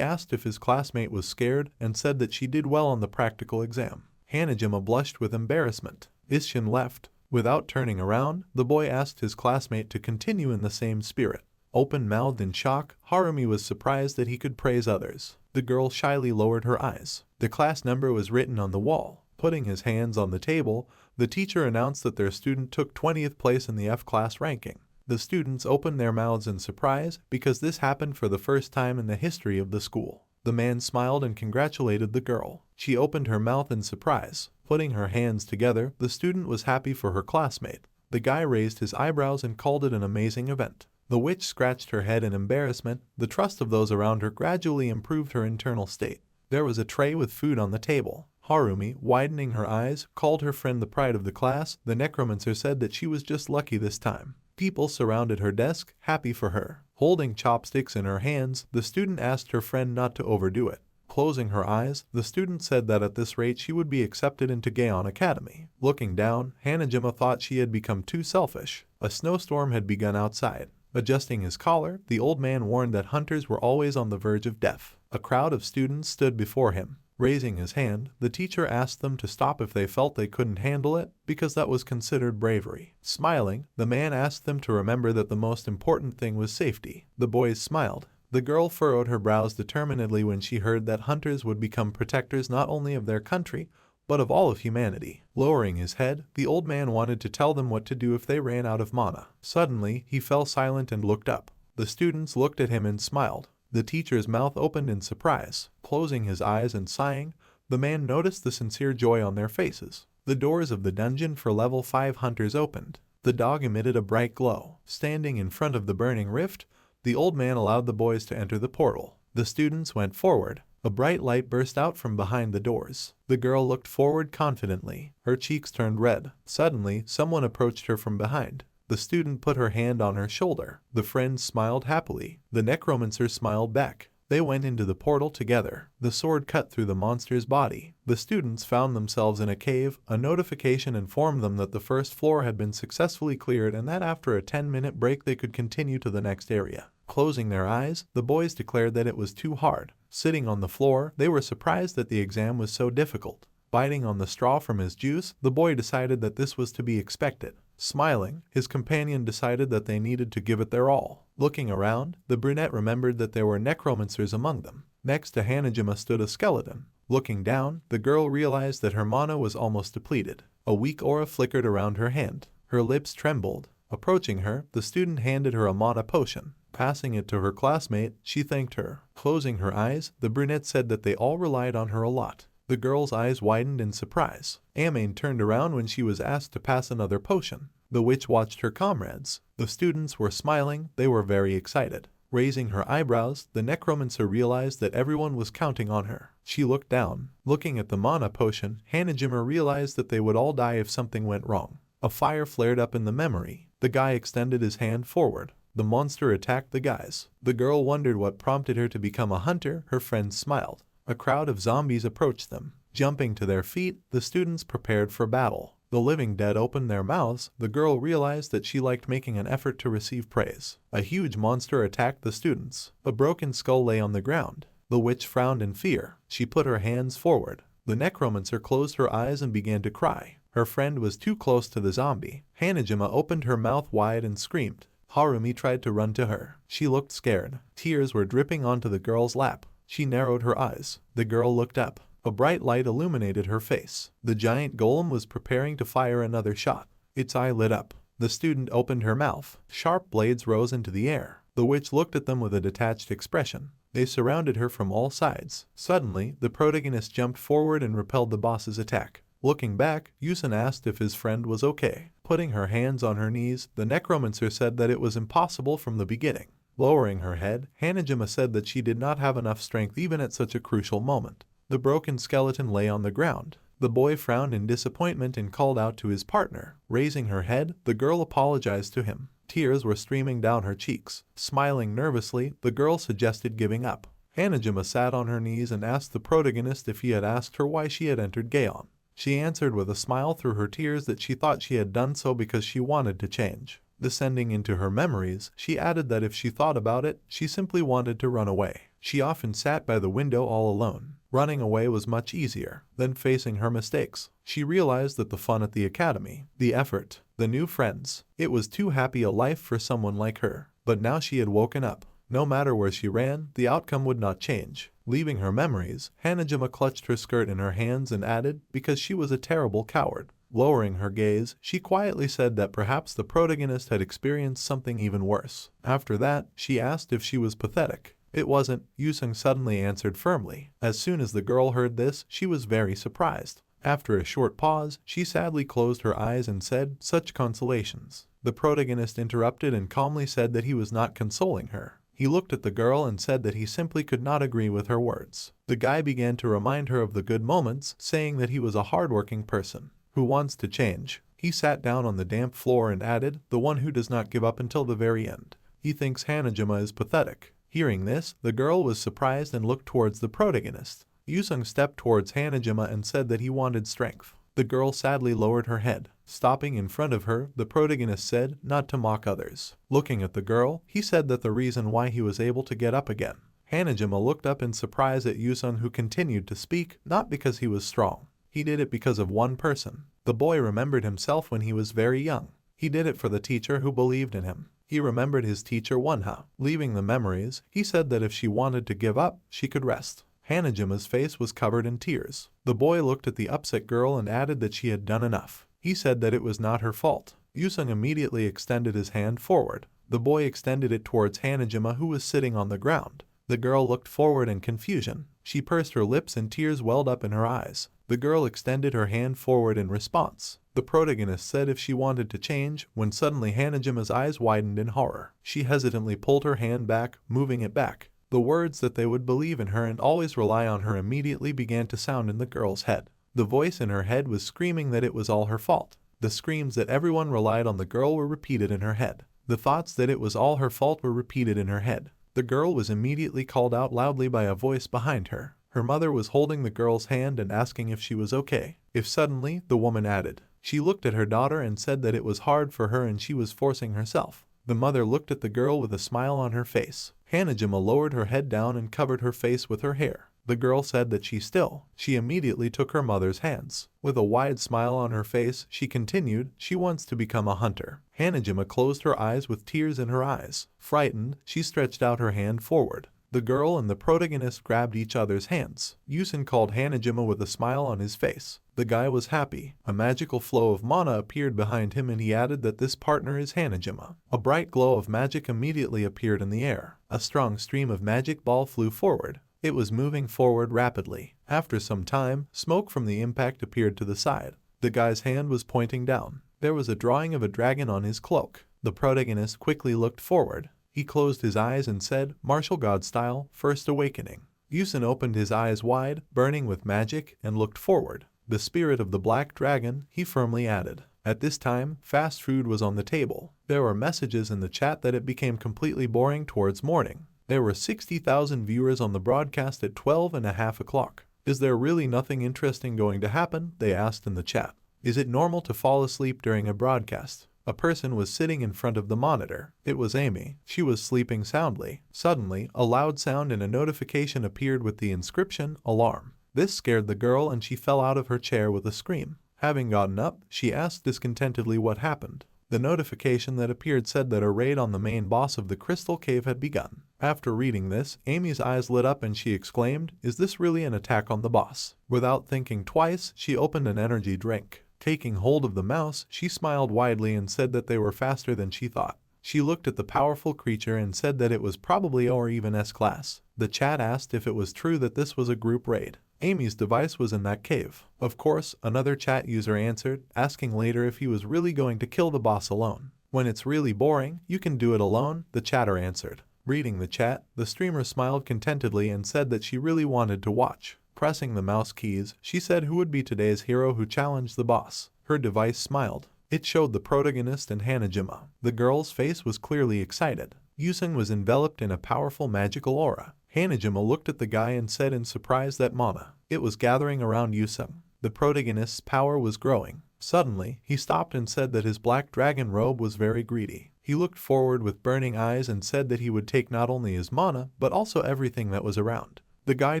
S1: asked if his classmate was scared and said that she did well on the practical exam. Hanah Jima blushed with embarrassment. Isshin left. Without turning around, the boy asked his classmate to continue in the same spirit. Open-mouthed in shock, Harumi was surprised that he could praise others. The girl shyly lowered her eyes. The class number was written on the wall. Putting his hands on the table, the teacher announced that their student took 20th place in the F-class ranking. The students opened their mouths in surprise because this happened for the first time in the history of the school. The man smiled and congratulated the girl. She opened her mouth in surprise. Putting her hands together, the student was happy for her classmate. The guy raised his eyebrows and called it an amazing event. The witch scratched her head in embarrassment. The trust of those around her gradually improved her internal state. There was a tray with food on the table. Harumi, widening her eyes, called her friend the pride of the class. The necromancer said that she was just lucky this time. People surrounded her desk, happy for her. Holding chopsticks in her hands, the student asked her friend not to overdo it. Closing her eyes, the student said that at this rate she would be accepted into Gayon Academy. Looking down, Hanah Jima thought she had become too selfish. A snowstorm had begun outside. Adjusting his collar, the old man warned that hunters were always on the verge of death. A crowd of students stood before him. Raising his hand, the teacher asked them to stop if they felt they couldn't handle it, because that was considered bravery. Smiling, the man asked them to remember that the most important thing was safety. The boys smiled. The girl furrowed her brows determinedly when she heard that hunters would become protectors not only of their country, but of all of humanity. Lowering his head, the old man wanted to tell them what to do if they ran out of mana. Suddenly, he fell silent and looked up. The students looked at him and smiled. The teacher's mouth opened in surprise. Closing his eyes and sighing, the man noticed the sincere joy on their faces. The doors of the dungeon for level 5 hunters opened. The dog emitted a bright glow. Standing in front of the burning rift, the old man allowed the boys to enter the portal. The students went forward. A bright light burst out from behind the doors. The girl looked forward confidently. Her cheeks turned red. Suddenly, someone approached her from behind. The student put her hand on her shoulder. The friend smiled happily. The necromancer smiled back. They went into the portal together. The sword cut through the monster's body. The students found themselves in a cave. A notification informed them that the first floor had been successfully cleared and that after a 10-minute break they could continue to the next area. Closing their eyes, the boys declared that it was too hard. Sitting on the floor, they were surprised that the exam was so difficult. Biting on the straw from his juice, the boy decided that this was to be expected. Smiling, his companion decided that they needed to give it their all. Looking around, the brunette remembered that there were necromancers among them. Next to Hanah Jima stood a skeleton. Looking down, the girl realized that her mana was almost depleted. A weak aura flickered around her hand. Her lips trembled. Approaching her, the student handed her a mana potion. Passing it to her classmate, she thanked her. Closing her eyes, the brunette said that they all relied on her a lot. The girl's eyes widened in surprise. Amain turned around when she was asked to pass another potion. The witch watched her comrades. The students were smiling. They were very excited. Raising her eyebrows, the necromancer realized that everyone was counting on her. She looked down. Looking at the mana potion, Hanah Jima realized that they would all die if something went wrong. A fire flared up in the memory. The guy extended his hand forward. The monster attacked the guys. The girl wondered what prompted her to become a hunter. Her friends smiled. A crowd of zombies approached them. Jumping to their feet, the students prepared for battle. The living dead opened their mouths. The girl realized that she liked making an effort to receive praise. A huge monster attacked the students. A broken skull lay on the ground. The witch frowned in fear. She put her hands forward. The necromancer closed her eyes and began to cry. Her friend was too close to the zombie. Hanah Jima opened her mouth wide and screamed. Harumi tried to run to her. She looked scared. Tears were dripping onto the girl's lap. She narrowed her eyes. The girl looked up. A bright light illuminated her face. The giant golem was preparing to fire another shot. Its eye lit up. The student opened her mouth. Sharp blades rose into the air. The witch looked at them with a detached expression. They surrounded her from all sides. Suddenly, the protagonist jumped forward and repelled the boss's attack. Looking back, Yusun asked if his friend was okay. Putting her hands on her knees, the necromancer said that it was impossible from the beginning. Lowering her head, Hanah Jima said that she did not have enough strength even at such a crucial moment. The broken skeleton lay on the ground. The boy frowned in disappointment and called out to his partner. Raising her head, the girl apologized to him. Tears were streaming down her cheeks. Smiling nervously, the girl suggested giving up. Hanah Jima sat on her knees and asked the protagonist if he had asked her why she had entered Gayon. She answered with a smile through her tears that she thought she had done so because she wanted to change. Descending into her memories, she added that if she thought about it, she simply wanted to run away. She often sat by the window all alone. Running away was much easier than facing her mistakes. She realized that the fun at the academy, the effort, the new friends, it was too happy a life for someone like her. But now she had woken up. No matter where she ran, the outcome would not change. Leaving her memories, Hanah Jima clutched her skirt in her hands and added, because she was a terrible coward. Lowering her gaze, she quietly said that perhaps the protagonist had experienced something even worse. After that, she asked if she was pathetic. It wasn't, Yusun suddenly answered firmly. As soon as the girl heard this, she was very surprised. After a short pause, she sadly closed her eyes and said, such consolations. The protagonist interrupted and calmly said that he was not consoling her. He looked at the girl and said that he simply could not agree with her words. The guy began to remind her of the good moments, saying that he was a hardworking person who wants to change. He sat down on the damp floor and added, the one who does not give up until the very end. He thinks Hanah Jima is pathetic. Hearing this, the girl was surprised and looked towards the protagonist. Yusun stepped towards Hanah Jima and said that he wanted strength. The girl sadly lowered her head. Stopping in front of her, the protagonist said not to mock others. Looking at the girl, he said that the reason why he was able to get up again. Hanah Jima looked up in surprise at Yusun, who continued to speak, not because he was strong. He did it because of one person. The boy remembered himself when he was very young. He did it for the teacher who believed in him. He remembered his teacher Wanha. Leaving the memories, he said that if she wanted to give up, she could rest. Hanah Jima's face was covered in tears. The boy looked at the upset girl and added that she had done enough. He said that it was not her fault. Yusun immediately extended his hand forward. The boy extended it towards Hanah Jima, who was sitting on the ground. The girl looked forward in confusion. She pursed her lips and tears welled up in her eyes. The girl extended her hand forward in response. The protagonist said if she wanted to change, when suddenly Hanah Jima's eyes widened in horror. She hesitantly pulled her hand back, moving it back. The words that they would believe in her and always rely on her immediately began to sound in the girl's head. The voice in her head was screaming that it was all her fault. The screams that everyone relied on the girl were repeated in her head. The thoughts that it was all her fault were repeated in her head. The girl was immediately called out loudly by a voice behind her. Her mother was holding the girl's hand and asking if she was okay. If suddenly, the woman added. She looked at her daughter and said that it was hard for her and she was forcing herself. The mother looked at the girl with a smile on her face. Hanah Jima lowered her head down and covered her face with her hair. The girl said that she immediately took her mother's hands. With a wide smile on her face, she continued, she wants to become a hunter. Hanah Jima closed her eyes with tears in her eyes. Frightened, she stretched out her hand forward. The girl and the protagonist grabbed each other's hands. Yusun called Hanah Jima with a smile on his face. The guy was happy. A magical flow of mana appeared behind him and he added that this partner is Hanah Jima. A bright glow of magic immediately appeared in the air. A strong stream of magic ball flew forward. It was moving forward rapidly. After some time, smoke from the impact appeared to the side. The guy's hand was pointing down. There was a drawing of a dragon on his cloak. The protagonist quickly looked forward. He closed his eyes and said, martial god style, first awakening. Yusun opened his eyes wide, burning with magic, and looked forward. The spirit of the black dragon, he firmly added. At this time, fast food was on the table. There were messages in the chat that it became completely boring towards morning. There were 60,000 viewers on the broadcast at 12:30 o'clock. Is there really nothing interesting going to happen? They asked in the chat. Is it normal to fall asleep during a broadcast? A person was sitting in front of the monitor. It was Amy. She was sleeping soundly. Suddenly, a loud sound and a notification appeared with the inscription, alarm. This scared the girl and she fell out of her chair with a scream. Having gotten up, she asked discontentedly what happened. The notification that appeared said that a raid on the main boss of the Crystal Cave had begun. After reading this, Amy's eyes lit up and she exclaimed, is this really an attack on the boss? Without thinking twice, she opened an energy drink. Taking hold of the mouse, she smiled widely and said that they were faster than she thought. She looked at the powerful creature and said that it was probably O or even S class. The chat asked if it was true that this was a group raid. Amy's device was in that cave. Of course, another chat user answered, asking later if he was really going to kill the boss alone. When it's really boring, you can do it alone, the chatter answered. Reading the chat, the streamer smiled contentedly and said that she really wanted to watch. Pressing the mouse keys, she said who would be today's hero who challenged the boss. Her device smiled. It showed the protagonist and Hanah Jima. The girl's face was clearly excited. Yusung was enveloped in a powerful magical aura. Hanah Jima looked at the guy and said in surprise that mana. It was gathering around Yusung. The protagonist's power was growing. Suddenly, he stopped and said that his black dragon robe was very greedy. He looked forward with burning eyes and said that he would take not only his mana, but also everything that was around. The guy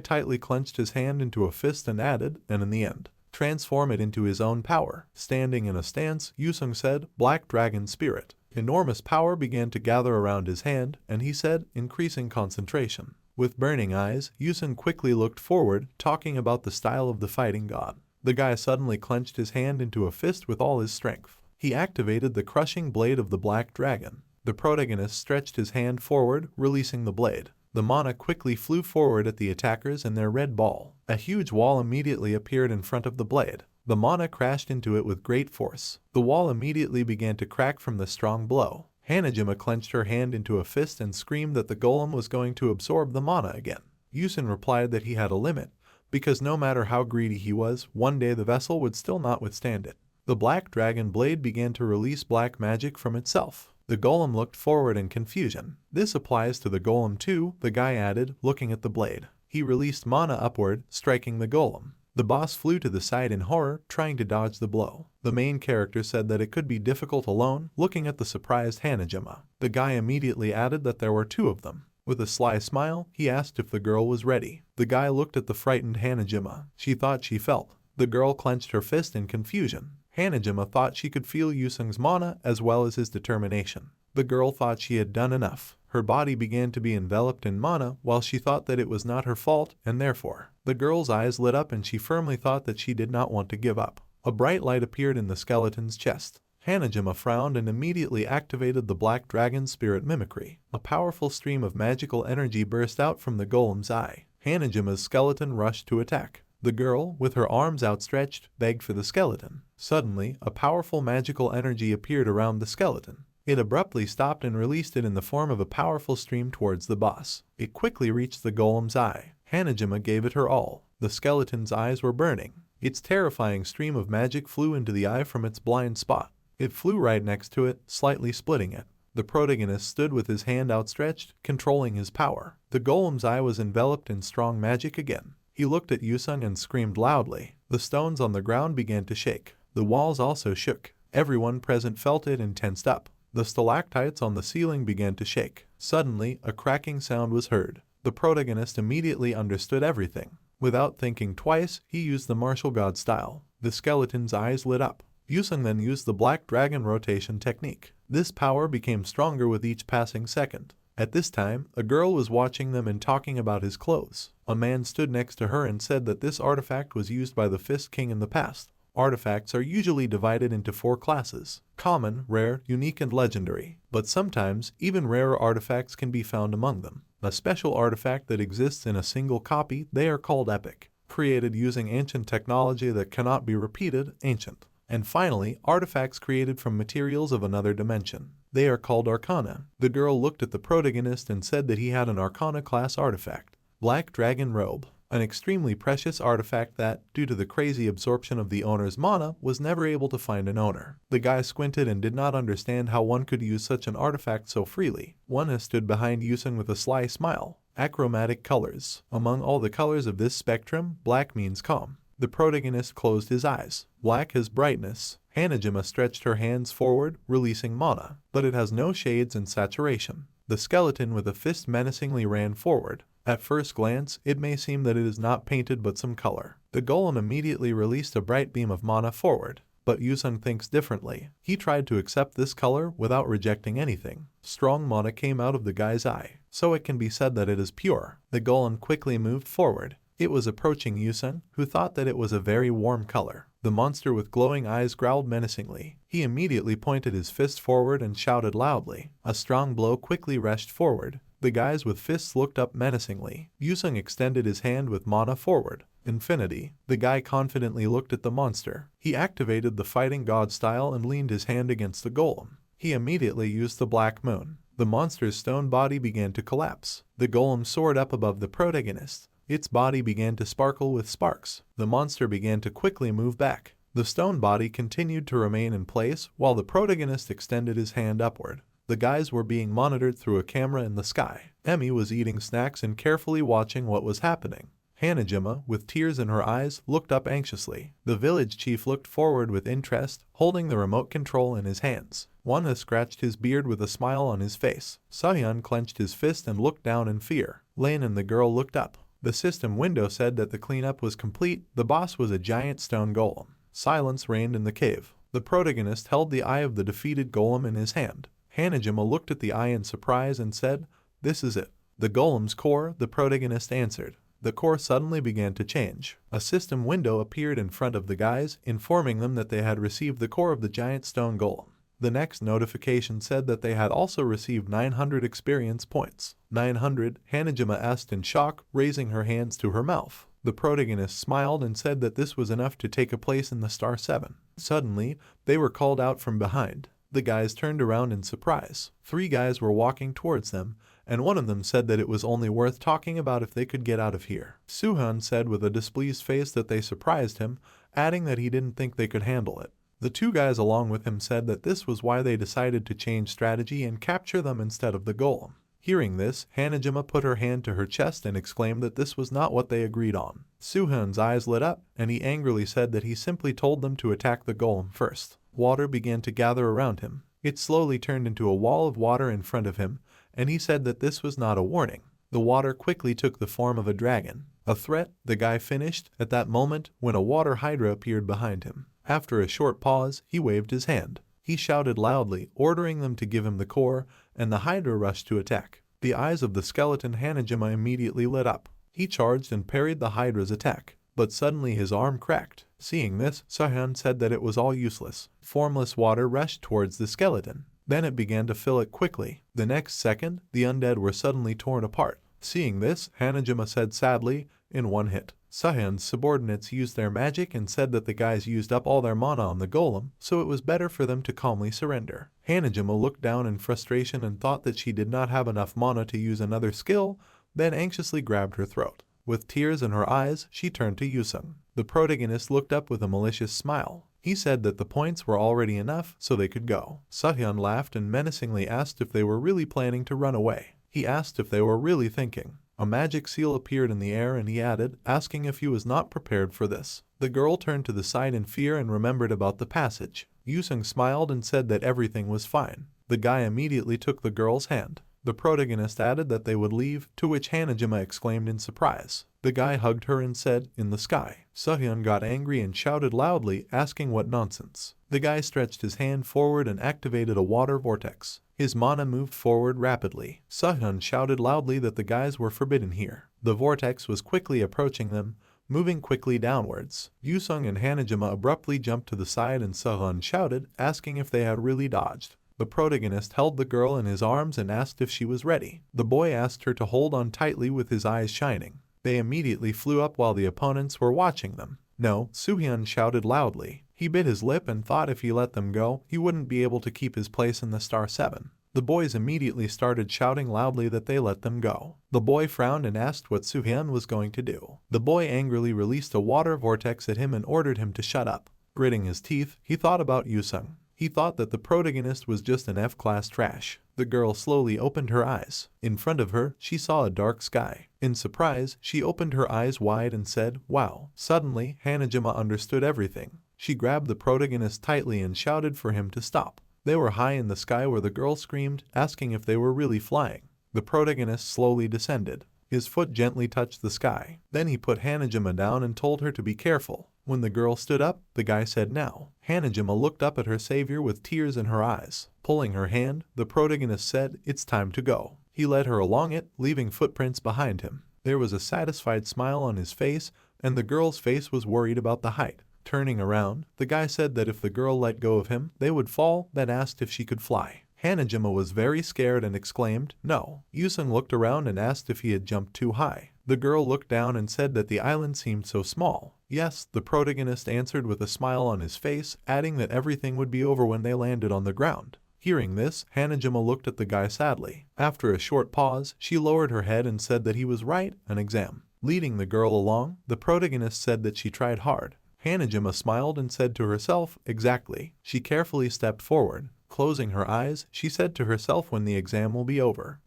S1: tightly clenched his hand into a fist and added, and in the end, transform it into his own power. Standing in a stance, Yusung said, Black Dragon Spirit. Enormous power began to gather around his hand, and he said, increasing concentration. With burning eyes, Yusung quickly looked forward, talking about the style of the fighting god. The guy suddenly clenched his hand into a fist with all his strength. He activated the crushing blade of the black dragon. The protagonist stretched his hand forward, releasing the blade. The mana quickly flew forward at the attackers in their red ball. A huge wall immediately appeared in front of the blade. The mana crashed into it with great force. The wall immediately began to crack from the strong blow. Hanah Jima clenched her hand into a fist and screamed that the golem was going to absorb the mana again. Yusung replied that he had a limit, because no matter how greedy he was, one day the vessel would still not withstand it. The black dragon blade began to release black magic from itself. The golem looked forward in confusion. This applies to the golem too, the guy added, looking at the blade. He released mana upward, striking the golem. The boss flew to the side in horror, trying to dodge the blow. The main character said that it could be difficult alone, looking at the surprised Hanah Jima. The guy immediately added that there were two of them. With a sly smile, he asked if the girl was ready. The guy looked at the frightened Hanah Jima. She thought she felt. The girl clenched her fist in confusion. Hanah Jima thought she could feel Yusung's mana as well as his determination. The girl thought she had done enough. Her body began to be enveloped in mana while she thought that it was not her fault, and therefore, the girl's eyes lit up and she firmly thought that she did not want to give up. A bright light appeared in the skeleton's chest. Hanah Jima frowned and immediately activated the black dragon spirit mimicry. A powerful stream of magical energy burst out from the golem's eye. Hanah Jima's skeleton rushed to attack. The girl, with her arms outstretched, begged for the skeleton. Suddenly, a powerful magical energy appeared around the skeleton. It abruptly stopped and released it in the form of a powerful stream towards the boss. It quickly reached the golem's eye. Hanah Jima gave it her all. The skeleton's eyes were burning. Its terrifying stream of magic flew into the eye from its blind spot. It flew right next to it, slightly splitting it. The protagonist stood with his hand outstretched, controlling his power. The golem's eye was enveloped in strong magic again. He looked at Yusung and screamed loudly. The stones on the ground began to shake. The walls also shook. Everyone present felt it and tensed up. The stalactites on the ceiling began to shake. Suddenly, a cracking sound was heard. The protagonist immediately understood everything. Without thinking twice, he used the martial god style. The skeleton's eyes lit up. Yusung then used the black dragon rotation technique. This power became stronger with each passing second. At this time, a girl was watching them and talking about his clothes. A man stood next to her and said that this artifact was used by the Fist King in the past. Artifacts are usually divided into 4 classes: common, rare, unique, and legendary. But sometimes, even rarer artifacts can be found among them. A special artifact that exists in a single copy, they are called epic. Created using ancient technology that cannot be repeated, ancient. And finally, artifacts created from materials of another dimension. They are called arcana. The girl looked at the protagonist and said that he had an arcana class artifact. Black Dragon Robe. An extremely precious artifact that, due to the crazy absorption of the owner's mana, was never able to find an owner. The guy squinted and did not understand how one could use such an artifact so freely. One has stood behind Yusung with a sly smile. Achromatic colors. Among all the colors of this spectrum, black means calm. The protagonist closed his eyes. Black has brightness. Hanah Jima stretched her hands forward, releasing mana, but it has no shades and saturation. The skeleton with a fist menacingly ran forward. At first glance, it may seem that it is not painted but some color. The golem immediately released a bright beam of mana forward. But Yusung thinks differently. He tried to accept this color without rejecting anything. Strong mana came out of the guy's eye, so it can be said that it is pure. The golem quickly moved forward. It was approaching Yusung, who thought that it was a very warm color. The monster with glowing eyes growled menacingly. He immediately pointed his fist forward and shouted loudly. A strong blow quickly rushed forward. The guys with fists looked up menacingly. Yusung extended his hand with mana forward. Infinity. The guy confidently looked at the monster. He activated the fighting god style and leaned his hand against the golem. He immediately used the black moon. The monster's stone body began to collapse. The golem soared up above the protagonist. Its body began to sparkle with sparks. The monster began to quickly move back. The stone body continued to remain in place while the protagonist extended his hand upward. The guys were being monitored through a camera in the sky. Emmy was eating snacks and carefully watching what was happening. Hanah Jima, with tears in her eyes, looked up anxiously. The village chief looked forward with interest, holding the remote control in his hands. Wanha scratched his beard with a smile on his face. Seohyun clenched his fist and looked down in fear. Lane and the girl looked up. The system window said that the cleanup was complete. The boss was a giant stone golem. Silence reigned in the cave. The protagonist held the eye of the defeated golem in his hand. Hanah Jima looked at the eye in surprise and said, "This is it." "The golem's core," the protagonist answered. The core suddenly began to change. A system window appeared in front of the guys, informing them that they had received the core of the giant stone golem. The next notification said that they had also received 900 experience points. 900, Hanah Jima asked in shock, raising her hands to her mouth. The protagonist smiled and said that this was enough to take a place in the Star 7. Suddenly, they were called out from behind. The guys turned around in surprise. 3 guys were walking towards them, and one of them said that it was only worth talking about if they could get out of here. Suhan said with a displeased face that they surprised him, adding that he didn't think they could handle it. The 2 guys along with him said that this was why they decided to change strategy and capture them instead of the golem. Hearing this, Hanah Jima put her hand to her chest and exclaimed that this was not what they agreed on. Suhan's eyes lit up, and he angrily said that he simply told them to attack the golem first. Water began to gather around him. It slowly turned into a wall of water in front of him, and he said that this was not a warning. The water quickly took the form of a dragon. "A threat," the guy finished at that moment when a water hydra appeared behind him. After a short pause, he waved his hand. He shouted loudly, ordering them to give him the core, and the hydra rushed to attack. The eyes of the skeleton Hanah Jima immediately lit up. He charged and parried the hydra's attack, but suddenly his arm cracked. Seeing this, Seohyun said that it was all useless. Formless water rushed towards the skeleton. Then it began to fill it quickly. The next second, the undead were suddenly torn apart. Seeing this, Hanah Jima said sadly, "In one hit." Seohyun's subordinates used their magic and said that the guys used up all their mana on the golem, so it was better for them to calmly surrender. Hanah Jima looked down in frustration and thought that she did not have enough mana to use another skill, then anxiously grabbed her throat. With tears in her eyes, she turned to Yusung. The protagonist looked up with a malicious smile. He said that the points were already enough, so they could go. Seohyun laughed and menacingly asked if they were really planning to run away. He asked if they were really thinking. A magic seal appeared in the air and he added, asking if he was not prepared for this. The girl turned to the side in fear and remembered about the passage. Yusung smiled and said that everything was fine. The guy immediately took the girl's hand. The protagonist added that they would leave, to which Hanah Jima exclaimed in surprise. The guy hugged her and said, "In the sky." Seohyun got angry and shouted loudly, asking what nonsense. The guy stretched his hand forward and activated a water vortex. His mana moved forward rapidly. Seohyun shouted loudly that the guys were forbidden here. The vortex was quickly approaching them, moving quickly downwards. Yusung and Hanah Jima abruptly jumped to the side and Seohyun shouted, asking if they had really dodged. The protagonist held the girl in his arms and asked if she was ready. The boy asked her to hold on tightly with his eyes shining. They immediately flew up while the opponents were watching them. "No," Seohyun shouted loudly. He bit his lip and thought if he let them go, he wouldn't be able to keep his place in the Star 7. The boys immediately started shouting loudly that they let them go. The boy frowned and asked what Seohyun was going to do. The boy angrily released a water vortex at him and ordered him to shut up. Gritting his teeth, he thought about Yusung. He thought that the protagonist was just an F-class trash. The girl slowly opened her eyes. In front of her, she saw a dark sky. In surprise, she opened her eyes wide and said, "Wow." Suddenly, Hanah Jima understood everything. She grabbed the protagonist tightly and shouted for him to stop. They were high in the sky where the girl screamed, asking if they were really flying. The protagonist slowly descended. His foot gently touched the sky. Then he put Hanah Jima down and told her to be careful. When the girl stood up, the guy said now. Hanah Jima looked up at her savior with tears in her eyes. Pulling her hand, the protagonist said, "It's time to go." He led her along it, leaving footprints behind him. There was a satisfied smile on his face, and the girl's face was worried about the height. Turning around, the guy said that if the girl let go of him, they would fall, then asked if she could fly. Hanah Jima was very scared and exclaimed, "No." Yusung looked around and asked if he had jumped too high. The girl looked down and said that the island seemed so small. Yes, the protagonist answered with a smile on his face, adding that everything would be over when they landed on the ground. Hearing this, Hanah Jima looked at the guy sadly. After a short pause, she lowered her head and said that he was right, an exam. Leading the girl along, the protagonist said that she tried hard. Hanah Jima smiled and said to herself, exactly. She carefully stepped forward. Closing her eyes, she said to herself when the exam will be over.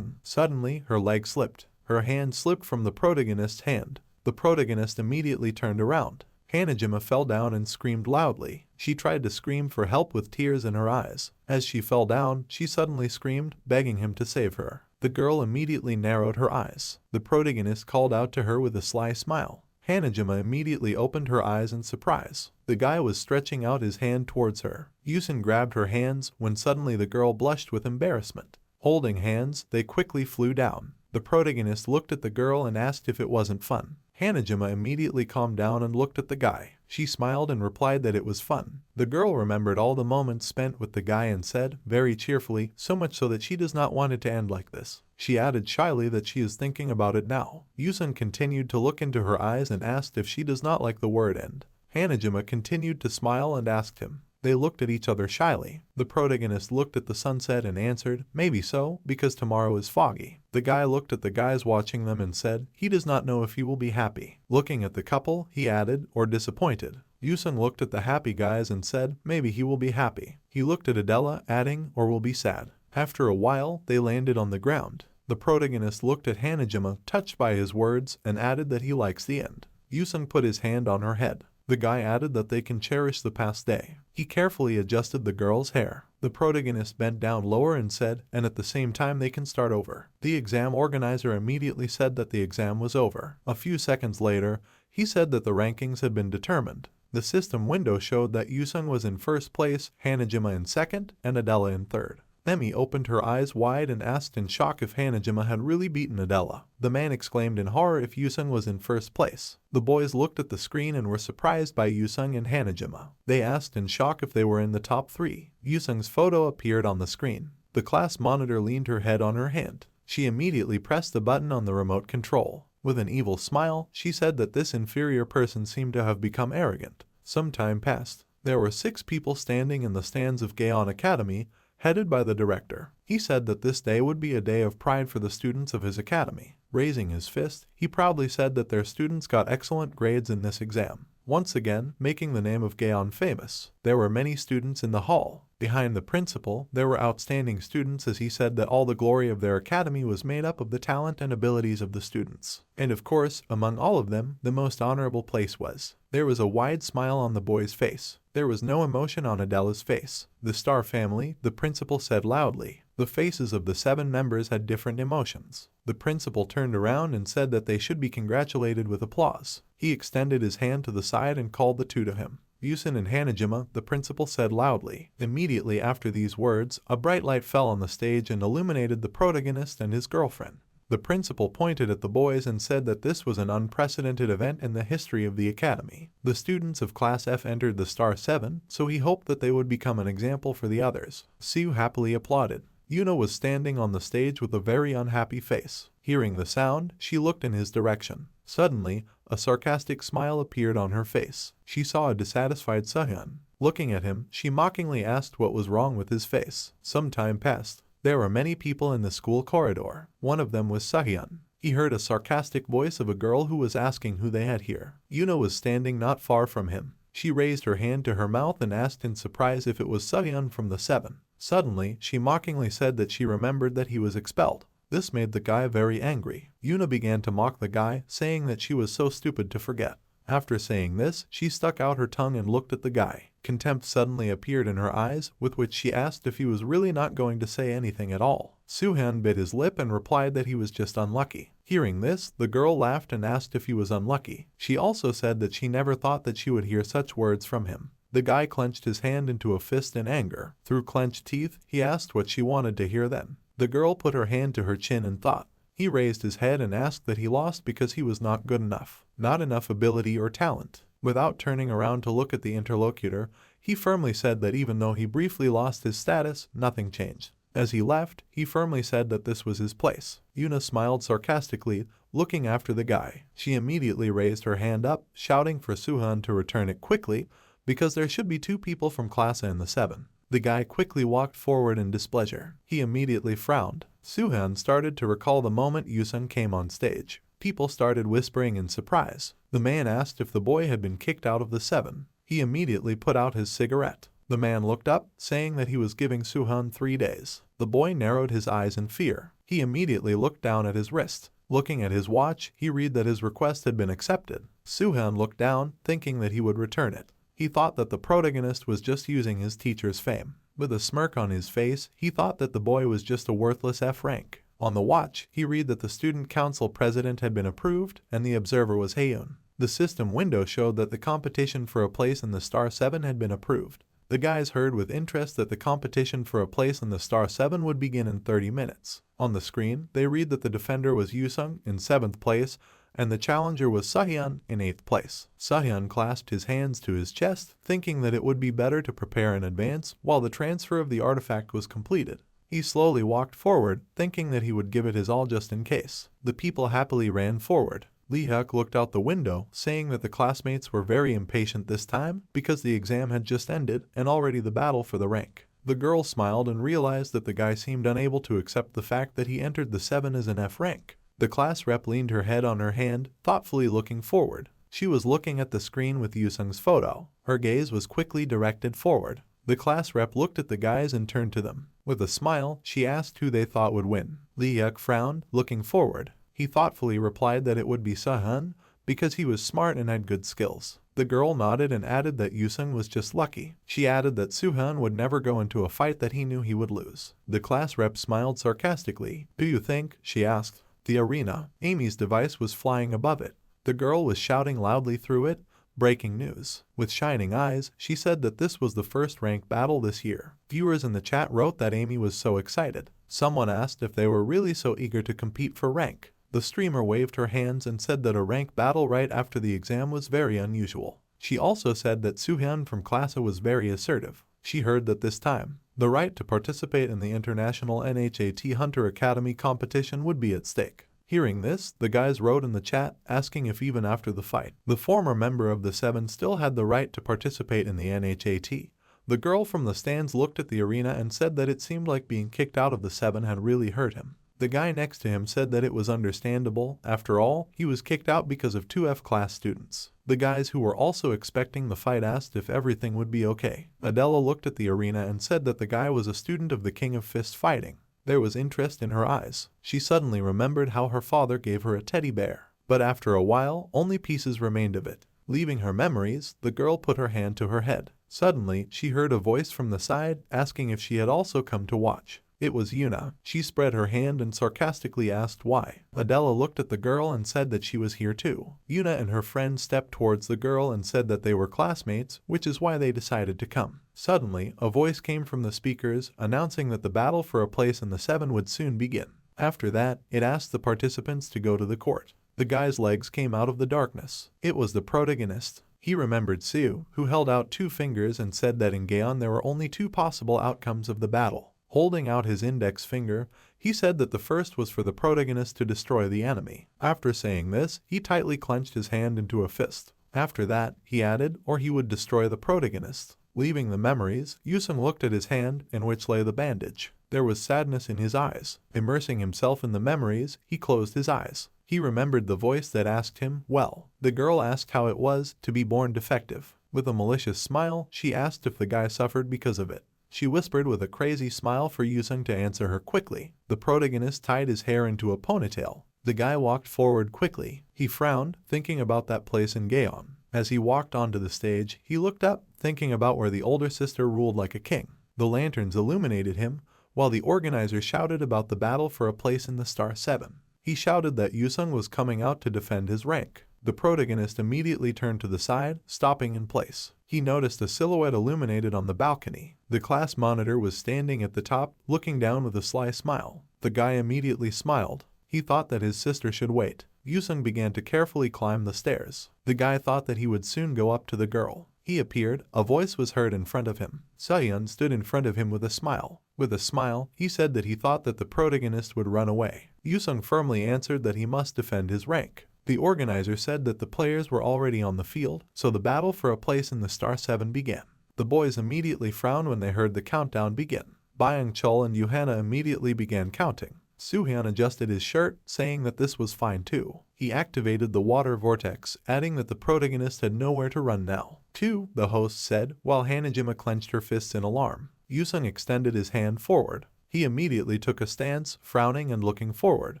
S1: Suddenly, her leg slipped. Her hand slipped from the protagonist's hand. The protagonist immediately turned around. Hanah Jima fell down and screamed loudly. She tried to scream for help with tears in her eyes. As she fell down, she suddenly screamed, begging him to save her. The girl immediately narrowed her eyes. The protagonist called out to her with a sly smile. Hanah Jima immediately opened her eyes in surprise. The guy was stretching out his hand towards her. Yusun grabbed her hands when suddenly the girl blushed with embarrassment. Holding hands, they quickly flew down. The protagonist looked at the girl and asked if it wasn't fun. Hanah Jima immediately calmed down and looked at the guy. She smiled and replied that it was fun. The girl remembered all the moments spent with the guy and said, very cheerfully, so much so that she does not want it to end like this. She added shyly that she is thinking about it now. Yusun continued to look into her eyes and asked if she does not like the word end. Hanah Jima continued to smile and asked him. They looked at each other shyly. The protagonist looked at the sunset and answered, maybe so, because tomorrow is foggy. The guy looked at the guys watching them and said, he does not know if he will be happy. Looking at the couple, he added, or disappointed. Yusun looked at the happy guys and said, maybe he will be happy. He looked at Adela, adding, or will be sad. After a while, they landed on the ground. The protagonist looked at Hanah Jima, touched by his words, and added that he likes the end. Yusun put his hand on her head. The guy added that they can cherish the past day. He carefully adjusted the girl's hair. The protagonist bent down lower and said, and at the same time they can start over. The exam organizer immediately said that the exam was over. A few seconds later, he said that the rankings had been determined. The system window showed that Yusun was in first place, Hanah Jima in second, and Adela in third. Emi opened her eyes wide and asked in shock if Hanah Jima had really beaten Adela. The man exclaimed in horror if Yusun was in first place. The boys looked at the screen and were surprised by Yusun and Hanah Jima. They asked in shock if they were in the top 3. Yusun's photo appeared on the screen. The class monitor leaned her head on her hand. She immediately pressed the button on the remote control. With an evil smile, she said that this inferior person seemed to have become arrogant. Some time passed. There were 6 people standing in the stands of Gayon Academy, headed by the director. He said that this day would be a day of pride for the students of his academy. Raising his fist, he proudly said that their students got excellent grades in this exam, once again making the name of Gayon famous. There were many students in the hall. Behind the principal, there were outstanding students as he said that all the glory of their academy was made up of the talent and abilities of the students. And of course, among all of them, the most honorable place was. There was a wide smile on the boy's face. There was no emotion on Adela's face. The Star family, the principal said loudly. The faces of the 7 members had different emotions. The principal turned around and said that they should be congratulated with applause. He extended his hand to the side and called the 2 to him. Yusun and Hanah Jima, the principal said loudly. Immediately after these words, a bright light fell on the stage and illuminated the protagonist and his girlfriend. The principal pointed at the boys and said that this was an unprecedented event in the history of the academy. The students of Class F entered the Star 7, so he hoped that they would become an example for the others. Siu happily applauded. Yuna was standing on the stage with a very unhappy face. Hearing the sound, she looked in his direction. Suddenly, a sarcastic smile appeared on her face. She saw a dissatisfied Sehyun. Looking at him, she mockingly asked what was wrong with his face. Some time passed. There were many people in the school corridor. One of them was Sehyun. He heard a sarcastic voice of a girl who was asking who they had here. Yuna was standing not far from him. She raised her hand to her mouth and asked in surprise if it was Sehyun from the 7. Suddenly, she mockingly said that she remembered that he was expelled. This made the guy very angry. Yuna began to mock the guy, saying that she was so stupid to forget. After saying this, she stuck out her tongue and looked at the guy. Contempt suddenly appeared in her eyes, with which she asked if he was really not going to say anything at all. Suhan bit his lip and replied that he was just unlucky. Hearing this, the girl laughed and asked if he was unlucky. She also said that she never thought that she would hear such words from him. The guy clenched his hand into a fist in anger. Through clenched teeth, he asked what she wanted to hear then. The girl put her hand to her chin and thought. He raised his head and asked that he lost because he was not good enough. Not enough ability or talent. Without turning around to look at the interlocutor, he firmly said that even though he briefly lost his status, nothing changed. As he left, he firmly said that this was his place. Yuna smiled sarcastically, looking after the guy. She immediately raised her hand up, shouting for Suhan to return it quickly, because there should be 2 people from class A in the 7. The guy quickly walked forward in displeasure. He immediately frowned. Suhan started to recall the moment Yusung came on stage. People started whispering in surprise. The man asked if the boy had been kicked out of the 7. He immediately put out his cigarette. The man looked up, saying that he was giving Suhan 3 days. The boy narrowed his eyes in fear. He immediately looked down at his wrist. Looking at his watch, he read that his request had been accepted. Suhan looked down, thinking that he would return it. He thought that the protagonist was just using his teacher's fame. With a smirk on his face, he thought that the boy was just a worthless F rank. On the watch, he read that the student council president had been approved, and the observer was Haeun. The system window showed that the competition for a place in the Star 7 had been approved. The guys heard with interest that the competition for a place in the Star 7 would begin in 30 minutes. On the screen, they read that the defender was Yusung in 7th place, and the challenger was Sahyun in 8th place. Sahyun clasped his hands to his chest, thinking that it would be better to prepare in advance while the transfer of the artifact was completed. He slowly walked forward, thinking that he would give it his all just in case. The people happily ran forward. Lee Hyuk looked out the window, saying that the classmates were very impatient this time because the exam had just ended and already the battle for the rank. The girl smiled and realized that the guy seemed unable to accept the fact that he entered the 7 as an F rank. The class rep leaned her head on her hand, thoughtfully looking forward. She was looking at the screen with Yusung's photo. Her gaze was quickly directed forward. The class rep looked at the guys and turned to them. With a smile, she asked who they thought would win. Lee Hyuk frowned, looking forward. He thoughtfully replied that it would be Sahyun because he was smart and had good skills. The girl nodded and added that Yusung was just lucky. She added that Suhan would never go into a fight that he knew he would lose. The class rep smiled sarcastically. "Do you think?" she asked. The arena. Amy's device was flying above it. The girl was shouting loudly through it, "Breaking news." With shining eyes, she said that this was the first rank battle this year. Viewers in the chat wrote that Amy was so excited. Someone asked if they were really so eager to compete for rank. The streamer waved her hands and said that a rank battle right after the exam was very unusual. She also said that Suhyun from Class A was very assertive. She heard that this time, the right to participate in the International NHAT Hunter Academy competition would be at stake. Hearing this, the guys wrote in the chat asking if even after the fight, the former member of the 7 still had the right to participate in the NHAT. The girl from the stands looked at the arena and said that it seemed like being kicked out of the 7 had really hurt him. The guy next to him said that it was understandable. After all, he was kicked out because of 2 F-class students. The guys who were also expecting the fight asked if everything would be okay. Adela looked at the arena and said that the guy was a student of the King of Fist Fighting. There was interest in her eyes. She suddenly remembered how her father gave her a teddy bear. But after a while, only pieces remained of it. Leaving her memories, the girl put her hand to her head. Suddenly, she heard a voice from the side asking if she had also come to watch. It was Yuna. She spread her hand and sarcastically asked why. Adela looked at the girl and said that she was here too. Yuna and her friend stepped towards the girl and said that they were classmates, which is why they decided to come. Suddenly, a voice came from the speakers announcing that the battle for a place in the 7 would soon begin. After that, it asked the participants to go to the court. The guy's legs came out of the darkness. It was the protagonist. He remembered Siu, who held out 2 fingers and said that in Gayon there were only 2 possible outcomes of the battle. Holding out his index finger, he said that the first was for the protagonist to destroy the enemy. After saying this, he tightly clenched his hand into a fist. After that, he added, or he would destroy the protagonist. Leaving the memories, Yusung looked at his hand, in which lay the bandage. There was sadness in his eyes. Immersing himself in the memories, he closed his eyes. He remembered the voice that asked him, well. The girl asked how it was to be born defective. With a malicious smile, she asked if the guy suffered because of it. She whispered with a crazy smile for Yusung to answer her quickly. The protagonist tied his hair into a ponytail. The guy walked forward quickly. He frowned, thinking about that place in Gayon. As he walked onto the stage, he looked up, thinking about where the older sister ruled like a king. The lanterns illuminated him, while the organizer shouted about the battle for a place in the Star 7. He shouted that Yusung was coming out to defend his rank. The protagonist immediately turned to the side, stopping in place. He noticed a silhouette illuminated on the balcony. The class monitor was standing at the top, looking down with a sly smile. The guy immediately smiled. He thought that his sister should wait. Yusung began to carefully climb the stairs. The guy thought that he would soon go up to the girl. He appeared. A voice was heard in front of him. Sahyun stood in front of him with a smile. With a smile, he said that he thought that the protagonist would run away. Yusung firmly answered that he must defend his rank. The organizer said that the players were already on the field, so the battle for a place in the Star 7 began. The boys immediately frowned when they heard the countdown begin. Byung-chul and Yuhana immediately began counting. Soohyun adjusted his shirt, saying that this was fine too. He activated the water vortex, adding that the protagonist had nowhere to run now. 2, the host said, while Hanah Jima clenched her fists in alarm. Yusung extended his hand forward. He immediately took a stance, frowning and looking forward.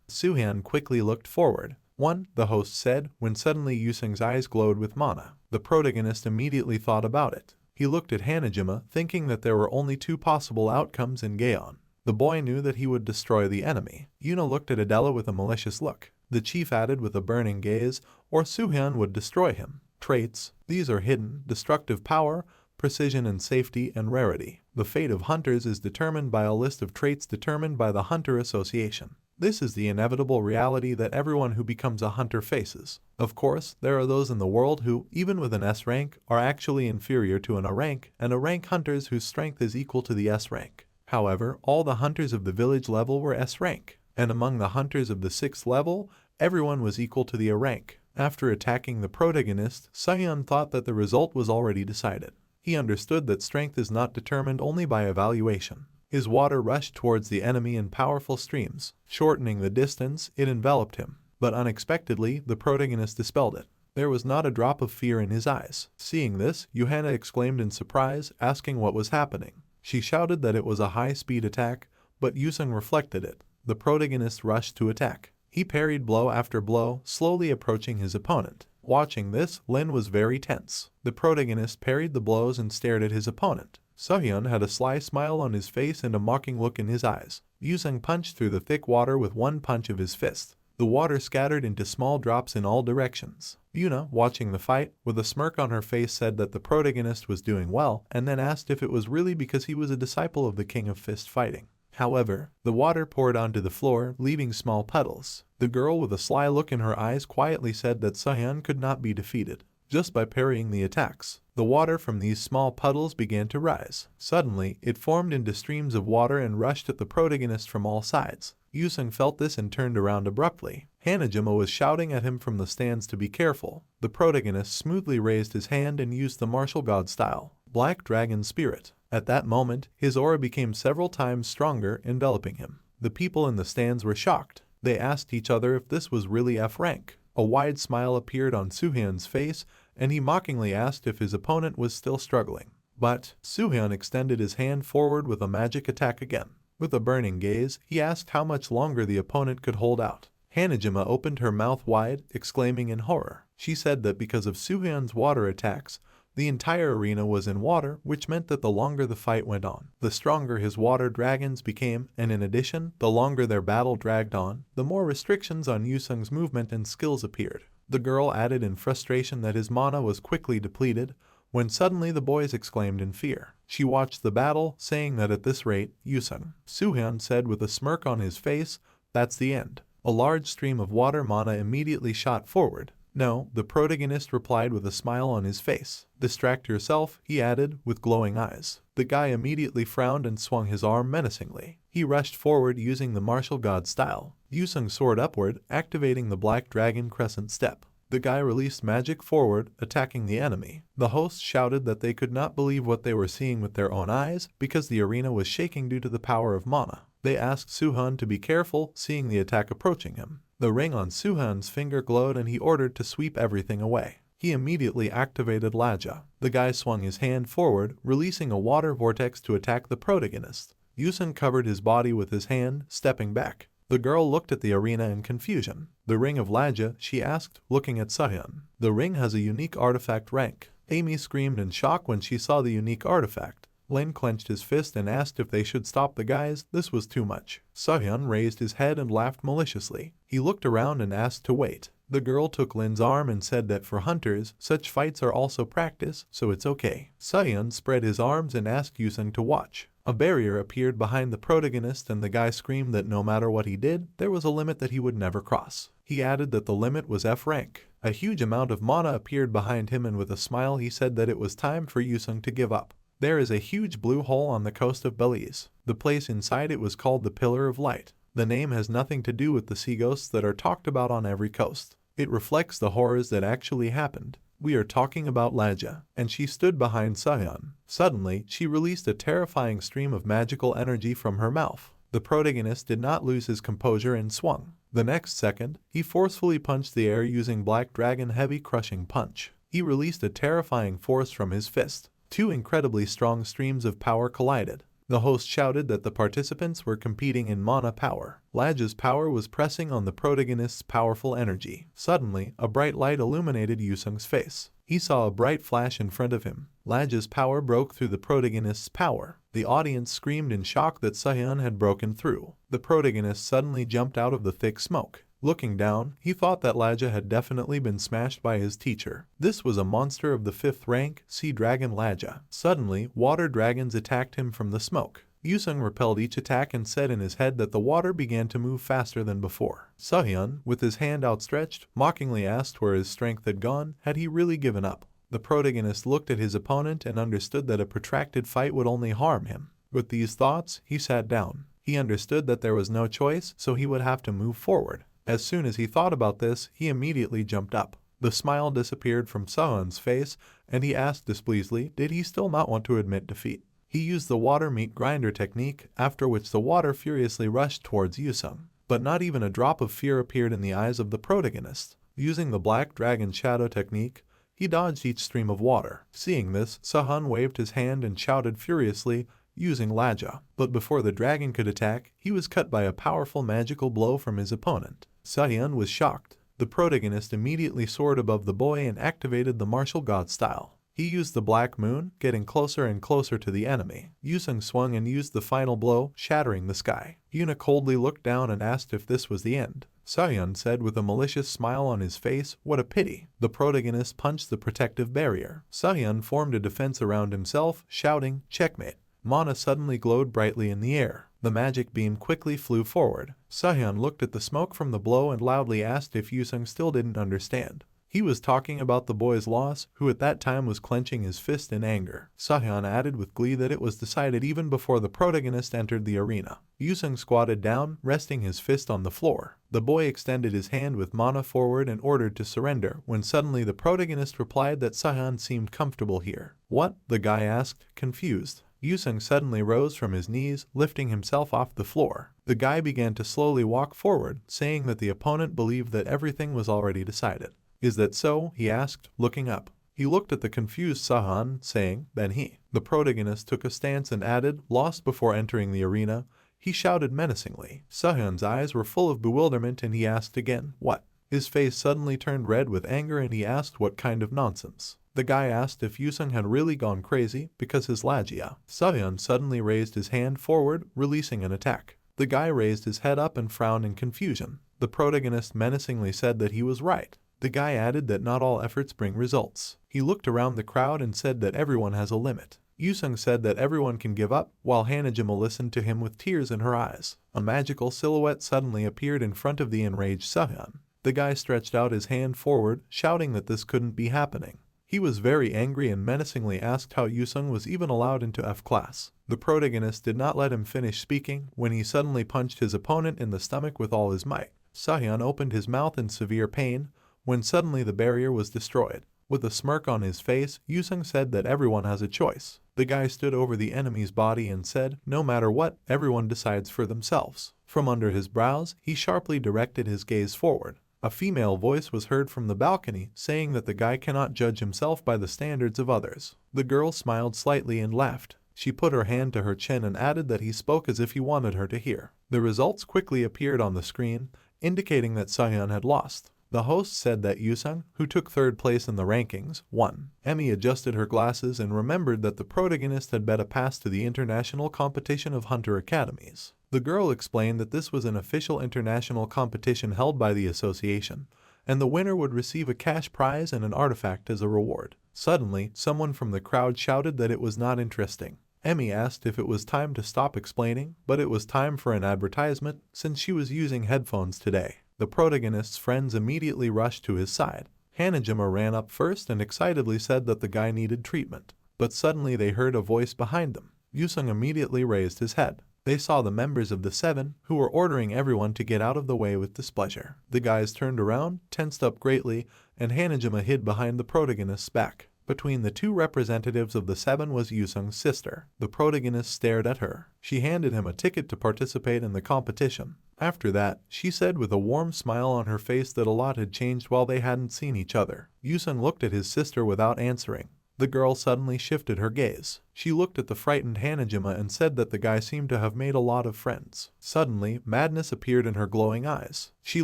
S1: Soohyun quickly looked forward. 1, the host said, when suddenly Yusung's eyes glowed with mana. The protagonist immediately thought about it. He looked at Hanah Jima, thinking that there were only 2 possible outcomes in Gayon. The boy knew that he would destroy the enemy. Yuna looked at Adela with a malicious look. The chief added with a burning gaze, or Soohyun would destroy him. Traits: these are hidden, destructive power, precision and safety, and rarity. The fate of hunters is determined by a list of traits determined by the Hunter Association. This is the inevitable reality that everyone who becomes a hunter faces. Of course, there are those in the world who, even with an S rank, are actually inferior to an A rank, and A rank hunters whose strength is equal to the S rank. However, all the hunters of the village level were S rank, and among the hunters of the 6th level, everyone was equal to the A rank. After attacking the protagonist, Soohyun thought that the result was already decided. He understood that strength is not determined only by evaluation. His water rushed towards the enemy in powerful streams. Shortening the distance, it enveloped him. But unexpectedly, the protagonist dispelled it. There was not a drop of fear in his eyes. Seeing this, Yuhana exclaimed in surprise, asking what was happening. She shouted that it was a high-speed attack, but Yusung reflected it. The protagonist rushed to attack. He parried blow after blow, slowly approaching his opponent. Watching this, Lin was very tense. The protagonist parried the blows and stared at his opponent. Soohyun had a sly smile on his face and a mocking look in his eyes. Yusung punched through the thick water with one punch of his fist. The water scattered into small drops in all directions. Yuna, watching the fight, with a smirk on her face, said that the protagonist was doing well, and then asked if it was really because he was a disciple of the King of Fist Fighting. However, the water poured onto the floor, leaving small puddles. The girl with a sly look in her eyes quietly said that Soohyun could not be defeated just by parrying the attacks. The water from these small puddles began to rise. Suddenly, it formed into streams of water and rushed at the protagonist from all sides. Yusung felt this and turned around abruptly. Hanah Jima was shouting at him from the stands to be careful. The protagonist smoothly raised his hand and used the martial god style, Black Dragon Spirit. At that moment, his aura became several times stronger, enveloping him. The people in the stands were shocked. They asked each other if this was really F rank. A wide smile appeared on Soohyun's face, and he mockingly asked if his opponent was still struggling. But Soohyun extended his hand forward with a magic attack again. With a burning gaze, he asked how much longer the opponent could hold out. Hanah Jima opened her mouth wide, exclaiming in horror. She said that because of Soohyun's water attacks, the entire arena was in water, which meant that the longer the fight went on, the stronger his water dragons became, and in addition, the longer their battle dragged on, the more restrictions on Yusung's movement and skills appeared. The girl added in frustration that his mana was quickly depleted, when suddenly the boys exclaimed in fear. She watched the battle, saying that at this rate, Yusung. Soohyun said with a smirk on his face, "That's the end." A large stream of water mana immediately shot forward. "No," the protagonist replied with a smile on his face. "Distract yourself," he added, with glowing eyes. The guy immediately frowned and swung his arm menacingly. He rushed forward using the martial god style. Yusung soared upward, activating the Black Dragon Crescent Step. The guy released magic forward, attacking the enemy. The hosts shouted that they could not believe what they were seeing with their own eyes, because the arena was shaking due to the power of mana. They asked Soohyun to be careful, seeing the attack approaching him. The ring on Soohyun's finger glowed and he ordered to sweep everything away. He immediately activated Laja. The guy swung his hand forward, releasing a water vortex to attack the protagonist. Yusung covered his body with his hand, stepping back. The girl looked at the arena in confusion. "The ring of Laja?" she asked, looking at Soohyun. "The ring has a unique artifact rank." Amy screamed in shock when she saw the unique artifact. Lin clenched his fist and asked if they should stop the guys. This was too much. Soohyun raised his head and laughed maliciously. He looked around and asked to wait. The girl took Lin's arm and said that for hunters, such fights are also practice, so it's okay. Soohyun spread his arms and asked Yusung to watch. A barrier appeared behind the protagonist and the guy screamed that no matter what he did, there was a limit that he would never cross. He added that the limit was F rank. A huge amount of mana appeared behind him and with a smile he said that it was time for Yusung to give up. There is a huge blue hole on the coast of Belize. The place inside it was called the Pillar of Light. The name has nothing to do with the sea ghosts that are talked about on every coast. It reflects the horrors that actually happened. We are talking about Laja, and she stood behind Sehyun. Suddenly, she released a terrifying stream of magical energy from her mouth. The protagonist did not lose his composure and swung. The next second, he forcefully punched the air using Black Dragon Heavy Crushing Punch. He released a terrifying force from his fist. Two incredibly strong streams of power collided. The host shouted that the participants were competing in mana power. Laja's power was pressing on the protagonist's powerful energy. Suddenly, a bright light illuminated Yusung's face. He saw a bright flash in front of him. Laja's power broke through the protagonist's power. The audience screamed in shock that Sehyun had broken through. The protagonist suddenly jumped out of the thick smoke. Looking down, he thought that Laja had definitely been smashed by his teacher. This was a monster of the 5th rank, Sea Dragon Laja. Suddenly, water dragons attacked him from the smoke. Yusung repelled each attack and said in his head that the water began to move faster than before. Sehyun, with his hand outstretched, mockingly asked where his strength had gone. Had he really given up? The protagonist looked at his opponent and understood that a protracted fight would only harm him. With these thoughts, he sat down. He understood that there was no choice, so he would have to move forward. As soon as he thought about this, he immediately jumped up. The smile disappeared from Sehyun's face, and he asked displeasedly, did he still not want to admit defeat? He used the water meat grinder technique, after which the water furiously rushed towards Yusung. But not even a drop of fear appeared in the eyes of the protagonist. Using the Black Dragon Shadow technique, he dodged each stream of water. Seeing this, Sehyun waved his hand and shouted furiously, using Laja. But before the dragon could attack, he was cut by a powerful magical blow from his opponent. Sehyun was shocked. The protagonist immediately soared above the boy and activated the martial god style. He used the Black Moon, getting closer and closer to the enemy. Yusung swung and used the final blow, shattering the sky. Yuna coldly looked down and asked if this was the end. Sehyun said with a malicious smile on his face, what a pity. The protagonist punched the protective barrier. Sehyun formed a defense around himself, shouting, checkmate. Mana suddenly glowed brightly in the air. The magic beam quickly flew forward. Sehyun looked at the smoke from the blow and loudly asked if Yusung still didn't understand. He was talking about the boy's loss, who at that time was clenching his fist in anger. Sehyun added with glee that it was decided even before the protagonist entered the arena. Yusung squatted down, resting his fist on the floor. The boy extended his hand with mana forward and ordered to surrender, when suddenly the protagonist replied that Sehyun seemed comfortable here. What? The guy asked, confused. Yusung suddenly rose from his knees, lifting himself off the floor. The guy began to slowly walk forward, saying that the opponent believed that everything was already decided. Is that so? He asked, looking up. He looked at the confused Sehyun, saying, then he. The protagonist took a stance and added, lost before entering the arena. He shouted menacingly. Sehyun's eyes were full of bewilderment and he asked again, what? His face suddenly turned red with anger and he asked what kind of nonsense. The guy asked if Yusung had really gone crazy because his Lagia. Sehyun suddenly raised his hand forward, releasing an attack. The guy raised his head up and frowned in confusion. The protagonist menacingly said that he was right. The guy added that not all efforts bring results. He looked around the crowd and said that everyone has a limit. Yusung said that everyone can give up, while Hanah Jima listened to him with tears in her eyes. A magical silhouette suddenly appeared in front of the enraged Sehyun. The guy stretched out his hand forward, shouting that this couldn't be happening. He was very angry and menacingly asked how Yusung was even allowed into F class. The protagonist did not let him finish speaking when he suddenly punched his opponent in the stomach with all his might. Sehyun opened his mouth in severe pain, when suddenly the barrier was destroyed. With a smirk on his face, Yusung said that everyone has a choice. The guy stood over the enemy's body and said, no matter what, everyone decides for themselves. From under his brows, he sharply directed his gaze forward. A female voice was heard from the balcony, saying that the guy cannot judge himself by the standards of others. The girl smiled slightly and laughed. She put her hand to her chin and added that he spoke as if he wanted her to hear. The results quickly appeared on the screen, indicating that Sehyun had lost. The host said that Yusung, who took third place in the rankings, won. Emmy adjusted her glasses and remembered that the protagonist had bet a pass to the international competition of hunter academies. The girl explained that this was an official international competition held by the association, and the winner would receive a cash prize and an artifact as a reward. Suddenly, someone from the crowd shouted that it was not interesting. Emmy asked if it was time to stop explaining, but it was time for an advertisement since she was using headphones today. The protagonist's friends immediately rushed to his side. Hanah Jima ran up first and excitedly said that the guy needed treatment, but suddenly they heard a voice behind them. Yusung immediately raised his head. They saw the members of the seven, who were ordering everyone to get out of the way with displeasure. The guys turned around, tensed up greatly, and Hanah Jima hid behind the protagonist's back. Between the two representatives of the seven was Yusung's sister. The protagonist stared at her. She handed him a ticket to participate in the competition. After that, she said with a warm smile on her face that a lot had changed while they hadn't seen each other. Yusung looked at his sister without answering. The girl suddenly shifted her gaze. She looked at the frightened Hanah Jima and said that the guy seemed to have made a lot of friends. Suddenly, madness appeared in her glowing eyes. She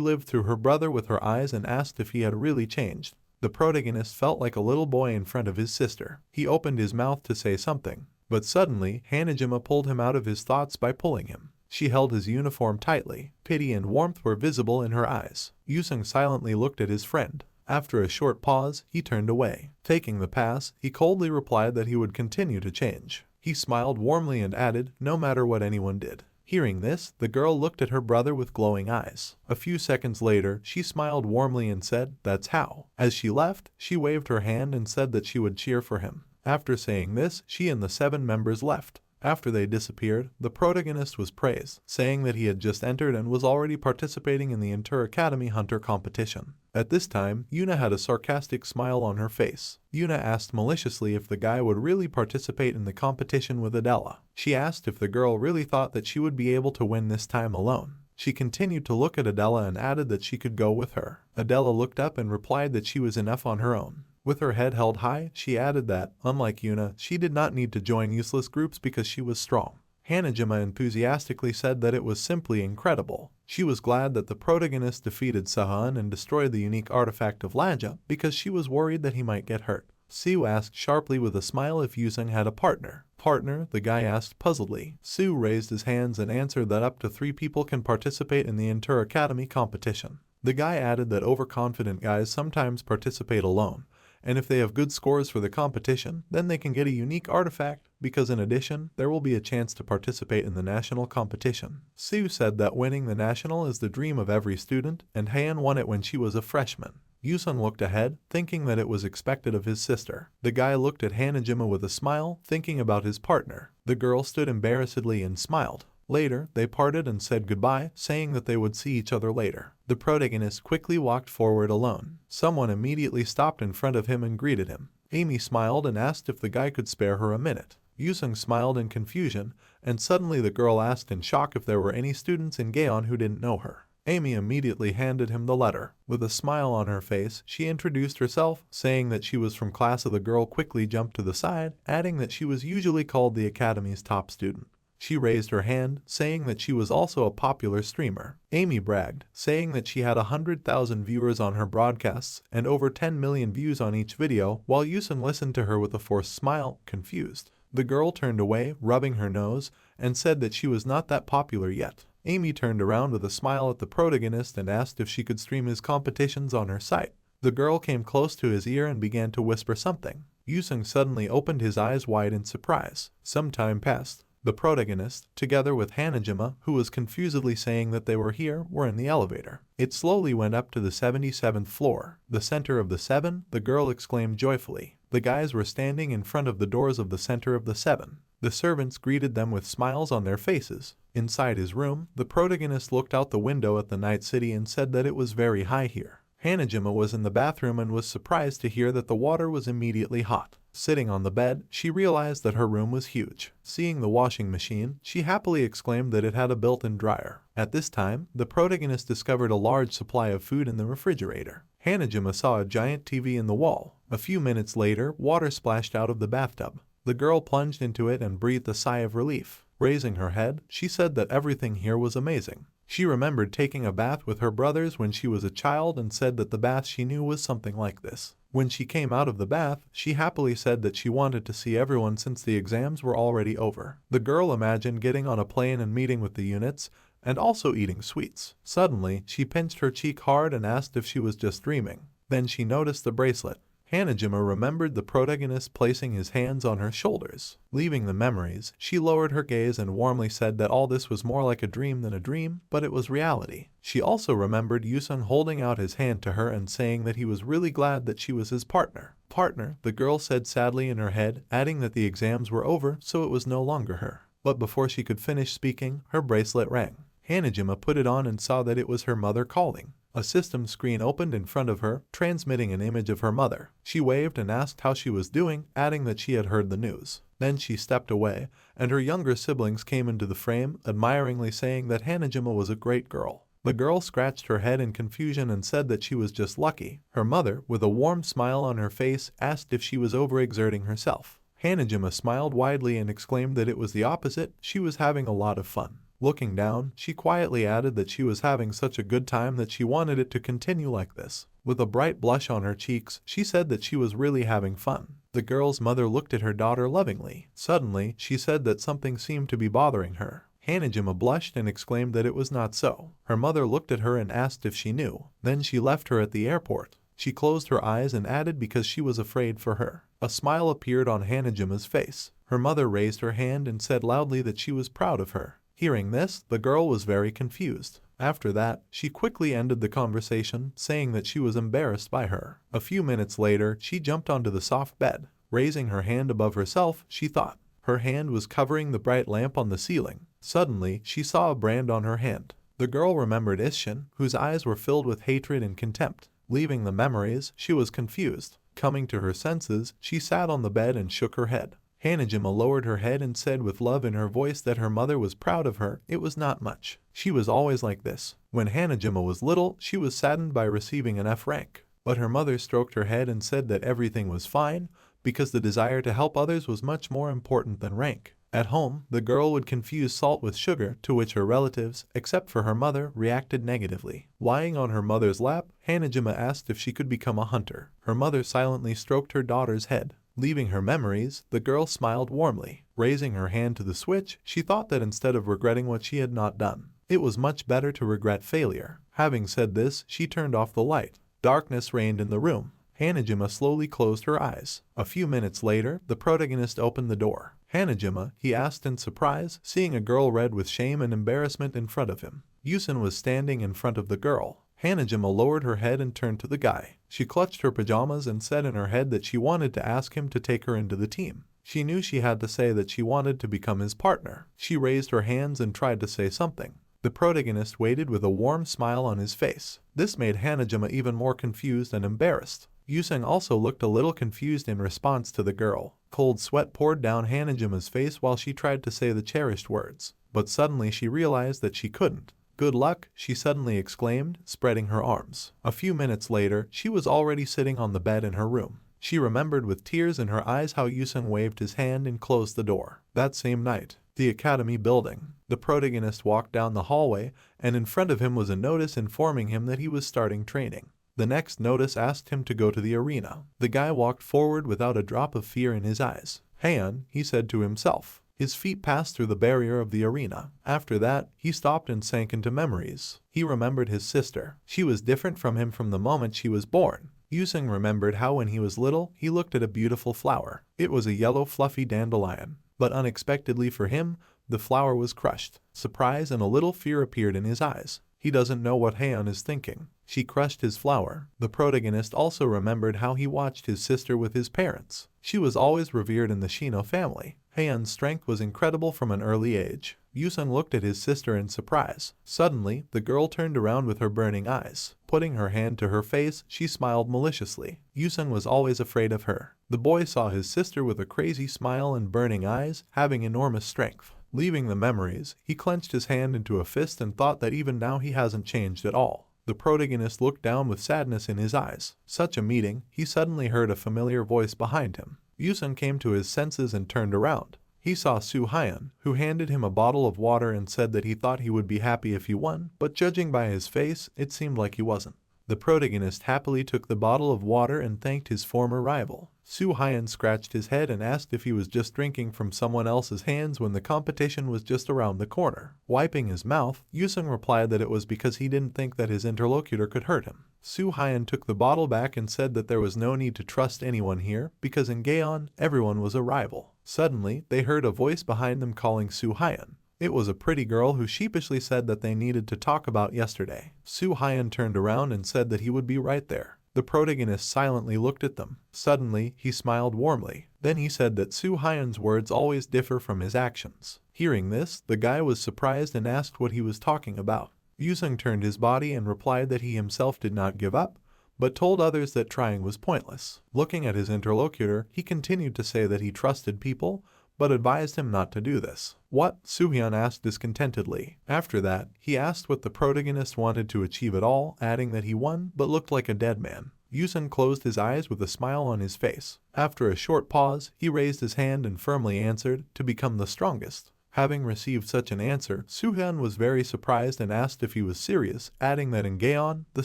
S1: lived through her brother with her eyes and asked if he had really changed. The protagonist felt like a little boy in front of his sister. He opened his mouth to say something, but suddenly, Hanah Jima pulled him out of his thoughts by pulling him. She held his uniform tightly. Pity and warmth were visible in her eyes. Yusung silently looked at his friend. After a short pause, he turned away. Taking the pass, he coldly replied that he would continue to change. He smiled warmly and added, no matter what anyone did. Hearing this, the girl looked at her brother with glowing eyes. A few seconds later, she smiled warmly and said, "That's how." As she left, she waved her hand and said that she would cheer for him. After saying this, she and the seven members left. After they disappeared, the protagonist was praised, saying that he had just entered and was already participating in the Inter-Academy Hunter competition. At this time, Yuna had a sarcastic smile on her face. Yuna asked maliciously if the guy would really participate in the competition with Adela. She asked if the girl really thought that she would be able to win this time alone. She continued to look at Adela and added that she could go with her. Adela looked up and replied that she was enough on her own. With her head held high, she added that, unlike Yuna, she did not need to join useless groups because she was strong. Hanah Jima enthusiastically said that it was simply incredible. She was glad that the protagonist defeated Sahun and destroyed the unique artifact of Laja because she was worried that he might get hurt. Sue asked sharply with a smile if Yusung had a partner. Partner, the guy asked puzzledly. Sue raised his hands and answered that up to 3 people can participate in the Inter-Academy competition. The guy added that overconfident guys sometimes participate alone, and if they have good scores for the competition, then they can get a unique artifact, because in addition, there will be a chance to participate in the national competition. Sue said that winning the national is the dream of every student, and Han won it when she was a freshman. Yusung looked ahead, thinking that it was expected of his sister. The guy looked at Hanah Jima with a smile, thinking about his partner. The girl stood embarrassedly and smiled. Later, they parted and said goodbye, saying that they would see each other later. The protagonist quickly walked forward alone. Someone immediately stopped in front of him and greeted him. Amy smiled and asked if the guy could spare her a minute. Yusung smiled in confusion, and suddenly the girl asked in shock if there were any students in Gayon who didn't know her. Amy immediately handed him the letter. With a smile on her face, she introduced herself, saying that she was from class. The girl quickly jumped to the side, adding that she was usually called the Academy's top student. She raised her hand, saying that she was also a popular streamer. Amy bragged, saying that she had 100,000 viewers on her broadcasts and over 10 million views on each video, while Yusung listened to her with a forced smile, confused. The girl turned away, rubbing her nose, and said that she was not that popular yet. Amy turned around with a smile at the protagonist and asked if she could stream his competitions on her site. The girl came close to his ear and began to whisper something. Yusung suddenly opened his eyes wide in surprise. Some time passed. The protagonist, together with Hanah Jima, who was confusedly saying that they were here, were in the elevator. It slowly went up to the 77th floor. The center of the 7, the girl exclaimed joyfully. The guys were standing in front of the doors of the center of the 7. The servants greeted them with smiles on their faces. Inside his room, the protagonist looked out the window at the night city and said that it was very high here. Hanah Jima was in the bathroom and was surprised to hear that the water was immediately hot. Sitting on the bed, she realized that her room was huge. Seeing the washing machine, she happily exclaimed that it had a built-in dryer. At this time, the protagonist discovered a large supply of food in the refrigerator. Hanah Jima saw a giant TV in the wall. A few minutes later, water splashed out of the bathtub. The girl plunged into it and breathed a sigh of relief. Raising her head, she said that everything here was amazing. She remembered taking a bath with her brothers when she was a child and said that the bath she knew was something like this. When she came out of the bath, she happily said that she wanted to see everyone since the exams were already over. The girl imagined getting on a plane and meeting with the units, and also eating sweets. Suddenly, she pinched her cheek hard and asked if she was just dreaming. Then she noticed the bracelet. Hanah Jima remembered the protagonist placing his hands on her shoulders. Leaving the memories, she lowered her gaze and warmly said that all this was more like a dream than a dream, but it was reality. She also remembered Yusung holding out his hand to her and saying that he was really glad that she was his partner. Partner, the girl said sadly in her head, adding that the exams were over, so it was no longer her. But before she could finish speaking, her bracelet rang. Hanah Jima put it on and saw that it was her mother calling. A system screen opened in front of her, transmitting an image of her mother. She waved and asked how she was doing, adding that she had heard the news. Then she stepped away, and her younger siblings came into the frame, admiringly saying that Hanah Jima was a great girl. The girl scratched her head in confusion and said that she was just lucky. Her mother, with a warm smile on her face, asked if she was overexerting herself. Hanah Jima smiled widely and exclaimed that it was the opposite, she was having a lot of fun. Looking down, she quietly added that she was having such a good time that she wanted it to continue like this. With a bright blush on her cheeks, she said that she was really having fun. The girl's mother looked at her daughter lovingly. Suddenly, she said that something seemed to be bothering her. Hanah Jima blushed and exclaimed that it was not so. Her mother looked at her and asked if she knew. Then she left her at the airport. She closed her eyes and added because she was afraid for her. A smile appeared on Hanah Jima's face. Her mother raised her hand and said loudly that she was proud of her. Hearing this, the girl was very confused. After that, she quickly ended the conversation, saying that she was embarrassed by her. A few minutes later, she jumped onto the soft bed. Raising her hand above herself, she thought. Her hand was covering the bright lamp on the ceiling. Suddenly, she saw a brand on her hand. The girl remembered Isshin, whose eyes were filled with hatred and contempt. Leaving the memories, she was confused. Coming to her senses, she sat on the bed and shook her head. Hanah Jima lowered her head and said with love in her voice that her mother was proud of her. It was not much. She was always like this. When Hanah Jima was little, she was saddened by receiving an F rank. But her mother stroked her head and said that everything was fine, because the desire to help others was much more important than rank. At home, the girl would confuse salt with sugar, to which her relatives, except for her mother, reacted negatively. Lying on her mother's lap, Hanah Jima asked if she could become a hunter. Her mother silently stroked her daughter's head. Leaving her memories, the girl smiled warmly. Raising her hand to the switch, she thought that instead of regretting what she had not done, it was much better to regret failure. Having said this, she turned off the light. Darkness reigned in the room. Hanah Jima slowly closed her eyes. A few minutes later, the protagonist opened the door. Hanah Jima, he asked in surprise, seeing a girl red with shame and embarrassment in front of him. Yusun was standing in front of the girl. Hanah Jima lowered her head and turned to the guy. She clutched her pajamas and said in her head that she wanted to ask him to take her into the team. She knew she had to say that she wanted to become his partner. She raised her hands and tried to say something. The protagonist waited with a warm smile on his face. This made Hanah Jima even more confused and embarrassed. Yusung also looked a little confused in response to the girl. Cold sweat poured down Hanah Jima's face while she tried to say the cherished words. But suddenly she realized that she couldn't. "Good luck," she suddenly exclaimed, spreading her arms. A few minutes later, she was already sitting on the bed in her room. She remembered with tears in her eyes how Yusung waved his hand and closed the door. That same night, the academy building. The protagonist walked down the hallway, and in front of him was a notice informing him that he was starting training. The next notice asked him to go to the arena. The guy walked forward without a drop of fear in his eyes. "Heian," he said to himself. His feet passed through the barrier of the arena. After that, he stopped and sank into memories. He remembered his sister. She was different from him from the moment she was born. Yusung remembered how when he was little, he looked at a beautiful flower. It was a yellow fluffy dandelion. But unexpectedly for him, the flower was crushed. Surprise and a little fear appeared in his eyes. He doesn't know what Heian is thinking. She crushed his flower. The protagonist also remembered how he watched his sister with his parents. She was always revered in the Shino family. Heian's strength was incredible from an early age. Yusung looked at his sister in surprise. Suddenly, the girl turned around with her burning eyes. Putting her hand to her face, she smiled maliciously. Yusung was always afraid of her. The boy saw his sister with a crazy smile and burning eyes, having enormous strength. Leaving the memories, he clenched his hand into a fist and thought that even now he hasn't changed at all. The protagonist looked down with sadness in his eyes. Such a meeting, he suddenly heard a familiar voice behind him. Yusung came to his senses and turned around. He saw Su Heian, who handed him a bottle of water and said that he thought he would be happy if he won, but judging by his face, it seemed like he wasn't. The protagonist happily took the bottle of water and thanked his former rival. Su Heian scratched his head and asked if he was just drinking from someone else's hands when the competition was just around the corner. Wiping his mouth, Yusung replied that it was because he didn't think that his interlocutor could hurt him. Su Heian took the bottle back and said that there was no need to trust anyone here, because in Gayon, everyone was a rival. Suddenly, they heard a voice behind them calling Su Heian. It was a pretty girl who sheepishly said that they needed to talk about yesterday. Su Heian turned around and said that he would be right there. The protagonist silently looked at them. Suddenly, he smiled warmly. Then he said that Su Heian's words always differ from his actions. Hearing this, the guy was surprised and asked what he was talking about. Yusung turned his body and replied that he himself did not give up, but told others that trying was pointless. Looking at his interlocutor, he continued to say that he trusted people, but advised him not to do this. What? Soohyun asked discontentedly. After that, he asked what the protagonist wanted to achieve at all, adding that he won but looked like a dead man. Yusung closed his eyes with a smile on his face. After a short pause, he raised his hand and firmly answered, to become the strongest. Having received such an answer, Soohyun was very surprised and asked if he was serious, adding that in Gayon, the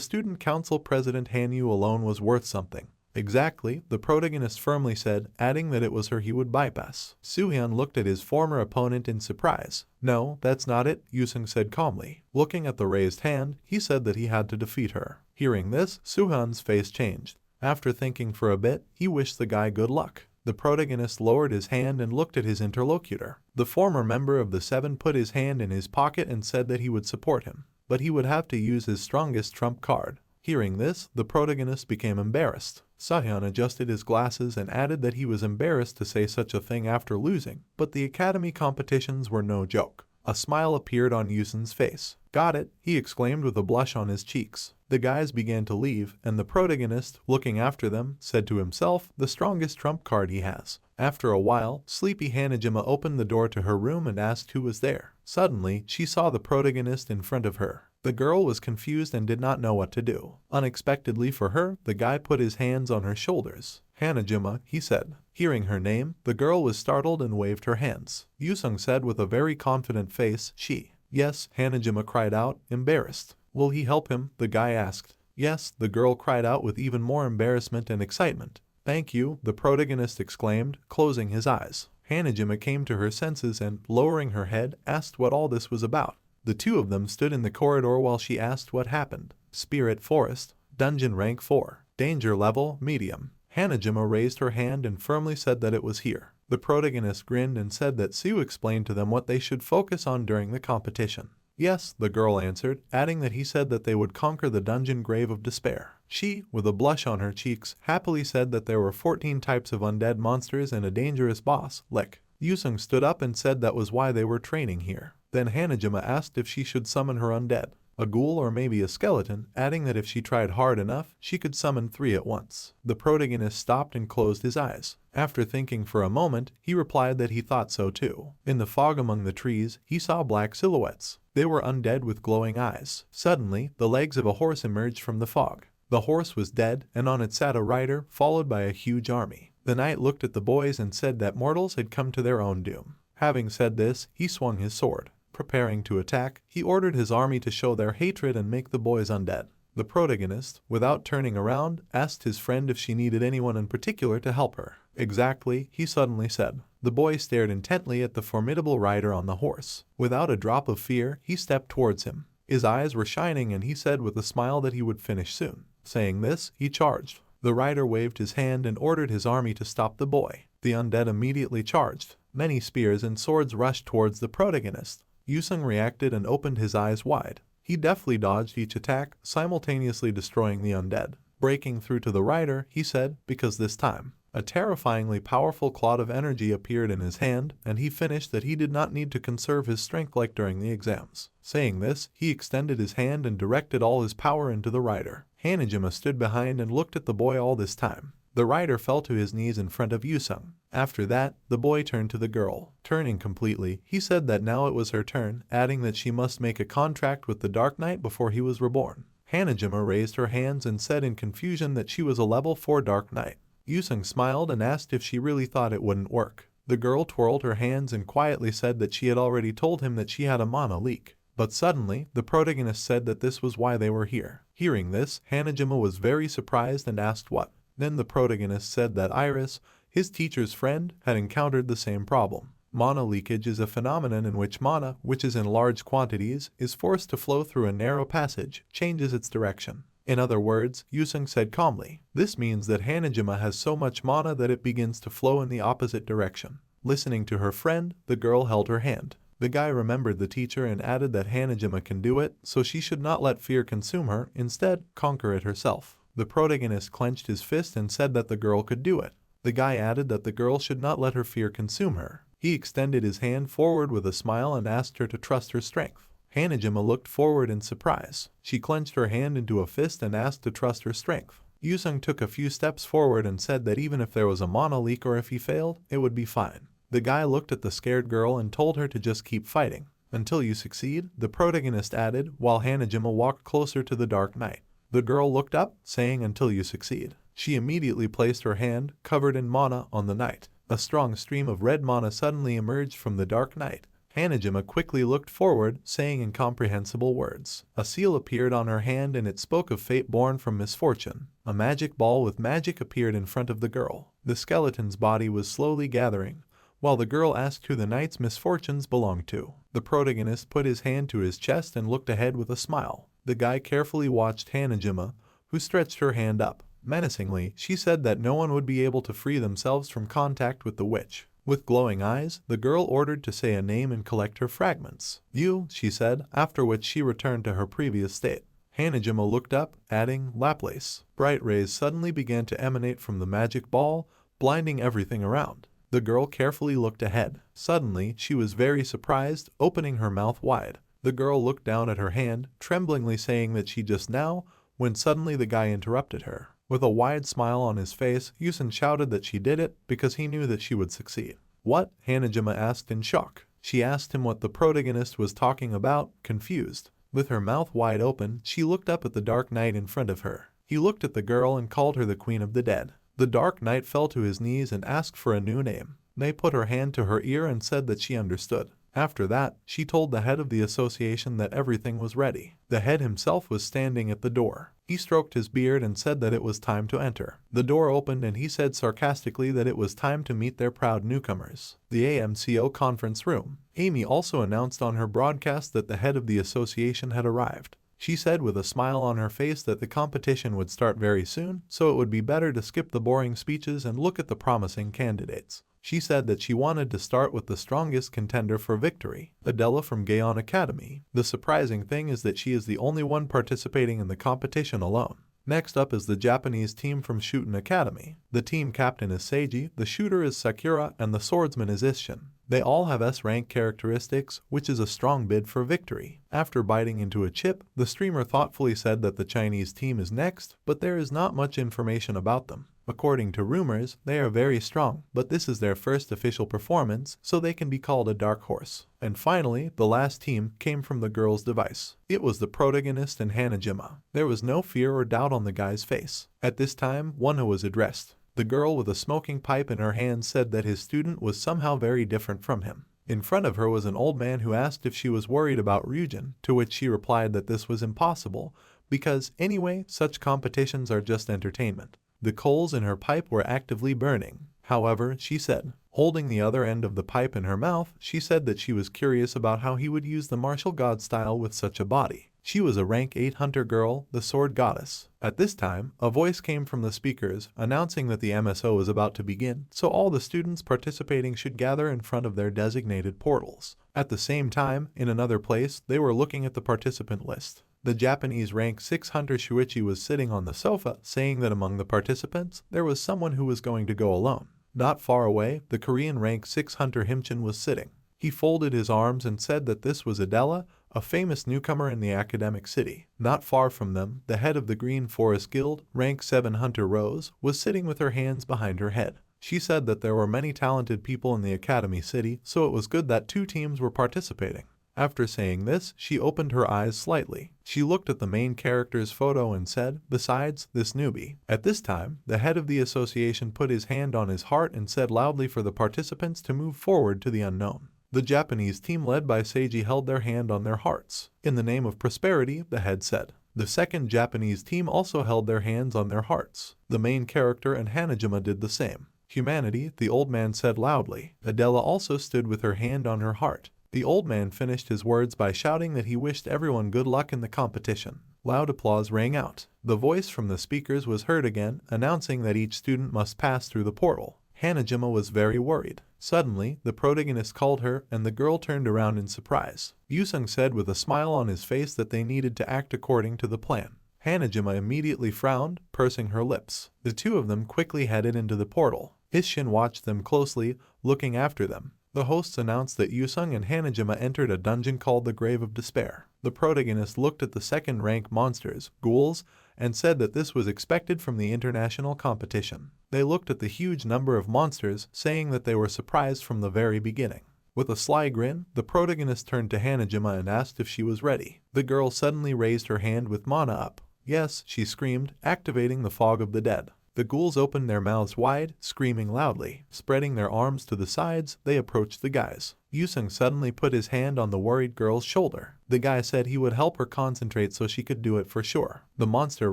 S1: student council president Hanyu alone was worth something. Exactly, the protagonist firmly said, adding that it was her he would bypass. Soohyun looked at his former opponent in surprise. No, that's not it, Yusung said calmly. Looking at the raised hand, he said that he had to defeat her. Hearing this, Soohyun's face changed. After thinking for a bit, he wished the guy good luck. The protagonist lowered his hand and looked at his interlocutor. The former member of the Seven put his hand in his pocket and said that he would support him, but he would have to use his strongest trump card. Hearing this, the protagonist became embarrassed. Soohyun adjusted his glasses and added that he was embarrassed to say such a thing after losing, but the academy competitions were no joke. A smile appeared on Yusung's face. Got it, he exclaimed with a blush on his cheeks. The guys began to leave, and the protagonist, looking after them, said to himself, the strongest trump card he has. After a while, sleepy Hanah Jima opened the door to her room and asked who was there. Suddenly, she saw the protagonist in front of her. The girl was confused and did not know what to do. Unexpectedly for her, the guy put his hands on her shoulders. Hanah Jima, he said. Hearing her name, the girl was startled and waved her hands. Yusung said with a very confident face, she. Yes, Hanah Jima cried out, embarrassed. Will he help him? The guy asked. Yes, the girl cried out with even more embarrassment and excitement. Thank you, the protagonist exclaimed, closing his eyes. Hanah Jima came to her senses and, lowering her head, asked what all this was about. The two of them stood in the corridor while she asked what happened. Spirit Forest, Dungeon Rank 4, Danger Level, Medium. Hanah Jima raised her hand and firmly said that it was here. The protagonist grinned and said that Sue explained to them what they should focus on during the competition. Yes, the girl answered, adding that he said that they would conquer the dungeon grave of despair. She, with a blush on her cheeks, happily said that there were 14 types of undead monsters and a dangerous boss, Lick. Yusung stood up and said that was why they were training here. Then Hanah Jima asked if she should summon her undead, a ghoul or maybe a skeleton, adding that if she tried hard enough, she could summon 3 at once. The protagonist stopped and closed his eyes. After thinking for a moment, he replied that he thought so too. In the fog among the trees, he saw black silhouettes. They were undead with glowing eyes. Suddenly, the legs of a horse emerged from the fog. The horse was dead, and on it sat a rider, followed by a huge army. The knight looked at the boys and said that mortals had come to their own doom. Having said this, he swung his sword. Preparing to attack, he ordered his army to show their hatred and make the boys undead. The protagonist, without turning around, asked his friend if she needed anyone in particular to help her. Exactly, he suddenly said. The boy stared intently at the formidable rider on the horse. Without a drop of fear, he stepped towards him. His eyes were shining and he said with a smile that he would finish soon. Saying this, he charged. The rider waved his hand and ordered his army to stop the boy. The undead immediately charged. Many spears and swords rushed towards the protagonist. Yusung reacted and opened his eyes wide. He deftly dodged each attack, simultaneously destroying the undead. Breaking through to the rider, he said, because this time, a terrifyingly powerful cloud of energy appeared in his hand, and he finished that he did not need to conserve his strength like during the exams. Saying this, he extended his hand and directed all his power into the rider. Hanah Jima stood behind and looked at the boy all this time. The rider fell to his knees in front of Yusung. After that, the boy turned to the girl. Turning completely, he said that now it was her turn, adding that she must make a contract with the Dark Knight before he was reborn. Hanah Jima raised her hands and said in confusion that she was a level 4 Dark Knight. Yusung smiled and asked if she really thought it wouldn't work. The girl twirled her hands and quietly said that she had already told him that she had a mana leak. But suddenly, the protagonist said that this was why they were here. Hearing this, Hanah Jima was very surprised and asked what. Then the protagonist said that Iris, his teacher's friend, had encountered the same problem. Mana leakage is a phenomenon in which mana, which is in large quantities, is forced to flow through a narrow passage, changes its direction. In other words, Yusung said calmly, this means that Hanah Jima has so much mana that it begins to flow in the opposite direction. Listening to her friend, the girl held her hand. The guy remembered the teacher and added that Hanah Jima can do it, so she should not let fear consume her, instead, conquer it herself. The protagonist clenched his fist and said that the girl could do it. The guy added that the girl should not let her fear consume her. He extended his hand forward with a smile and asked her to trust her strength. Hanah Jima looked forward in surprise. She clenched her hand into a fist and asked to trust her strength. Yusung took a few steps forward and said that even if there was a mana leak or if he failed, it would be fine. The guy looked at the scared girl and told her to just keep fighting. Until you succeed, the protagonist added, while Hanah Jima walked closer to the Dark Knight. The girl looked up, saying until you succeed. She immediately placed her hand, covered in mana, on the knight. A strong stream of red mana suddenly emerged from the Dark Knight. Hanah Jima quickly looked forward, saying incomprehensible words. A seal appeared on her hand and it spoke of fate born from misfortune. A magic ball with magic appeared in front of the girl. The skeleton's body was slowly gathering, while the girl asked who the knight's misfortunes belonged to. The protagonist put his hand to his chest and looked ahead with a smile. The guy carefully watched Hanah Jima, who stretched her hand up. Menacingly, she said that no one would be able to free themselves from contact with the witch. With glowing eyes, the girl ordered to say a name and collect her fragments. You, she said, after which she returned to her previous state. Hanah Jima looked up, adding, Laplace. Bright rays suddenly began to emanate from the magic ball, blinding everything around. The girl carefully looked ahead. Suddenly, she was very surprised, opening her mouth wide. The girl looked down at her hand, tremblingly saying that she just now, when suddenly the guy interrupted her. With a wide smile on his face, Yusung shouted that she did it because he knew that she would succeed. What? Hanah Jima asked in shock. She asked him what the protagonist was talking about, confused. With her mouth wide open, she looked up at the Dark Knight in front of her. He looked at the girl and called her the Queen of the Dead. The Dark Knight fell to his knees and asked for a new name. They put her hand to her ear and said that she understood. After that, she told the head of the association that everything was ready. The head himself was standing at the door. He stroked his beard and said that it was time to enter. The door opened and he said sarcastically that it was time to meet their proud newcomers. The AMCO conference room. Amy also announced on her broadcast that the head of the association had arrived. She said with a smile on her face that the competition would start very soon, so it would be better to skip the boring speeches and look at the promising candidates. She said that she wanted to start with the strongest contender for victory, Adela from Gayon Academy. The surprising thing is that she is the only one participating in the competition alone. Next up is the Japanese team from Shooten Academy. The team captain is Seiji, the shooter is Sakura, and the swordsman is Isshin. They all have S-rank characteristics, which is a strong bid for victory. After biting into a chip, the streamer thoughtfully said that the Chinese team is next, but there is not much information about them. According to rumors, they are very strong, but this is their first official performance, so they can be called a dark horse. And finally, the last team came from the girl's device. It was the protagonist and Hanah Jima. There was no fear or doubt on the guy's face. At this time, one was addressed. The girl with a smoking pipe in her hand said that his student was somehow very different from him. In front of her was an old man who asked if she was worried about Ryujin, to which she replied that this was impossible, because anyway, such competitions are just entertainment. The coals in her pipe were actively burning. However, she said, holding the other end of the pipe in her mouth, she said that she was curious about how he would use the martial god style with such a body. She was a rank 8 hunter girl, the sword goddess. At this time, a voice came from the speakers announcing that the MSO was about to begin, so all the students participating should gather in front of their designated portals. At the same time, in another place, they were looking at the participant list. The Japanese rank 6 hunter Shuichi was sitting on the sofa, saying that among the participants, there was someone who was going to go alone. Not far away, the Korean rank 6 hunter Himchin was sitting. He folded his arms and said that this was Adela, a famous newcomer in the academic city. Not far from them, the head of the Green Forest Guild, rank 7 hunter Rose, was sitting with her hands behind her head. She said that there were many talented people in the academy city, so it was good that 2 teams were participating. After saying this, she opened her eyes slightly. She looked at the main character's photo and said, besides, this newbie. At this time, the head of the association put his hand on his heart and said loudly for the participants to move forward to the unknown. The Japanese team led by Seiji held their hand on their hearts. In the name of prosperity, the head said. The second Japanese team also held their hands on their hearts. The main character and Hanah Jima did the same. Humanity, the old man said loudly. Adela also stood with her hand on her heart. The old man finished his words by shouting that he wished everyone good luck in the competition. Loud applause rang out. The voice from the speakers was heard again, announcing that each student must pass through the portal. Hanah Jima was very worried. Suddenly, the protagonist called her, and the girl turned around in surprise. Yusung said with a smile on his face that they needed to act according to the plan. Hanah Jima immediately frowned, pursing her lips. The 2 of them quickly headed into the portal. Isshin watched them closely, looking after them. The hosts announced that Yusung and Hanah Jima entered a dungeon called the Grave of Despair. The protagonist looked at the second-rank monsters, ghouls, and said that this was expected from the international competition. They looked at the huge number of monsters, saying that they were surprised from the very beginning. With a sly grin, the protagonist turned to Hanah Jima and asked if she was ready. The girl suddenly raised her hand with mana up. Yes, she screamed, activating the fog of the dead. The ghouls opened their mouths wide, screaming loudly. Spreading their arms to the sides, they approached the guys. Yusung suddenly put his hand on the worried girl's shoulder. The guy said he would help her concentrate so she could do it for sure. The monster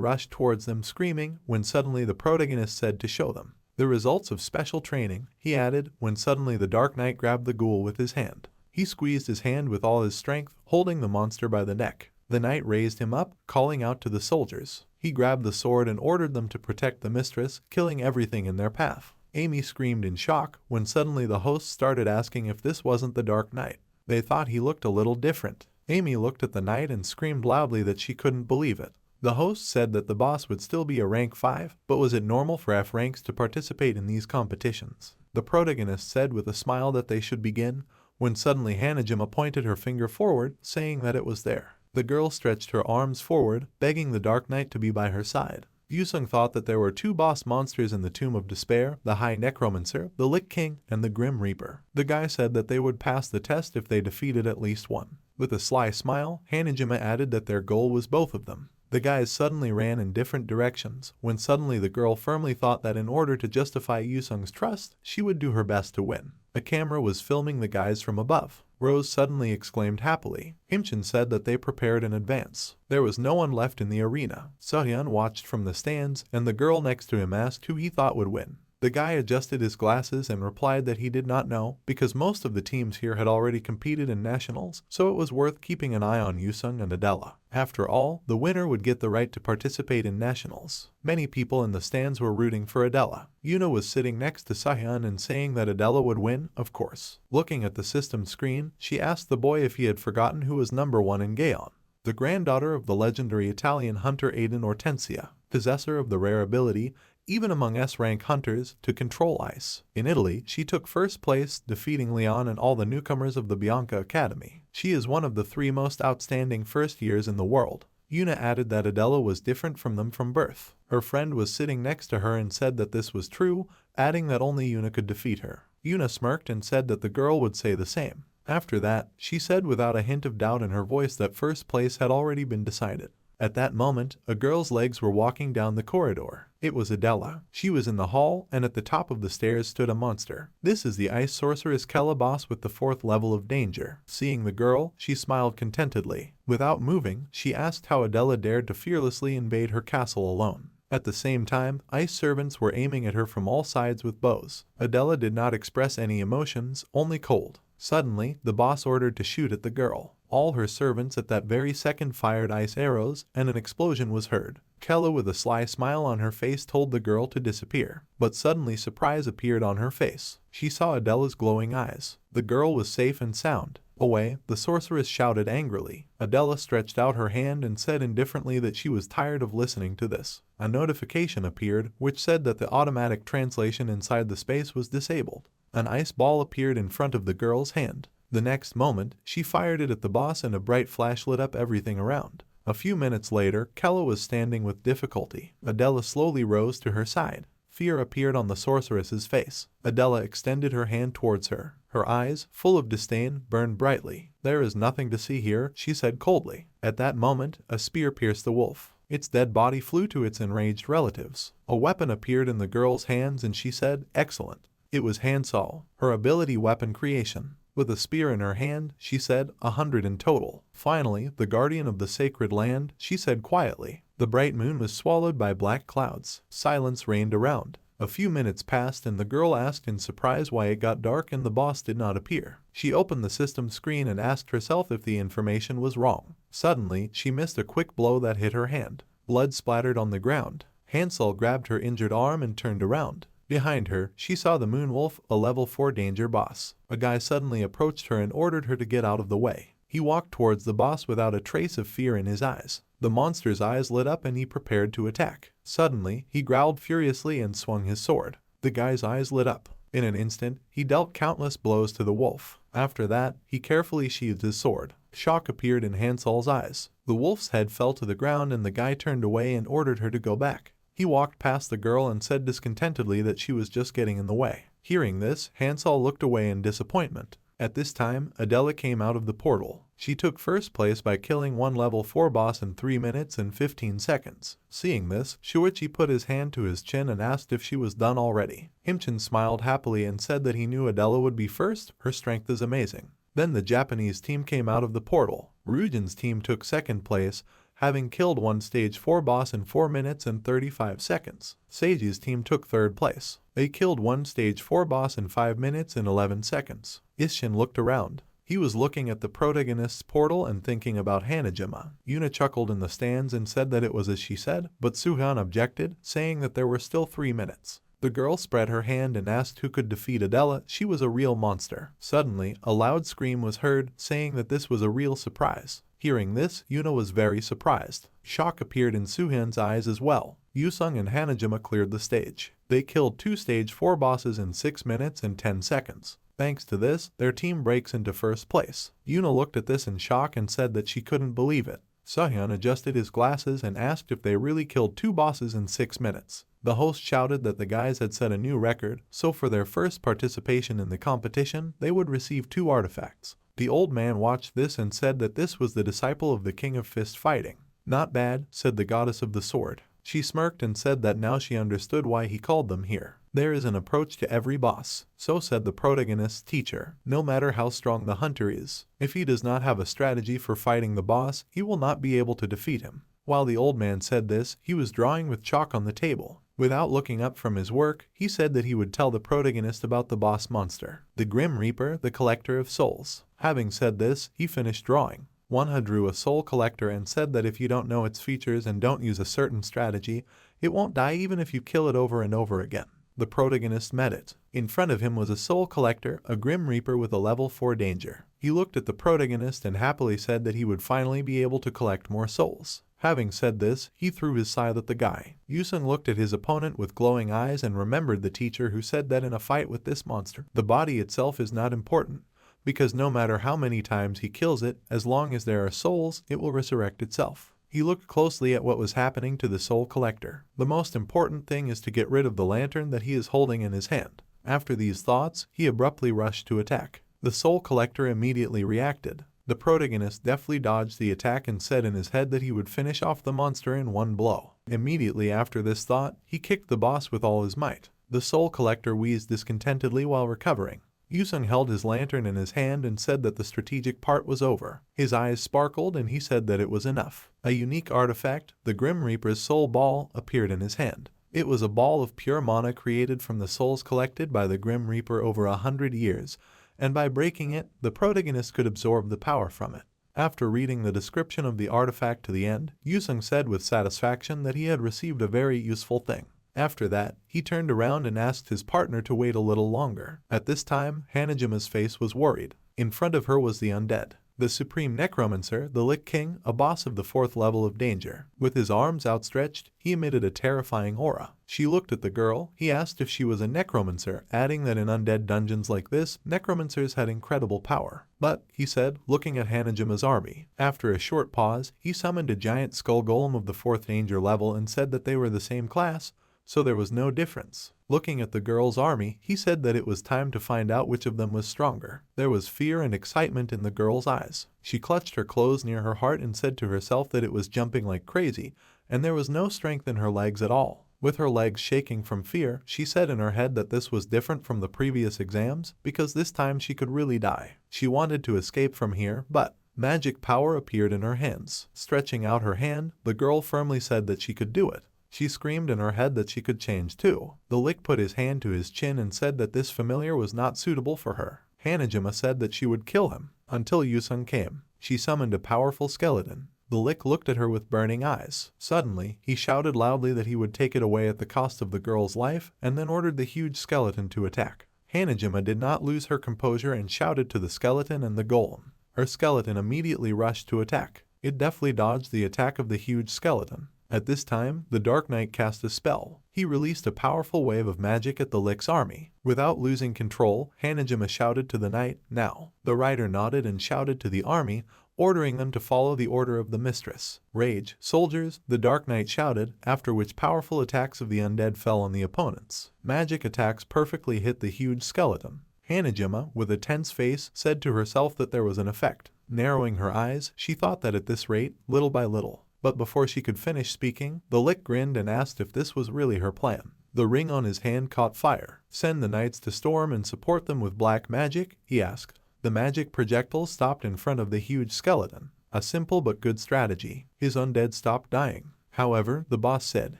S1: rushed towards them screaming, when suddenly the protagonist said to show them the results of special training, he added, when suddenly the Dark Knight grabbed the ghoul with his hand. He squeezed his hand with all his strength, holding the monster by the neck. The knight raised him up, calling out to the soldiers. He grabbed the sword and ordered them to protect the mistress, killing everything in their path. Amy screamed in shock when suddenly the host started asking if this wasn't the Dark Knight. They thought he looked a little different. Amy looked at the knight and screamed loudly that she couldn't believe it. The host said that the boss would still be a rank 5, but was it normal for F ranks to participate in these competitions? The protagonist said with a smile that they should begin, when suddenly Hanah Jima pointed her finger forward, saying that it was there. The girl stretched her arms forward, begging the Dark Knight to be by her side. Yusung thought that there were 2 boss monsters in the Tomb of Despair, the High Necromancer, the Lich King, and the Grim Reaper. The guy said that they would pass the test if they defeated at least one. With a sly smile, Hanah Jima added that their goal was both of them. The guys suddenly ran in different directions, when suddenly the girl firmly thought that in order to justify Yusung's trust, she would do her best to win. A camera was filming the guys from above. Rose suddenly exclaimed happily. Himchin said that they prepared in advance. There was no one left in the arena. Sohyun watched from the stands, and the girl next to him asked who he thought would win. The guy adjusted his glasses and replied that he did not know, because most of the teams here had already competed in nationals, so it was worth keeping an eye on Yusung and Adela. After all, the winner would get the right to participate in nationals. Many people in the stands were rooting for Adela. Yuna was sitting next to Sohyun and saying that Adela would win, of course. Looking at the system screen, she asked the boy if he had forgotten who was number 1 in Gayon. The granddaughter of the legendary Italian hunter Aiden Hortensia, possessor of the rare ability, even among S-rank hunters, to control ice. In Italy, she took first place, defeating Leon and all the newcomers of the Bianca Academy. She is one of the 3 most outstanding first years in the world. Yuna added that Adela was different from them from birth. Her friend was sitting next to her and said that this was true, adding that only Yuna could defeat her. Yuna smirked and said that the girl would say the same. After that, she said without a hint of doubt in her voice that first place had already been decided. At that moment, a girl's legs were walking down the corridor. It was Adela. She was in the hall, and at the top of the stairs stood a monster. This is the ice sorceress Kella boss with the 4th level of danger. Seeing the girl, she smiled contentedly. Without moving, she asked how Adela dared to fearlessly invade her castle alone. At the same time, ice servants were aiming at her from all sides with bows. Adela did not express any emotions, only cold. Suddenly, the boss ordered to shoot at the girl. All her servants at that very second fired ice arrows, and an explosion was heard. Kella, with a sly smile on her face, told the girl to disappear. But suddenly surprise appeared on her face. She saw Adela's glowing eyes. The girl was safe and sound. Away, the sorceress shouted angrily. Adela stretched out her hand and said indifferently that she was tired of listening to this. A notification appeared, which said that the automatic translation inside the space was disabled. An ice ball appeared in front of the girl's hand. The next moment, she fired it at the boss and a bright flash lit up everything around. A few minutes later, Kella was standing with difficulty. Adela slowly rose to her side. Fear appeared on the sorceress's face. Adela extended her hand towards her. Her eyes, full of disdain, burned brightly. "There is nothing to see here," she said coldly. At that moment, a spear pierced the wolf. Its dead body flew to its enraged relatives. A weapon appeared in the girl's hands and she said, "Excellent." It was handsaw, her ability weapon creation. With a spear in her hand, she said, 100 in total. Finally, the guardian of the sacred land, she said quietly. The bright moon was swallowed by black clouds. Silence reigned around. A few minutes passed and the girl asked in surprise why it got dark and the boss did not appear. She opened the system screen and asked herself if the information was wrong. Suddenly, she missed a quick blow that hit her hand. Blood splattered on the ground. Hansel grabbed her injured arm and turned around. Behind her, she saw the Moonwolf, a level 4 danger boss. A guy suddenly approached her and ordered her to get out of the way. He walked towards the boss without a trace of fear in his eyes. The monster's eyes lit up and he prepared to attack. Suddenly, he growled furiously and swung his sword. The guy's eyes lit up. In an instant, he dealt countless blows to the wolf. After that, he carefully sheathed his sword. Shock appeared in Hansol's eyes. The wolf's head fell to the ground and the guy turned away and ordered her to go back. He walked past the girl and said discontentedly that she was just getting in the way. Hearing this, Hansol looked away in disappointment. At this time, Adela came out of the portal. She took first place by killing one level 4 boss in 3 minutes and 15 seconds. Seeing this, Shuichi put his hand to his chin and asked if she was done already. Himchin smiled happily and said that he knew Adela would be first, her strength is amazing. Then the Japanese team came out of the portal. Ryujin's team took second place, having killed one stage 4 boss in 4 minutes and 35 seconds. Seiji's team took third place. They killed one stage 4 boss in 5 minutes and 11 seconds. Isshin looked around. He was looking at the protagonist's portal and thinking about Hanah Jima. Yuna chuckled in the stands and said that it was as she said, but Suhan objected, saying that there were still 3 minutes. The girl spread her hand and asked who could defeat Adela. She was a real monster. Suddenly, a loud scream was heard, saying that this was a real surprise. Hearing this, Yuna was very surprised. Shock appeared in Suhan's eyes as well. Yusung and Hanah Jima cleared the stage. They killed 2 stage 4 bosses in 6 minutes and 10 seconds. Thanks to this, their team breaks into first place. Yuna looked at this in shock and said that she couldn't believe it. Suhyun adjusted his glasses and asked if they really killed 2 bosses in 6 minutes. The host shouted that the guys had set a new record, so for their first participation in the competition, they would receive 2 artifacts. The old man watched this and said that this was the disciple of the king of fist fighting. Not bad, said the goddess of the sword. She smirked and said that now she understood why he called them here. There is an approach to every boss. So said the protagonist's teacher. No matter how strong the hunter is, if he does not have a strategy for fighting the boss, he will not be able to defeat him. While the old man said this, he was drawing with chalk on the table. Without looking up from his work, he said that he would tell the protagonist about the boss monster, the Grim Reaper, the collector of souls. Having said this, he finished drawing. Wanha drew a soul collector and said that if you don't know its features and don't use a certain strategy, it won't die even if you kill it over and over again. The protagonist met it. In front of him was a soul collector, a Grim Reaper with a level 4 danger. He looked at the protagonist and happily said that he would finally be able to collect more souls. Having said this, he threw his scythe at the guy. Yusun looked at his opponent with glowing eyes and remembered the teacher who said that in a fight with this monster, the body itself is not important, because no matter how many times he kills it, as long as there are souls, it will resurrect itself. He looked closely at what was happening to the soul collector. The most important thing is to get rid of the lantern that he is holding in his hand. After these thoughts, he abruptly rushed to attack. The soul collector immediately reacted. The protagonist deftly dodged the attack and said in his head that he would finish off the monster in one blow. Immediately after this thought, he kicked the boss with all his might. The soul collector wheezed discontentedly while recovering. Yusung held his lantern in his hand and said that the strategic part was over. His eyes sparkled and he said that it was enough. A unique artifact, the Grim Reaper's soul ball, appeared in his hand. It was a ball of pure mana created from the souls collected by the Grim Reaper over 100 years, and by breaking it, the protagonist could absorb the power from it. After reading the description of the artifact to the end, Yusung said with satisfaction that he had received a very useful thing. After that, he turned around and asked his partner to wait a little longer. At this time, Hanah Jima's face was worried. In front of her was the undead. The supreme necromancer, the Lich King, a boss of the 4th level of danger. With his arms outstretched, he emitted a terrifying aura. She looked at the girl. He asked if she was a necromancer, adding that in undead dungeons like this, necromancers had incredible power. But, he said, looking at Hanah Jima's army. After a short pause, he summoned a giant skull golem of the 4th danger level and said that they were the same class, so there was no difference. Looking at the girl's army, he said that it was time to find out which of them was stronger. There was fear and excitement in the girl's eyes. She clutched her clothes near her heart and said to herself that it was jumping like crazy, and there was no strength in her legs at all. With her legs shaking from fear, she said in her head that this was different from the previous exams, because this time she could really die. She wanted to escape from here, but magic power appeared in her hands. Stretching out her hand, the girl firmly said that she could do it. She screamed in her head that she could change too. The Lich put his hand to his chin and said that this familiar was not suitable for her. Hanah Jima said that she would kill him, until Yusung came. She summoned a powerful skeleton. The Lich looked at her with burning eyes. Suddenly, he shouted loudly that he would take it away at the cost of the girl's life, and then ordered the huge skeleton to attack. Hanah Jima did not lose her composure and shouted to the skeleton and the golem. Her skeleton immediately rushed to attack. It deftly dodged the attack of the huge skeleton. At this time, the Dark Knight cast a spell. He released a powerful wave of magic at the Lick's army. Without losing control, Hanah Jima shouted to the knight, "Now." The rider nodded and shouted to the army, ordering them to follow the order of the mistress. "Rage, soldiers," the Dark Knight shouted, after which powerful attacks of the undead fell on the opponents. Magic attacks perfectly hit the huge skeleton. Hanah Jima, with a tense face, said to herself that there was an effect. Narrowing her eyes, she thought that at this rate, little by little. But before she could finish speaking, the Lick grinned and asked if this was really her plan. The ring on his hand caught fire. "Send the knights to storm and support them with black magic?" he asked. The magic projectile stopped in front of the huge skeleton. A simple but good strategy. His undead stopped dying. However, the boss said,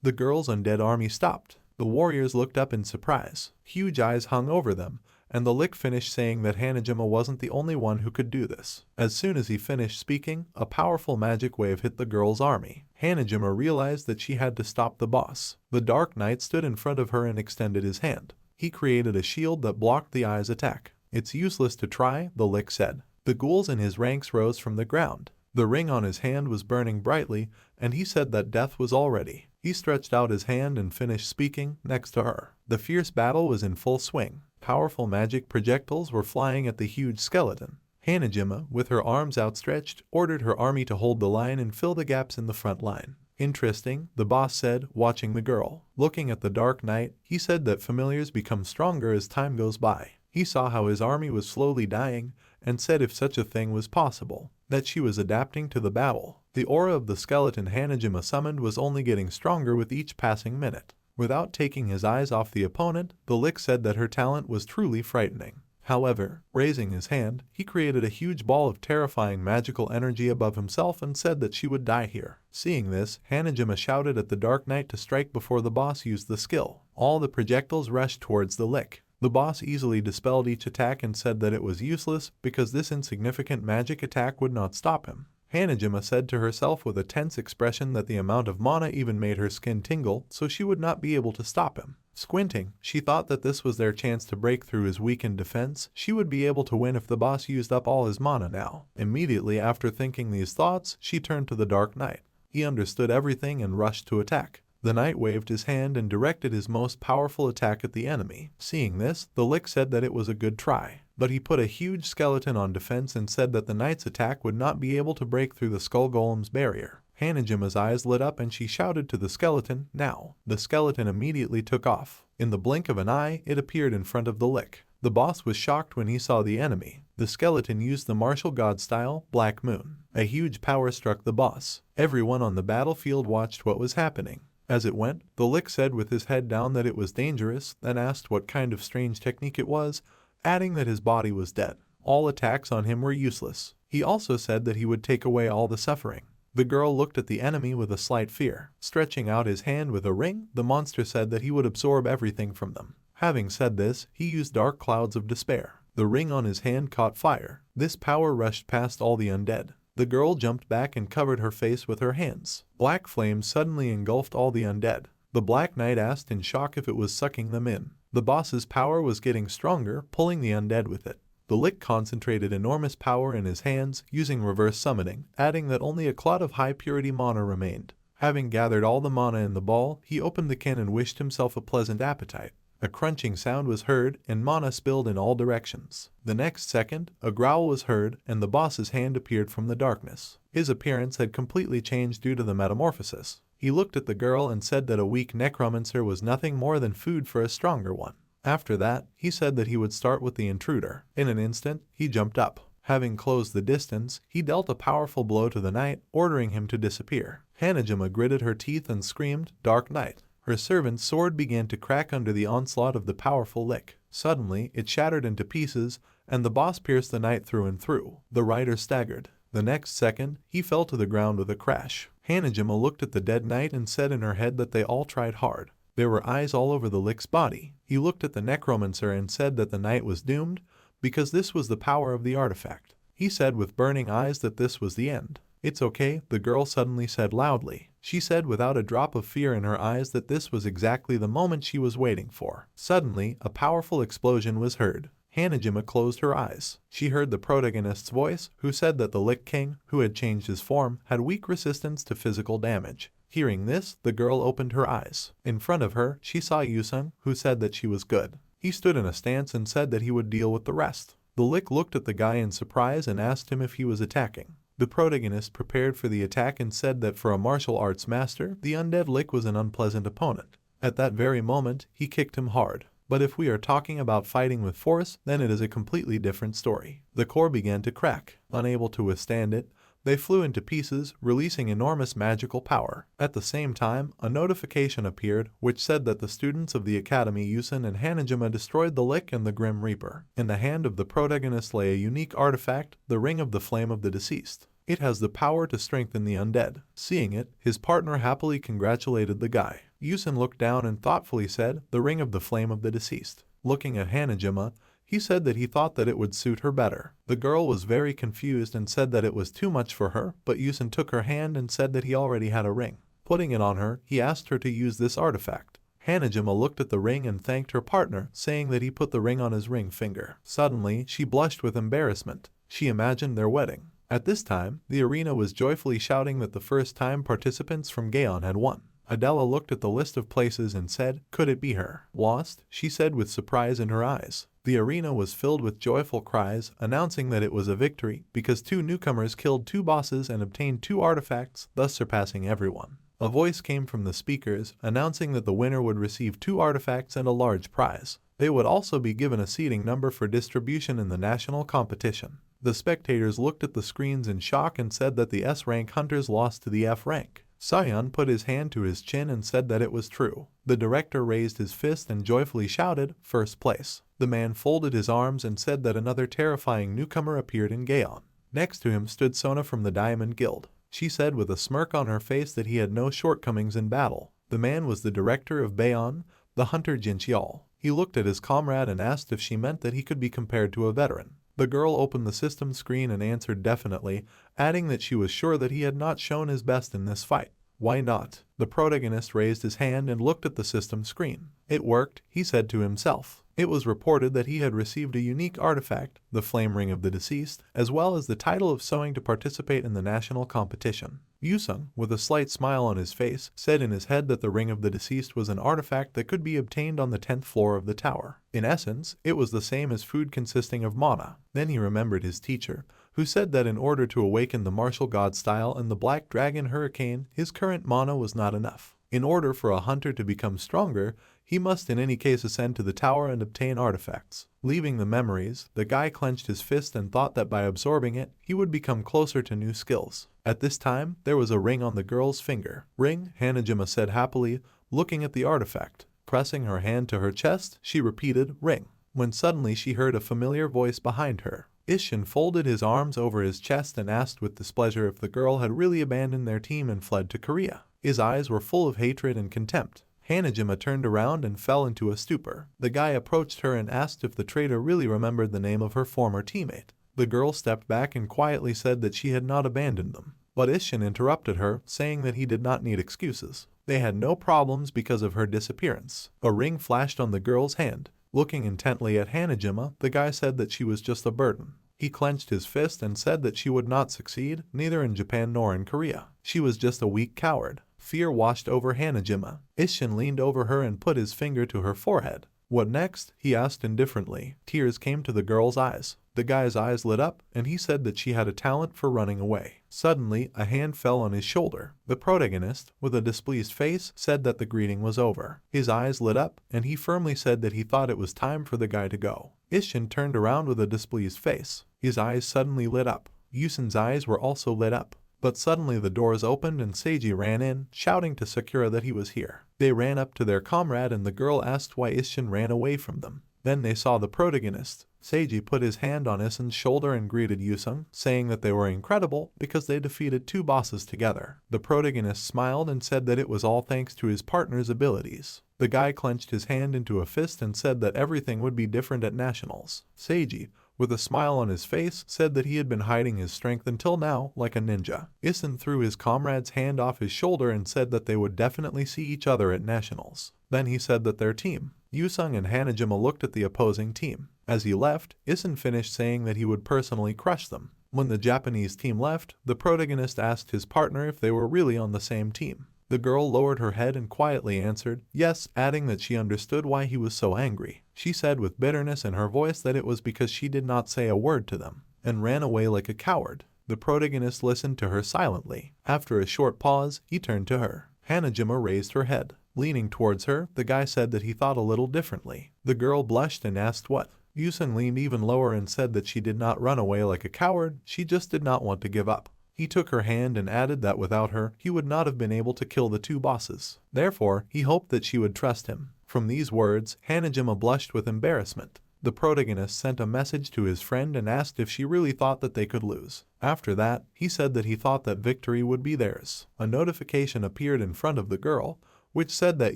S1: the girl's undead army stopped. The warriors looked up in surprise. Huge eyes hung over them, and the Lick finished saying that Hanah Jima wasn't the only one who could do this. As soon as he finished speaking, a powerful magic wave hit the girl's army. Hanah Jima realized that she had to stop the boss. The Dark Knight stood in front of her and extended his hand. He created a shield that blocked the eye's attack. "It's useless to try," the Lick said. The ghouls in his ranks rose from the ground. The ring on his hand was burning brightly, and he said that death was already. He stretched out his hand and finished speaking next to her. The fierce battle was in full swing. Powerful magic projectiles were flying at the huge skeleton. Hanah Jima, with her arms outstretched, ordered her army to hold the line and fill the gaps in the front line. "Interesting," the boss said, watching the girl. Looking at the Dark Knight, he said that familiars become stronger as time goes by. He saw how his army was slowly dying, and said if such a thing was possible, that she was adapting to the battle. The aura of the skeleton Hanah Jima summoned was only getting stronger with each passing minute. Without taking his eyes off the opponent, the Lick said that her talent was truly frightening. However, raising his hand, he created a huge ball of terrifying magical energy above himself and said that she would die here. Seeing this, Hanah Jima shouted at the Dark Knight to strike before the boss used the skill. All the projectiles rushed towards the Lick. The boss easily dispelled each attack and said that it was useless because this insignificant magic attack would not stop him. Hanah Jima said to herself with a tense expression that the amount of mana even made her skin tingle, so she would not be able to stop him. Squinting, she thought that this was their chance to break through his weakened defense. She would be able to win if the boss used up all his mana now. Immediately after thinking these thoughts, she turned to the Dark Knight. He understood everything and rushed to attack. The knight waved his hand and directed his most powerful attack at the enemy. Seeing this, the Lick said that it was a good try. But he put a huge skeleton on defense and said that the knight's attack would not be able to break through the skull golem's barrier. Hanah Jima's eyes lit up and she shouted to the skeleton, "Now." The skeleton immediately took off. In the blink of an eye, it appeared in front of the Lick. The boss was shocked when he saw the enemy. The skeleton used the martial god style, Black Moon. A huge power struck the boss. Everyone on the battlefield watched what was happening. As it went, the Lick said with his head down that it was dangerous, then asked what kind of strange technique it was, adding that his body was dead. All attacks on him were useless. He also said that he would take away all the suffering. The girl looked at the enemy with a slight fear. Stretching out his hand with a ring, the monster said that he would absorb everything from them. Having said this, he used dark clouds of despair. The ring on his hand caught fire. This power rushed past all the undead. The girl jumped back and covered her face with her hands. Black flames suddenly engulfed all the undead. The Black Knight asked in shock if it was sucking them in. The boss's power was getting stronger, pulling the undead with it. The Lick concentrated enormous power in his hands, using reverse summoning, adding that only a clot of high-purity mana remained. Having gathered all the mana in the ball, he opened the can and wished himself a pleasant appetite. A crunching sound was heard, and mana spilled in all directions. The next second, a growl was heard, and the boss's hand appeared from the darkness. His appearance had completely changed due to the metamorphosis. He looked at the girl and said that a weak necromancer was nothing more than food for a stronger one. After that, he said that he would start with the intruder. In an instant, he jumped up. Having closed the distance, he dealt a powerful blow to the knight, ordering him to disappear. Hanah Jima gritted her teeth and screamed, "Dark Knight." Her servant's sword began to crack under the onslaught of the powerful Lick. Suddenly, it shattered into pieces, and the boss pierced the knight through and through. The rider staggered. The next second, he fell to the ground with a crash. Hanah Jima looked at the dead knight and said in her head that they all tried hard. There were eyes all over the Lick's body. He looked at the necromancer and said that the knight was doomed, because this was the power of the artifact. He said with burning eyes that this was the end. "It's okay," the girl suddenly said loudly. She said without a drop of fear in her eyes that this was exactly the moment she was waiting for. Suddenly, a powerful explosion was heard. Hanah Jima closed her eyes. She heard the protagonist's voice, who said that the Lich King, who had changed his form, had weak resistance to physical damage. Hearing this, the girl opened her eyes. In front of her, she saw Yusung, who said that she was good. He stood in a stance and said that he would deal with the rest. The Lich looked at the guy in surprise and asked him if he was attacking. The protagonist prepared for the attack and said that for a martial arts master, the undead Lich was an unpleasant opponent. At that very moment, he kicked him hard. But if we are talking about fighting with force, then it is a completely different story. The core began to crack. Unable to withstand it, they flew into pieces, releasing enormous magical power. At the same time, a notification appeared which said that the students of the academy Yusun and Hanah Jima destroyed the Lich and the Grim Reaper. In the hand of the protagonist lay a unique artifact, the Ring of the Flame of the Deceased. It has the power to strengthen the undead. Seeing it, his partner happily congratulated the guy. Yusun looked down and thoughtfully said, "The Ring of the Flame of the Deceased." Looking at Hanah Jima, he said that he thought that it would suit her better. The girl was very confused and said that it was too much for her, but Yusun took her hand and said that he already had a ring. Putting it on her, he asked her to use this artifact. Hanah Jima looked at the ring and thanked her partner, saying that he put the ring on his ring finger. Suddenly, she blushed with embarrassment. She imagined their wedding. At this time, the arena was joyfully shouting that the first-time participants from Gayon had won. Adela looked at the list of places and said, "Could it be her?" "Lost?" she said with surprise in her eyes. The arena was filled with joyful cries, announcing that it was a victory because 2 newcomers killed 2 bosses and obtained 2 artifacts, thus surpassing everyone. A voice came from the speakers, announcing that the winner would receive 2 artifacts and a large prize. They would also be given a seating number for distribution in the national competition. The spectators looked at the screens in shock and said that the S-rank hunters lost to the F-rank. Sayan put his hand to his chin and said that it was true. The director raised his fist and joyfully shouted, "First place." The man folded his arms and said that another terrifying newcomer appeared in Gayon. Next to him stood Sona from the Diamond Guild. She said with a smirk on her face that he had no shortcomings in battle. The man was the director of Bayon, the hunter Jinxial. He looked at his comrade and asked if she meant that he could be compared to a veteran. The girl opened the system screen and answered definitely, adding that she was sure that he had not shown his best in this fight. "Why not?" The protagonist raised his hand and looked at the system screen. It worked, he said to himself. It was reported that he had received a unique artifact, the Flame Ring of the Deceased, as well as the title of sewing to participate in the national competition. Yusung, with a slight smile on his face, said in his head that the Ring of the Deceased was an artifact that could be obtained on the 10th floor of the tower. In essence, it was the same as food consisting of mana. Then he remembered his teacher, who said that in order to awaken the martial god style and the Black Dragon Hurricane, his current mana was not enough. In order for a hunter to become stronger, he must in any case ascend to the tower and obtain artifacts. Leaving the memories, the guy clenched his fist and thought that by absorbing it, he would become closer to new skills. At this time, there was a ring on the girl's finger. "Ring," Hanah Jima said happily, looking at the artifact. Pressing her hand to her chest, she repeated, "Ring," when suddenly she heard a familiar voice behind her. Ishin folded his arms over his chest and asked with displeasure if the girl had really abandoned their team and fled to Korea. His eyes were full of hatred and contempt. Hanah Jima turned around and fell into a stupor. The guy approached her and asked if the traitor really remembered the name of her former teammate. The girl stepped back and quietly said that she had not abandoned them. But Ishin interrupted her, saying that he did not need excuses. They had no problems because of her disappearance. A ring flashed on the girl's hand. Looking intently at Hanah Jima, the guy said that she was just a burden. He clenched his fist and said that she would not succeed, neither in Japan nor in Korea. She was just a weak coward. Fear washed over Hanah Jima. Ishin leaned over her and put his finger to her forehead. "What next?" he asked indifferently. Tears came to the girl's eyes. The guy's eyes lit up, and he said that she had a talent for running away. Suddenly, a hand fell on his shoulder. The protagonist, with a displeased face, said that the greeting was over. His eyes lit up, and he firmly said that he thought it was time for the guy to go. Ishin turned around with a displeased face. His eyes suddenly lit up. Yusun's eyes were also lit up. But suddenly the doors opened and Seiji ran in, shouting to Sakura that he was here. They ran up to their comrade and the girl asked why Ishin ran away from them. Then they saw the protagonist. Seiji put his hand on Ishin's shoulder and greeted Yusung, saying that they were incredible because they defeated 2 bosses together. The protagonist smiled and said that it was all thanks to his partner's abilities. The guy clenched his hand into a fist and said that everything would be different at nationals. Seiji, with a smile on his face, said that he had been hiding his strength until now, like a ninja. Ishin threw his comrade's hand off his shoulder and said that they would definitely see each other at nationals. Then he said that their team, Yusung and Hanah Jima, looked at the opposing team. As he left, Isun finished saying that he would personally crush them. When the Japanese team left, the protagonist asked his partner if they were really on the same team. The girl lowered her head and quietly answered yes, adding that she understood why he was so angry. She said with bitterness in her voice that it was because she did not say a word to them, and ran away like a coward. The protagonist listened to her silently. After a short pause, he turned to her. Hanah Jima raised her head. Leaning towards her, the guy said that he thought a little differently. The girl blushed and asked what. Yusun leaned even lower and said that she did not run away like a coward, she just did not want to give up. He took her hand and added that without her, he would not have been able to kill the two bosses. Therefore, he hoped that she would trust him. From these words, Hanah Jima blushed with embarrassment. The protagonist sent a message to his friend and asked if she really thought that they could lose. After that, he said that he thought that victory would be theirs. A notification appeared in front of the girl, which said that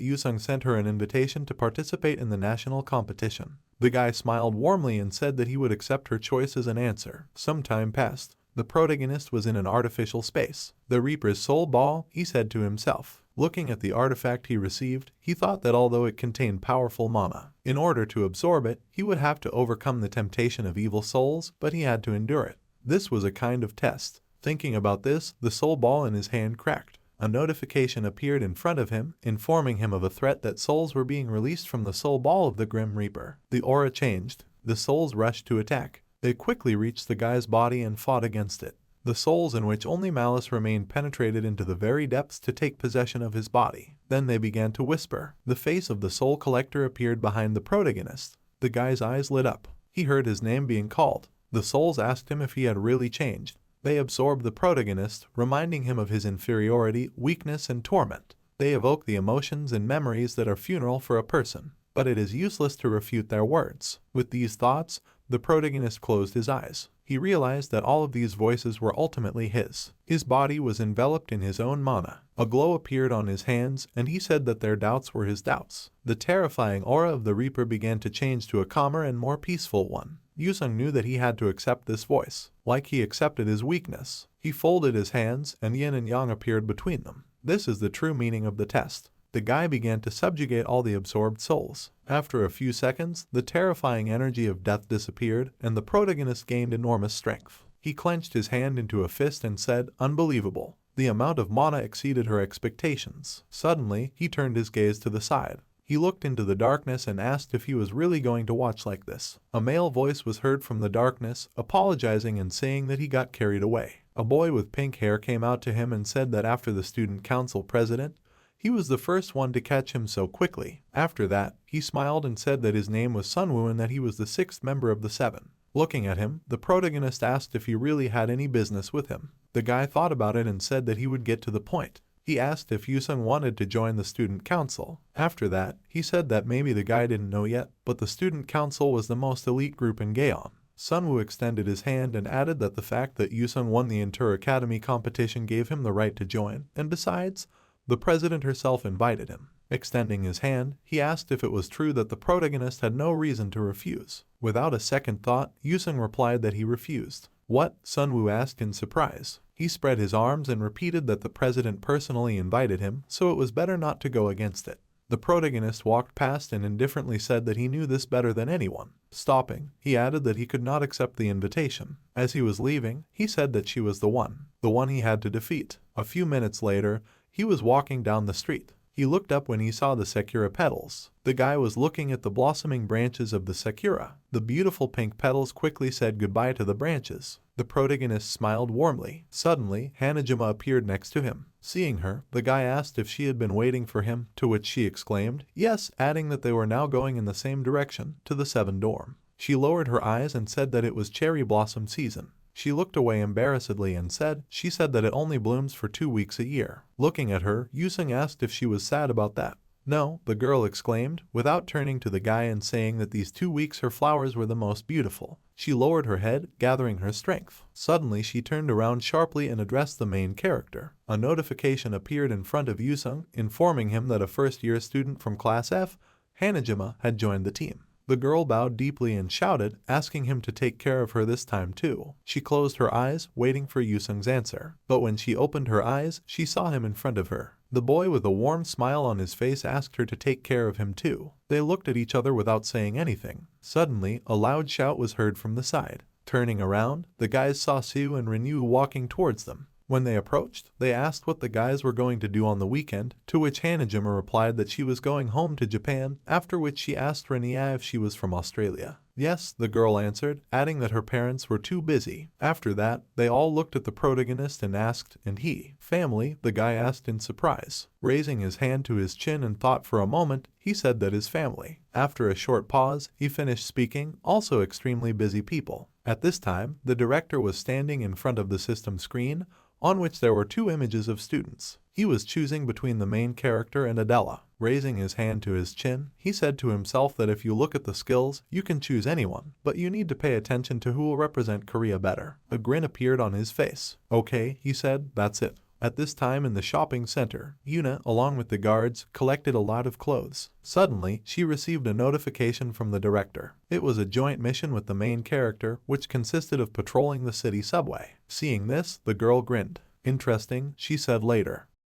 S1: Yusung sent her an invitation to participate in the national competition. The guy smiled warmly and said that he would accept her choice as an answer. Some time passed. The protagonist was in an artificial space. The Reaper's soul ball, he said to himself. Looking at the artifact he received, he thought that although it contained powerful mana, in order to absorb it, he would have to overcome the temptation of evil souls, but he had to endure it. This was a kind of test. Thinking about this, the soul ball in his hand cracked. A notification appeared in front of him, informing him of a threat that souls were being released from the soul ball of the Grim Reaper. The aura changed. The souls rushed to attack. They quickly reached the guy's body and fought against it. The souls in which only malice remained penetrated into the very depths to take possession of his body. Then they began to whisper. The face of the soul collector appeared behind the protagonist. The guy's eyes lit up. He heard his name being called. The souls asked him if he had really changed. They absorbed the protagonist, reminding him of his inferiority, weakness, and torment. They evoke the emotions and memories that are funeral for a person, but it is useless to refute their words. With these thoughts, the protagonist closed his eyes. He realized that all of these voices were ultimately his. His body was enveloped in his own mana. A glow appeared on his hands, and he said that their doubts were his doubts. The terrifying aura of the Reaper began to change to a calmer and more peaceful one. Yusung knew that he had to accept this voice, like he accepted his weakness. He folded his hands, and yin and yang appeared between them. This is the true meaning of the test. The guy began to subjugate all the absorbed souls. After a few seconds, the terrifying energy of death disappeared, and the protagonist gained enormous strength. He clenched his hand into a fist and said, "Unbelievable." The amount of mana exceeded her expectations. Suddenly, he turned his gaze to the side. He looked into the darkness and asked if he was really going to watch like this. A male voice was heard from the darkness, apologizing and saying that he got carried away. A boy with pink hair came out to him and said that after the student council president, he was the first one to catch him so quickly. After that, he smiled and said that his name was Sunwoo and that he was the 6th member of the 7. Looking at him, the protagonist asked if he really had any business with him. The guy thought about it and said that he would get to the point. He asked if Yusung wanted to join the student council. After that, he said that maybe the guy didn't know yet, but the student council was the most elite group in Gayon. Sunwoo extended his hand and added that the fact that Yusung won the inter-academy competition gave him the right to join, and besides, the president herself invited him. Extending his hand, he asked if it was true that the protagonist had no reason to refuse. Without a second thought, Yusung replied that he refused. "What?" Sunwoo asked in surprise. He spread his arms and repeated that the president personally invited him, so it was better not to go against it. The protagonist walked past and indifferently said that he knew this better than anyone. Stopping, he added that he could not accept the invitation. As he was leaving, he said that she was the one he had to defeat. A few minutes later, he was walking down the street. He looked up when he saw the sakura petals. The guy was looking at the blossoming branches of the sakura. The beautiful pink petals quickly said goodbye to the branches. The protagonist smiled warmly. Suddenly, Hanah Jima appeared next to him. Seeing her, the guy asked if she had been waiting for him, to which she exclaimed, "Yes," adding that they were now going in the same direction, to the 7 dorm. She lowered her eyes and said that it was cherry blossom season. She looked away embarrassedly and said that it only blooms for 2 weeks a year. Looking at her, Yusung asked if she was sad about that. "No," the girl exclaimed, without turning to the guy and saying that these 2 weeks her flowers were the most beautiful. She lowered her head, gathering her strength. Suddenly she turned around sharply and addressed the main character. A notification appeared in front of Yusung, informing him that a first-year student from Class F, Hanah Jima, had joined the team. The girl bowed deeply and shouted, asking him to take care of her this time too. She closed her eyes, waiting for Yusung's answer. But when she opened her eyes, she saw him in front of her. The boy with a warm smile on his face asked her to take care of him too. They looked at each other without saying anything. Suddenly, a loud shout was heard from the side. Turning around, the guys saw Sue and Renew walking towards them. When they approached, they asked what the guys were going to do on the weekend, to which Hanah Jima replied that she was going home to Japan, after which she asked Renew if she was from Australia. Yes, the girl answered, adding that her parents were too busy. After that, they all looked at the protagonist and asked, "And he?" "Family," the guy asked in surprise. Raising his hand to his chin and thought for a moment, he said that his family. After a short pause, he finished speaking, "Also extremely busy people." At this time, the director was standing in front of the system screen, on which there were two images of students. He was choosing between the main character and Adela. Raising his hand to his chin, he said to himself that if you look at the skills, you can choose anyone, but you need to pay attention to who will represent Korea better. A grin appeared on his face. "Okay," he said, "that's it." At this time in the shopping center, Yuna, along with the guards, collected a lot of clothes. Suddenly, she received a notification from the director. It was a joint mission with the main character, which consisted of patrolling the city subway. Seeing this, the girl grinned. "Interesting," she said later.